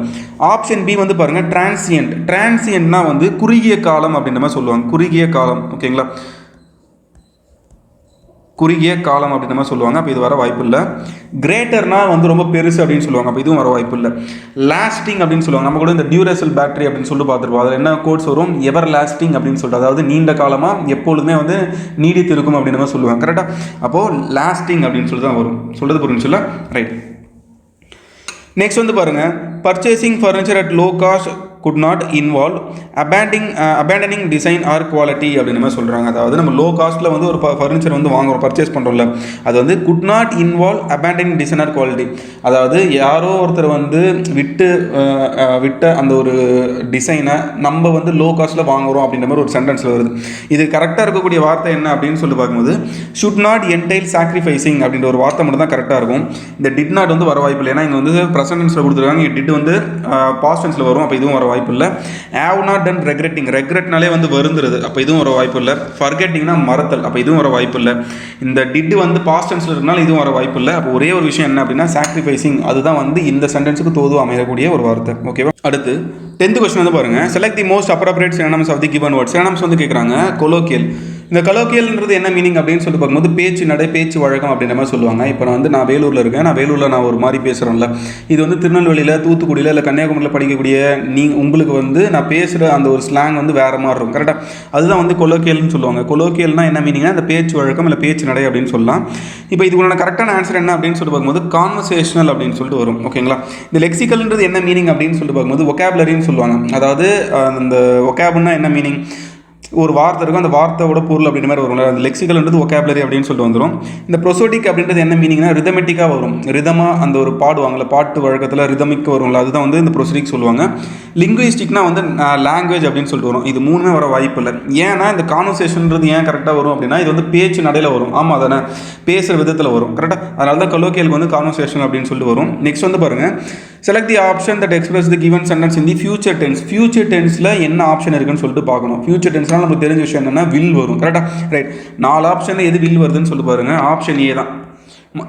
ஆப்ஷன் பி வந்து பாருங்கள், டிரான்சியன்ட்னா வந்து குறுகிய காலம் அப்படின்ற மாதிரி சொல்லுவாங்க. குறுகிய காலம். ஓகேங்களா? குறுகிய காலம் அப்படின்ற மாதிரி சொல்லுவாங்க. அப்போ இது வர வாய்ப்பு இல்லை. கிரேட்டர்னா வந்து ரொம்ப பெருசு அப்படின்னு சொல்லுவாங்க. அப்போ இதுவும் வர வாய்ப்பு இல்லை. லாஸ்டிங் அப்படின்னு சொல்லுவாங்க. நம்ம கூட இந்த டியூரேசல் பேட்டரி அப்படின்னு சொல்லிட்டு பார்த்துருப்போம். அதில் என்ன கோட்ஸ் வரும், எவர் லாஸ்டிங் அப்படின்னு சொல்லிட்டு, அதாவது நீண்ட காலமாக எப்பொழுதுமே வந்து நீடித்து இருக்கும் அப்படின்ற மாதிரி சொல்லுவாங்க. கரெக்டாக? அப்போது லாஸ்டிங் அப்படின்னு சொல்லி தான் வரும். சொல்கிறது புரிஞ்சுல? ரைட். நெக்ஸ்ட் வந்து பாருங்கள், purchasing furniture at low cost could not involve abandoning design or quality அப்படின்ற மாதிரி சொல்கிறாங்க. அதாவது நம்ம லோ காஸ்ட்டில் வந்து ஒரு ஃபர்னிச்சர் வந்து வாங்குறோம், பர்ச்சேஸ் பண்ணுறோம்ல, அது வந்து could not involve abandoning design or quality. அதாவது யாரோ ஒருத்தர் வந்து விட்ட அந்த ஒரு டிசைனை நம்ம வந்து லோ காஸ்ட்டில் வாங்குகிறோம் அப்படின்ற மாதிரி ஒரு சென்டென்ஸில் வருது. இது கரெக்டாக இருக்கக்கூடிய வார்த்தை என்ன அப்படின்னு சொல்லி பார்க்கும்போது should not entail sacrificing அப்படின்ற ஒரு வார்த்தை மட்டும் தான் கரெக்டாக இருக்கும். இந்த did not வந்து வர வாய்ப்பு இல்லை. ஏன்னா இங்கே வந்து ப்ரெசன்ட் டென்ஸில் கொடுத்துருக்காங்க, did வந்து பாஸ்ட் டென்ஸில் வரும், அப்போ இதுவும் வர வாய்ப்பு இல்லை. have not done ரெக்ரெட்னாலே வந்து வருந்துருது, அப்போ இதுவும் வர வாய்ப்பு இல்லை. ஃபர்கெட்டிங்னா மறத்தல், அப்போ இதுவும் வர வாய்ப்பு இல்லை. இந்த டிட் வந்து பாஸ்ட் டென்ஸில் இருக்கனால இதுவும் வர வாய்ப்பு இல்லை. அப்போ ஒரே ஒரு விஷயம் என்ன அப்படின்னா சாக்ரிஃபைசிங், அதுதான் வந்து இந்த சென்டென்ஸுக்கு தோது அமையக்கூடிய ஒரு வார்த்தை. ஓகேவா? அடுத்து 10th கொஸ்டின் வந்து பாருங்க, select the most appropriate synonyms of the given word. Synonyms வந்து கேட்குறாங்க. கொலோக்கியல், இந்த கொலோக்கியல்ன்றது என்ன மீனிங் அப்படின்னு சொல்லி பார்க்கும்போது பேச்சு நடை, பேச்சு வழக்கம் அப்படின்ற மாதிரி சொல்லுவாங்க. இப்போ நான் வந்து நான் வேலூரில் இருக்கேன், நான் வேலூரில் நான் ஒரு மாதிரி பேசுகிறேன்ல, இது வந்து திருநெல்வேலியில், தூத்துக்குடியில் இல்லை கன்னியாகுமரியில் படிக்கக்கூடிய உங்களுக்கு வந்து நான் பேசுகிற அந்த ஒரு ஸ்லாங் வந்து வேறு மாதிரி இருக்கும். கரெக்டாக? அதுதான் வந்து கொலோக்கியல்னு சொல்லுவாங்க. கொலோக்கியல்னா என்ன மீனிங்னா அந்த பேச்சு வழக்கம் இல்லை பேச்சு நடை அப்படின்னு சொல்லலாம். இப்போ இதுக்குள்ள கரெக்டான ஆன்சர் என்ன அப்படின்னு சொல்லி பார்க்கும்போது கான்வர்சேஷனல் அப்படின்னு சொல்லிட்டு வரும். ஓகேங்களா? இந்த லெக்சிக்கல்ன்றது என்ன மீனிங் அப்படின்னு சொல்லிட்டு பார்க்கும்போது ஒகாபுலரின்னு சொல்லுவாங்க. அதாவது அந்த ஒகாபுன்னா என்ன மீனிங், ஒரு வார்த்தை இருக்கும், அந்த வார்த்தையோட பொருள் அப்படின்ற மாதிரி வரும். அந்த லெக்சிக்கல்ன்றது ஒகாபுலரி அப்படின்னு சொல்லிட்டு வந்துடும். இந்த ப்ரொசோடிக் அப்படின்றது என்ன மீனிங்னா ரிதமெட்டிக்காக வரும். ரிதமாக அந்த ஒரு பாடுவாங்கள்ல, பாட்டு வழக்கத்தில் ரிதமிக்கு வரும்ல, அதுதான் வந்து இந்த ப்ரொசோடிக் சொல்லுவாங்க. லிங்குவிஸ்டிக்னா வந்து லாங்குவேஜ் அப்படின்னு சொல்லிட்டு வரும். இது மூணுமே வர வாய்ப்பு இல்லை. ஏன்னா இந்த கான்வர்சேஷன்ன்றது ஏன் கரெக்டாக வரும் அப்படின்னா இது வந்து பேச்சு நடையில் வரும். ஆமாம் தானே, பேசுகிற விதத்தில் வரும். கரெக்டாக? அதனால தான் கொலோக்கியலுக்கு வந்து கான்வர்சேஷன் அப்படின்னு சொல்லிட்டு வரும். நெக்ஸ்ட் வந்து பாருங்கள், select the option that express the given sentence in the future tense. Future டென்ஸில் என்ன ஆப்ஷன் இருக்குன்னு சொல்லிட்டு பார்க்கணும். ஃபியூச்சர் டென்ஸ்னால் நமக்கு தெரிஞ்ச விஷயம் என்னென்னா வில் வரும். கரெக்டாக? ரைட். 4 ஆப்ஷனில் எது வில் வருதுன்னு சொல்லி பாருங்கள். ஆப்ஷன் ஏ தான்.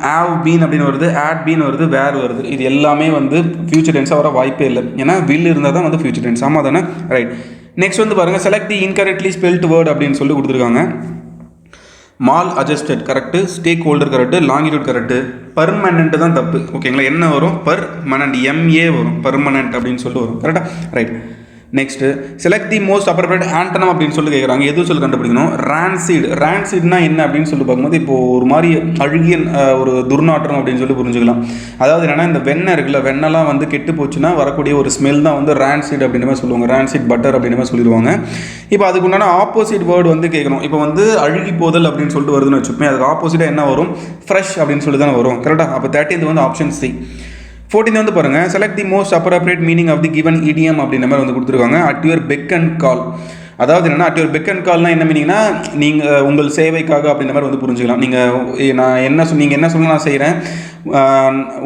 have been அப்படின்னு வருது, had been வருது, were வருது. இது எல்லாமே வந்து ஃபியூச்சர் டென்ஸாக வர வாய்ப்பே இல்லை. ஏன்னா வில் இருந்தால் தான் வந்து ஃபியூச்சர் டென்ஸ். ஆமாம் தானே? ரைட். நெக்ஸ்ட் வந்து பாருங்கள், select the incorrectly spelt word அப்படின்னு சொல்லி கொடுத்துருக்காங்க. Maladjusted correct, stakeholder correct, longitude correct, permanent தான் தப்பு. ஓகேங்களா? என்ன வரும்? பர்மனெண்ட், எம்ஏ வரும், பர்மனெண்ட் அப்படின்னு சொல்லிட்டு வரும். கரெக்டாக? Right. Next select the most appropriate antonym அப்படின்னு சொல்லி கேட்குறாங்க. எதுவும் சொல்லி கண்டுபிடிக்கணும். ரான்சிட். ரான்சிட்னா என்ன அப்படின்னு சொல்லி பார்க்கும்போது இப்போது ஒரு மாதிரி அழுகிய ஒரு துர்நாற்றம் அப்படின்னு சொல்லி புரிஞ்சுக்கலாம். அதாவது என்னென்னா இந்த வெண்ணெய் இருக்குல்ல, வெண்ணெல்லாம் வந்து கெட்டு போச்சுன்னா வரக்கூடிய ஒரு ஸ்மெல் தான் வந்து ரான்சிட் அப்படின்ற மாதிரி சொல்லுவாங்க. ரான்சிட் பட்டர் அப்படின்ற மாதிரி சொல்லிடுவாங்க. இப்போ அதுக்கு உண்டான ஆப்போசிட் வேர்டு வந்து கேட்கணும். இப்போ வந்து அழுகி போதல் அப்படின்னு சொல்லிட்டு வருதுன்னு வச்சுப்போம், அதுக்கு ஆப்போசிட்டாக என்ன வரும்? ஃப்ரெஷ் அப்படின்னு சொல்லி தான் வரும். கரெக்டாக? அப்போ 13th வந்து ஆப்ஷன் சி. 14th வந்து பாருங்கள், select the most appropriate meaning of the given idiom அப்படின்ற மாதிரி வந்து கொடுத்துருக்காங்க. At your beck and call. அதாவது என்னென்னா அட் யுவர் பெக் அண்ட் கால்னால் என்ன மீனிங்னா நீங்கள் உங்கள் சேவைக்காக அப்படின்ற மாதிரி வந்து புரிஞ்சுக்கலாம். நீங்கள் என்ன சொல்ல நான் செய்கிறேன்,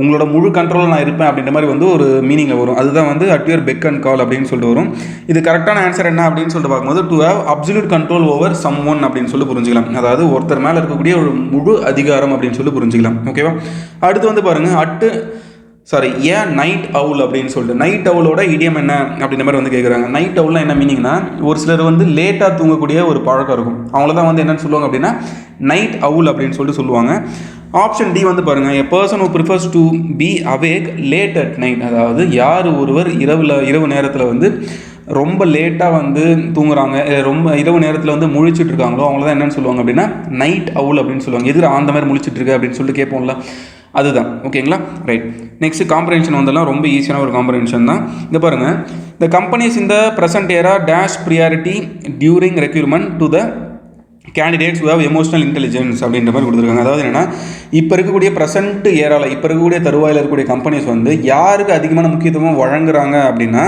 உங்களோட முழு கண்ட்ரோலில் நான் இருப்பேன் அப்படின்ற மாதிரி வந்து ஒரு மீனிங்கில் வரும். அதுதான் வந்து அட் யுவர் பெக் அண்ட் கால் அப்படின்னு சொல்லிட்டு வரும். இது கரெக்டான ஆன்சர் என்ன அப்படின்னு சொல்லிட்டு பார்க்கும்போது to have absolute control over someone அப்படின்னு சொல்லி புரிஞ்சுக்கலாம். அதாவது ஒருத்தர் மேலே இருக்கக்கூடிய ஒரு முழு அதிகாரம் அப்படின்னு சொல்லி புரிஞ்சுக்கலாம். ஓகேவா? அடுத்து வந்து பாருங்கள், ஏன் நைட் அவுல் அப்படின்னு சொல்லிட்டு நைட் அவுலோட இடியம் என்ன அப்படின்ற மாதிரி வந்து கேட்குறாங்க. நைட் அவுல்னா என்ன மீனிங்னா ஒரு சிலர் வந்து லேட்டாக தூங்கக்கூடிய ஒரு பழக்கம் இருக்கும், அவங்கள தான் வந்து என்னென்னு சொல்லுவாங்க அப்படின்னா நைட் அவுல் அப்படின்னு சொல்லிட்டு சொல்லுவாங்க. ஆப்ஷன் டி வந்து பாருங்கள், a person who prefers to be awake late at night. அதாவது யார் ஒருவர் இரவு நேரத்தில் வந்து ரொம்ப லேட்டாக வந்து தூங்குறாங்க, ரொம்ப இரவு நேரத்தில் வந்து முழிச்சிட்டு இருக்காங்களோ அவங்கள தான் என்னென்னு சொல்லுவாங்க அப்படின்னா நைட் அவுல் அப்படின்னு சொல்லுவாங்க. எதிர அந்த மாதிரி முழிச்சிட்டு இருக்கு அப்படின்னு சொல்லிட்டு கேட்போம்ல, அதுதான். ஓகேங்களா? ரைட். நெக்ஸ்ட் காம்ப்ரஹென்ஷன் வந்தெல்லாம் ரொம்ப ஈஸியான ஒரு காம்ப்ரஹென்ஷன் தான். இந்த பாருங்கள், த கம்பெனிஸ் இந்த present era dash priority during requirement to the candidates who have emotional intelligence அப்படின்ற மாதிரி கொடுத்துருக்காங்க. அதாவது என்னென்னா இப்போ இருக்கக்கூடிய ப்ரெசென்ட் ஏராவில் இப்போ இருக்கக்கூடிய தருவாயில் இருக்கக்கூடிய கம்பெனிஸ் வந்து யாருக்கு அதிகமான முக்கியத்துவம் வழங்குறாங்க அப்படின்னா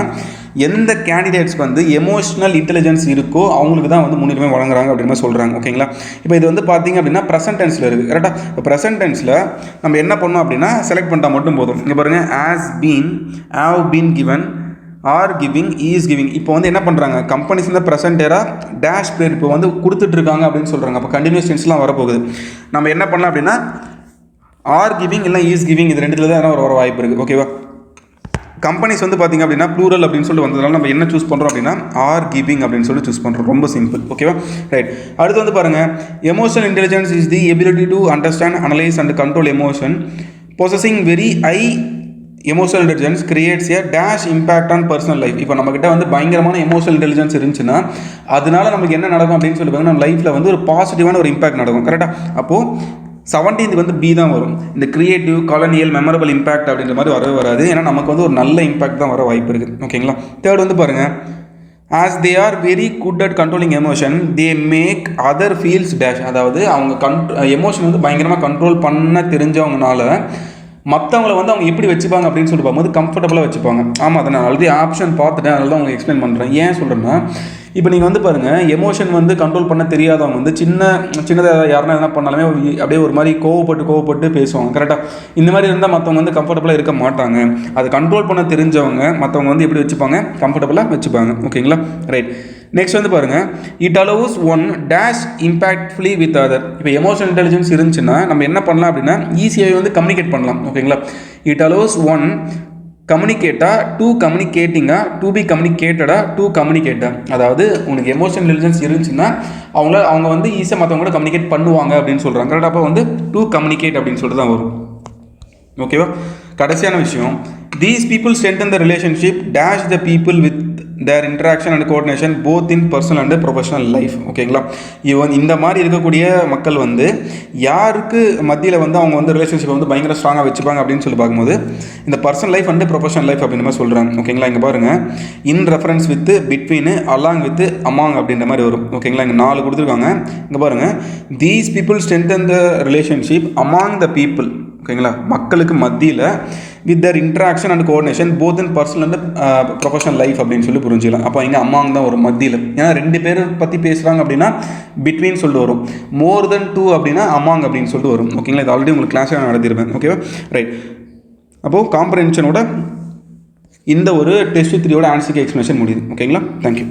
எந்த கேண்டிடேட்ஸ்க்கு வந்து எமோஷனல் இன்டெலிஜென்ஸ் இருக்கோ அவங்களுக்கு தான் வந்து முன்னுரிமை வழங்குறாங்க அப்படின்னு மாதிரி சொல்கிறாங்க. ஓகேங்களா? இப்போ இது வந்து பார்த்திங்க அப்படின்னா ப்ரெசென்ட் டென்ஸில் இருக்குது. கரெக்டாக? இப்போ ப்ரெசென்ட் டென்ஸில் நம்ம என்ன பண்ணோம் அப்படின்னா செலக்ட் பண்ணிட்டா மட்டும் போதும். இங்கே பாருங்கள், has been, have been given, or giving, is giving. இப்போ வந்து என்ன பண்ணுறாங்க, கம்பெனிஸ் இந்த ப்ரெசென்ட் ஏரா டேஷ் பேர் இப்போ வந்து கொடுத்துட்ருக்காங்க அப்படின்னு சொல்கிறாங்க. அப்போ கண்டினியூஸ் டென்ஸ்லாம் வரப்போகுது. நம்ம என்ன பண்ணலாம் அப்படின்னா ஆர் கிவிங் இல்லை ஈஸ் கிவிங், இது ரெண்டுத்தில் தான் வர வாய்ப்பு இருக்குது. ஓகேவா? கம்பெனிஸ் வந்து பார்த்திங்க அப்படின்னா ப்ளூரல் அப்படின்னு சொல்லி வந்ததுனால நம்ம என்ன சூஸ் பண்ணுறோம் அப்படின்னா ஆர் கிவிங் அப்படின்னு சொல்லி சூஸ் பண்ணுறோம். ரொம்ப சிம்பிள். ஓகேவா? ரைட். அடுத்து வந்து பாருங்கள், emotional intelligence is the ability to understand, analyse and control emotion. Possessing very high emotional intelligence creates A dash impact on personal life. இப்போ நம்மக்கிட்ட வந்து பயங்கரமான எமோஷனல் இன்டெலிஜென்ஸ் இருந்துச்சுன்னா அதனால நமக்கு என்ன நடக்கும் அப்படின்னு சொல்லி பார்த்தீங்கன்னா நம்ம லைஃப்பில் வந்து ஒரு பாசிட்டிவான ஒரு இம்பாக்ட் நடக்கும். கரெக்டாக? அப்போது 17th வந்து பி தான் வரும். இந்த கிரியேட்டிவ், காலனியல், மெமரபிள் இம்பாக்ட் அப்படின்ற மாதிரி வரவே வராது. ஏன்னா நமக்கு வந்து ஒரு நல்ல இம்பாக்ட் தான் வர வாய்ப்பு இருக்குது. ஓகேங்களா. தேர்ட் வந்து பாருங்கள், as they are very good at controlling emotion, they make other feels dash. அதாவது அவங்க எமோஷன் வந்து பயங்கரமாக கண்ட்ரோல் பண்ண தெரிஞ்சவங்கனால மற்றவங்கள வந்து அவங்க எப்படி வச்சுப்பாங்க அப்படின்னு சொல்லிட்டு பார்க்கும்போது கம்ஃபர்டபுளாக வச்சுப்பாங்க. ஆமாம், அதை நான் ஆல்ரெடி ஆப்ஷன் பார்த்துட்டேன், அதனால தான் உங்களுக்கு எக்ஸ்பிளைன் பண்ணுறேன். ஏன் சொல்கிறேன்னா, இப்போ நீங்கள் வந்து பாருங்கள், எமோஷன் வந்து கண்ட்ரோல் பண்ண தெரியாதவங்க வந்து சின்னதாக யாருன்னா என்ன பண்ணாலுமே அப்படியே ஒரு மாதிரி கோவப்பட்டு பேசுவாங்க. கரெக்டாக இந்த மாதிரி இருந்தால் மற்றவங்க வந்து கம்ஃபர்டபுளாக இருக்க மாட்டாங்க. அது கண்ட்ரோல் பண்ண தெரிஞ்சவங்க மற்றவங்க வந்து எப்படி வச்சுப்பாங்க, கம்ஃபர்டபுளாக வச்சுப்பாங்க. ஓகேங்களா. ரைட். நெக்ஸ்ட் வந்து பாருங்கள், it allows one dash impactfully with other. இப்போ எமோஷனல் இன்டெலிஜென்ஸ் இருந்துச்சுன்னா நம்ம என்ன பண்ணலாம் அப்படின்னா ஈஸியாகவே வந்து கம்யூனிகேட் பண்ணலாம். ஓகேங்களா. இட் அலோவ்ஸ் ஒன் கம்யூனிகேட்டா, டூ கம்யூனிகேட்டிங்கா, டூ பி கம்யூனிகேட்டடா, டூ கம்யூனிகேட்டா. அதாவது உனக்கு எமோஷனல் இன்டெலிஜென்ஸ் இருந்துச்சுன்னா அவங்க வந்து ஈஸியாக மற்றவங்க கூட கம்யூனிகேட் பண்ணுவாங்க அப்படின்னு சொல்கிறாங்க. கரெக்டாக அப்போ வந்து டூ கம்யூனிகேட் அப்படின்னு சொல்லிட்டு தான் வரும். ஓகேவா. கடைசியான விஷயம், these people strengthen the relationship dash the people with their interaction and coordination both in personal and professional life. ஓகேங்களா. இந்த மாதிரி இருக்கக்கூடிய மக்கள் வந்து யாருக்கு மத்தியில் வந்து அவங்க வந்து ரிலேஷன்ஷிப் வந்து பயங்கர ஸ்ட்ராங்காக வச்சுப்பாங்க அப்படின்னு சொல்லி பார்க்கும்போது இந்த personal life and professional life அப்படின்ற மாதிரி சொல்கிறாங்க. ஓகேங்களா. இங்கே பாருங்கள், in reference with, between, along with, among அப்படின்ற மாதிரி வரும். ஓகேங்களா. இங்கே 4 கொடுத்துருக்காங்க. இங்கே பாருங்கள், these people strengthen the relationship among the people. ஓகேங்களா. மக்களுக்கு மத்தியில் with their interaction and coordination both in personal and professional life அப்படின்னு சொல்லி புரிஞ்சிக்கலாம். அப்போ இங்கே அம்மாங்க தான் ஒரு மத்தியில். ஏன்னா 2 பேர் பற்றி பேசுகிறாங்க அப்படின்னா பிட்வீன் சொல்லிட்டு வரும். மோர் தென் 2 அப்படின்னா அமாங் அப்படின்னு சொல்லிட்டு வரும். ஓகேங்களா. இது ஆல்ரெடி உங்களுக்கு கிளாஸில் நான் நடத்திருப்பேன். ஓகேவா. ரைட். அப்போது காம்ப்ரஹென்ஷனோட இந்த ஒரு டெஸ்ட் 3யோட ஆன்சருக்கு எக்ஸ்ப்ளனேஷன் முடியுது. ஓகேங்களா. தேங்க்யூ.